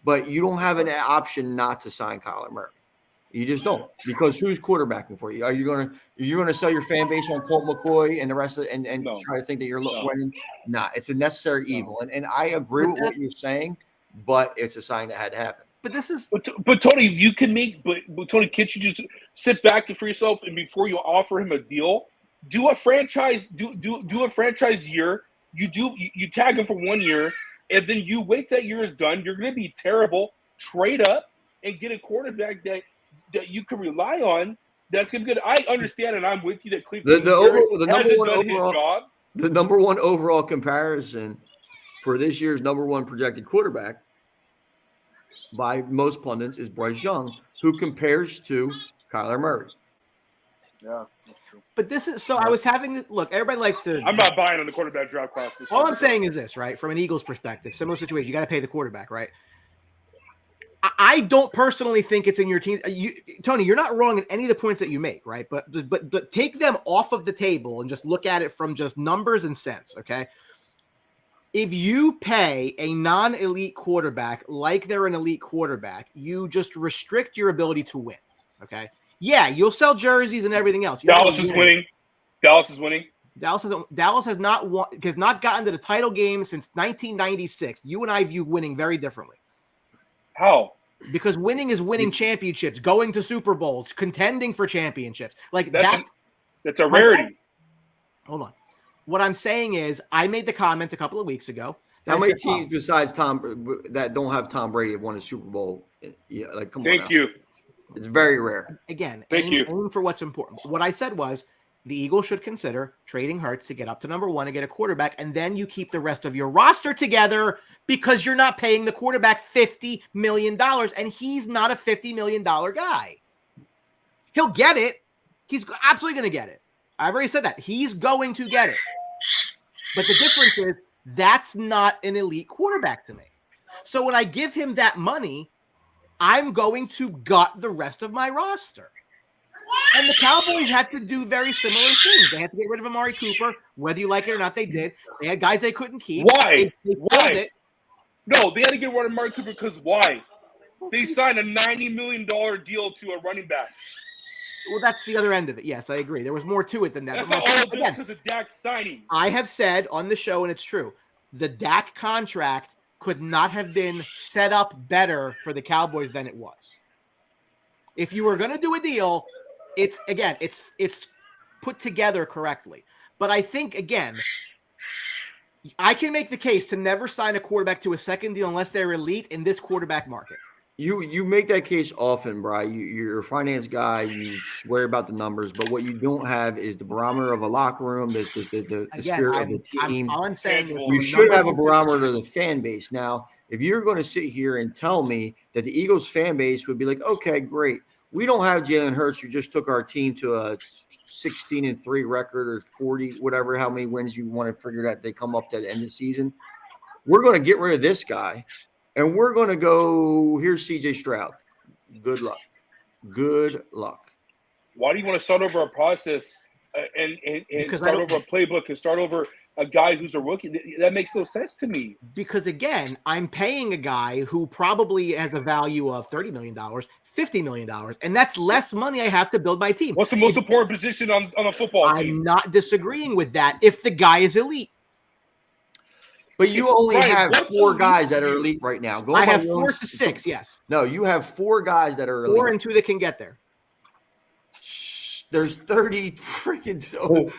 But you don't have an option not to sign Kyler Murray. You just don't, because who's quarterbacking for you? Are you gonna sell your fan base on Colt McCoy and the rest of and try to think that you're winning? Nah, it's a necessary evil. And I agree with what you're saying, but it's a sign that had to happen. But this is but Tony, you can make but Tony, can't you just sit back for yourself and before you offer him a deal, do a franchise year. You tag him for 1 year, and then you wait that year is done. You're going to be terrible. Trade up and get a quarterback that you can rely on. That's going to be good. I understand, and I'm with you that Cleveland the number one overall comparison for this year's number one projected quarterback by most pundits is Bryce Young, who compares to Kyler Murray. Yeah. But this is so. I was having look. Everybody likes to. I'm not buying on the quarterback draft class. All I'm saying is this, right? From an Eagles perspective, similar situation. You got to pay the quarterback, right? I don't personally think it's in your team. Tony, you're not wrong in any of the points that you make, right? But take them off of the table and just look at it from just numbers and cents, okay? If you pay a non-elite quarterback like they're an elite quarterback, you just restrict your ability to win, okay? Yeah, you'll sell jerseys and everything else. Dallas is winning. Dallas has not gotten to the title game since 1996. You and I view winning very differently. How? Because winning is winning championships, going to Super Bowls, contending for championships. Like that's a rarity. Hold on. What I'm saying is, I made the comment a couple of weeks ago. How many teams besides Tom that don't have Tom Brady have won a Super Bowl? Yeah, like come on. Thank you. It's very rare. Again, aim for what's important. What I said was the Eagles should consider trading Hurts to get up to number 1 and get a quarterback, and then you keep the rest of your roster together because you're not paying the quarterback $50 million, and he's not a $50 million guy. He'll get it. He's absolutely going to get it. I've already said that. He's going to get it. But the difference is that's not an elite quarterback to me. So when I give him that money, I'm going to gut the rest of my roster. And the Cowboys had to do very similar things. They had to get rid of Amari Cooper, whether you like it or not, they did. They had guys they couldn't keep. Why? Why? No, they had to get rid of Amari Cooper because why? They signed a $90 million deal to a running back. Well, that's the other end of it. Yes, I agree. There was more to it than that. That's not all just because of Dak signing. I have said on the show, and it's true, the Dak contract could not have been set up better for the Cowboys than it was. If you were going to do a deal, it's put together correctly. But I think, again, I can make the case to never sign a quarterback to a second deal unless they're elite in this quarterback market. You make that case often, Brian. You're a finance guy. You swear about the numbers, but what you don't have is the barometer of a locker room, the spirit of the team. All I'm saying is you should have a barometer of the fan base. Now, if you're going to sit here and tell me that the Eagles fan base would be like, okay, great. We don't have Jalen Hurts, who just took our team to a 16-3 record or 40, whatever, how many wins you want to figure that they come up to the end of the season. We're going to get rid of this guy. And we're going to go, here's CJ Stroud. Good luck. Good luck. Why do you want to start over a process and start over a playbook and start over a guy who's a rookie? That makes no sense to me. Because, again, I'm paying a guy who probably has a value of $30 million, $50 million, and that's less money I have to build my team. What's the most important position on a football team? I'm not disagreeing with that if the guy is elite. But you only have 4 guys that are elite right now. I have 4 to 6, yes. No, you have 4 guys that are elite. 4 and 2 that can get there. There's 30 freaking so.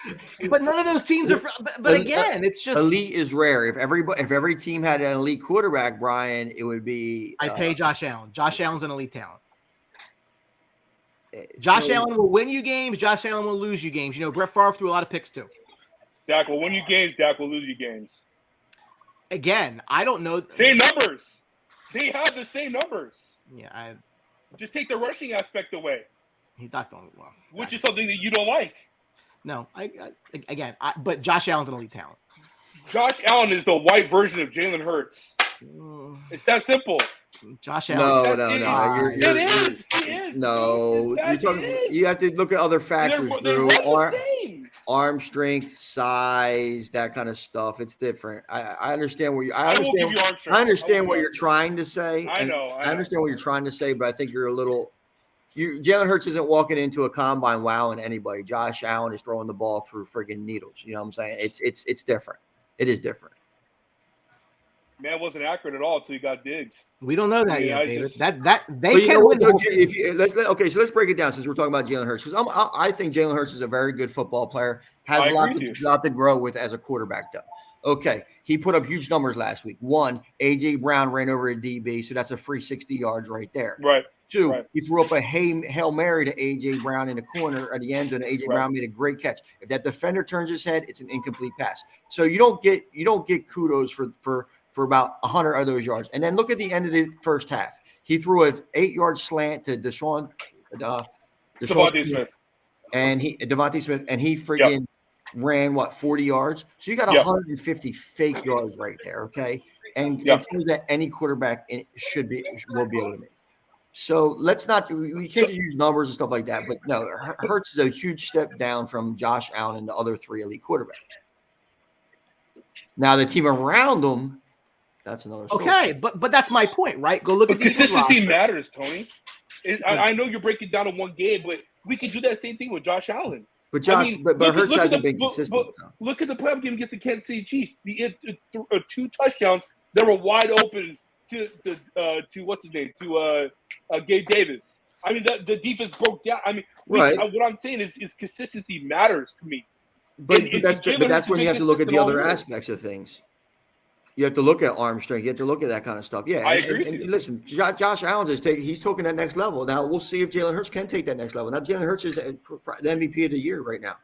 But none of those teams are. But again, it's just elite is rare. If every team had an elite quarterback, Brian, it would be. I pay Josh Allen. Josh Allen's an elite talent. Josh Allen will win you games. Josh Allen will lose you games. You know, Brett Favre threw a lot of picks too. Dak will win you games. Dak will lose you games. Again, I don't know. Same numbers. They have the same numbers. Yeah, just take the rushing aspect away. He talked on well, which is something that you don't like. No, but Josh Allen's an elite talent. Josh Allen is the white version of Jalen Hurts. It's that simple. Josh Allen. No. It is. No, you have to look at other factors, Drew. Arm strength, size, that kind of stuff. It's different. I understand what I understand what you're trying to say. I understand what you're trying to say, but I think you're a little. Jalen Hurts isn't walking into a combine wowing anybody. Josh Allen is throwing the ball through friggin' needles. You know what I'm saying? It's different. It is different. Man wasn't accurate at all until he got Diggs. We don't know that yet, David. They can't win. So let's break it down since we're talking about Jalen Hurts, because I think Jalen Hurts is a very good football player. Has a lot to grow with as a quarterback, though. Okay, he put up huge numbers last week. 1, A.J. Brown ran over a DB, so that's a free 60 yards right there. Right. 2, he threw up a Hail Mary to A.J. Brown in the corner at the end zone, and A.J. Brown made a great catch. If that defender turns his head, it's an incomplete pass. So you don't get kudos for about 100 of those yards. And then look at the end of the first half. He threw an 8-yard slant to Devontae Smith. And Devontae Smith, and he friggin' ran 40 yards. So you got 150 fake yards right there, okay? And it's that any quarterback will be able to make. So we can't just use numbers and stuff like that. But no, Hurts is a huge step down from Josh Allen and the other 3 elite quarterbacks. Now the team around them. That's another story. Okay, but that's my point, right? Go look at the consistency matters, Tony. I know you're breaking down in one game, but we can do that same thing with Josh Allen. But Hurts hasn't been consistent. Look at the playoff game against the Kansas City Chiefs. The 2 touchdowns, they were wide open to what's his name, to Gabe Davis. I mean, the defense broke down. I mean, Right. What I'm saying is consistency matters to me. But that's when you have to look at the other aspects of things. You have to look at arm strength. You have to look at that kind of stuff. Yeah, I agree. And listen, Josh Allen he's taking that next level. Now we'll see if Jalen Hurts can take that next level. Now Jalen Hurts is the MVP of the year right now.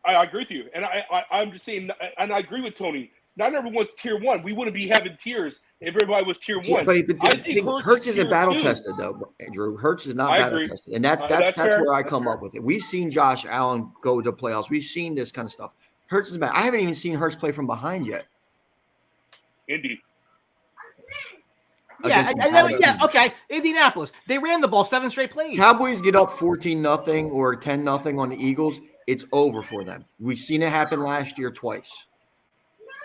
I agree with you, and I'm just saying, and I agree with Tony. Not everyone's tier one. We wouldn't be having tiers if everybody was tier one. But I think Hurts isn't battle tested though, Drew. Hurts is not battle tested, and that's where I come up with it. We've seen Josh Allen go to playoffs. We've seen this kind of stuff. Hurts is bad. I haven't even seen Hurts play from behind yet. Indy. Yeah, okay. Indianapolis. They ran the ball 7 straight plays. Cowboys get up 14-0 or 10-0 on the Eagles. It's over for them. We've seen it happen last year twice.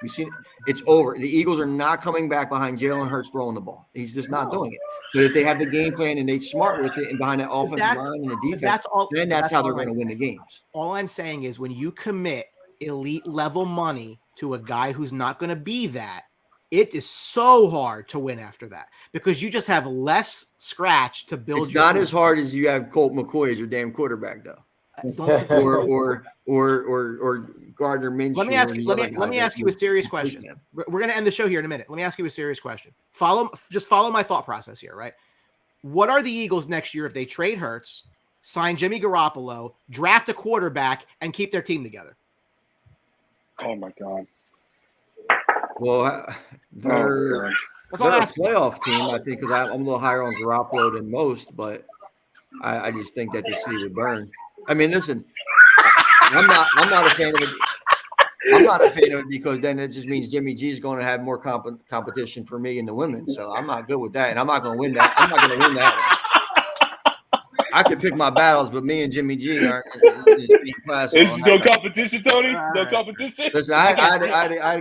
We've seen it's over. The Eagles are not coming back behind Jalen Hurts throwing the ball. He's just not doing it. But if they have the game plan and they're smart with it and behind that offensive line and the defense, then that's how they're going to win the games. All I'm saying is when you commit elite level money to a guy who's not going to be that, it is so hard to win after that because you just have less scratch to build. It's not as hard as you have Colt McCoy as your damn quarterback, though, or Gardner Minshew. Let me ask you a serious question. We're going to end the show here in a minute. Let me ask you a serious question. Follow my thought process here, right? What are the Eagles next year if they trade Hurts, sign Jimmy Garoppolo, draft a quarterback, and keep their team together? Oh my God. Well, they're a playoff team, I think, because I'm a little higher on Garoppolo than most, but I just think that the city would burn. I mean, listen, I'm not a fan of it. I'm not a fan of it because then it just means Jimmy G is going to have more competition for me in the women. So I'm not good with that, and I'm not going to win that. I'm not going to win that one. I could pick my battles, but me and Jimmy G aren't in the class. There's no competition, Tony. No competition. Listen, I had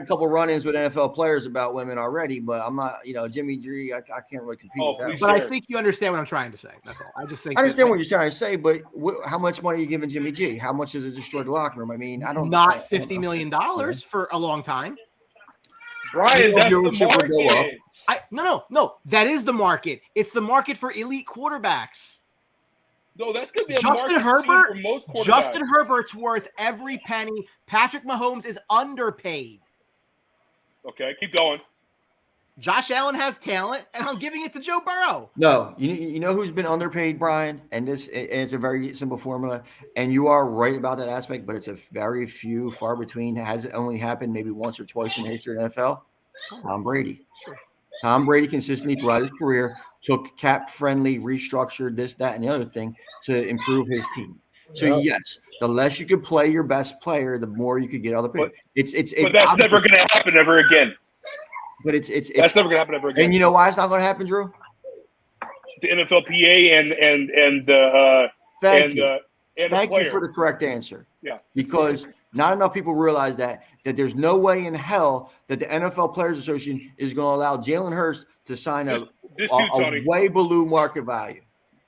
a couple run-ins with NFL players about women already, but I'm not, Jimmy G. I can't really compete with that. But I think you understand what I'm trying to say. That's all. I understand what you're trying to say, but how much money are you giving Jimmy G? How much does it destroy the locker room? I mean, not $50 million for a long time. Brian, that's the market. No. That is the market. It's the market for elite quarterbacks. No, that's going to be a Justin Herbert for most quarterbacks. Justin Herbert's worth every penny. Patrick Mahomes is underpaid. Okay, keep going. Josh Allen has talent, and I'm giving it to Joe Burrow. No, you know who's been underpaid, Brian? And it's a very simple formula. And you are right about that aspect, but it's a very far between. It has only happened maybe once or twice in the history of the NFL. Tom Brady. Sure. Tom Brady consistently throughout his career took cap-friendly, restructured this, that, and the other thing to improve his team. So, yes, the less you could play your best player, the more you could get other players. But that's never going to happen ever again. But that's never going to happen ever again. And you know why it's not going to happen, Drew? The NFLPA Thank you for the correct answer. Yeah. Because not enough people realize that there's no way in hell that the NFL Players Association is going to allow Jalen Hurts to sign a way below market value.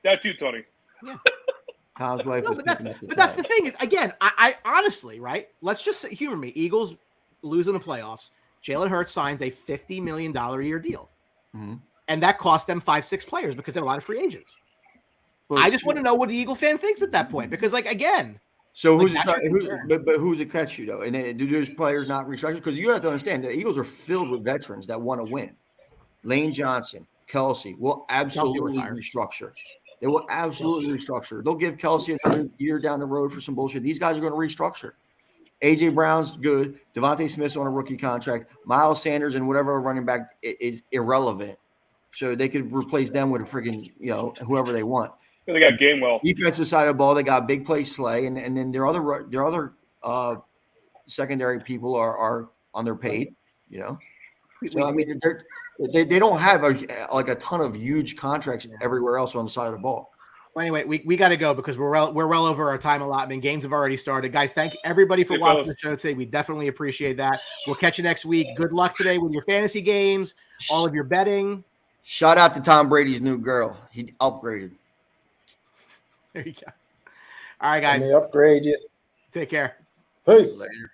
That too, Tony. Yeah. Tom's wife but that's the thing is, again, I honestly, right? Let's just humor me. Eagles lose in the playoffs. Jalen Hurts signs a $50 million a year deal. Mm-hmm. And that cost them 5-6 players because there are a lot of free agents. I just want to know what the Eagle fan thinks at that point. Because, again. So who's it catch you, though? And do those players not restructure? Because you have to understand, the Eagles are filled with veterans that want to win. Lane Johnson, Kelsey will absolutely restructure. They will absolutely restructure. They'll give Kelsey another year down the road for some bullshit. These guys are going to restructure. A.J. Brown's good. Devontae Smith's on a rookie contract. Miles Sanders and whatever running back is irrelevant. So they could replace them with a freaking, whoever they want. They got Gainwell. Defensive side of the ball, they got big play Slay, and then their other secondary people are underpaid. So I mean, they don't have a ton of huge contracts everywhere else on the side of the ball. Well, anyway, we got to go because we're well over our time allotment. Games have already started, guys. Thank everybody for watching the show today. We definitely appreciate that. We'll catch you next week. Good luck today with your fantasy games, all of your betting. Shout out to Tom Brady's new girl. He upgraded. There you go. All right, guys. Let me upgrade you. Take care. Peace. Later.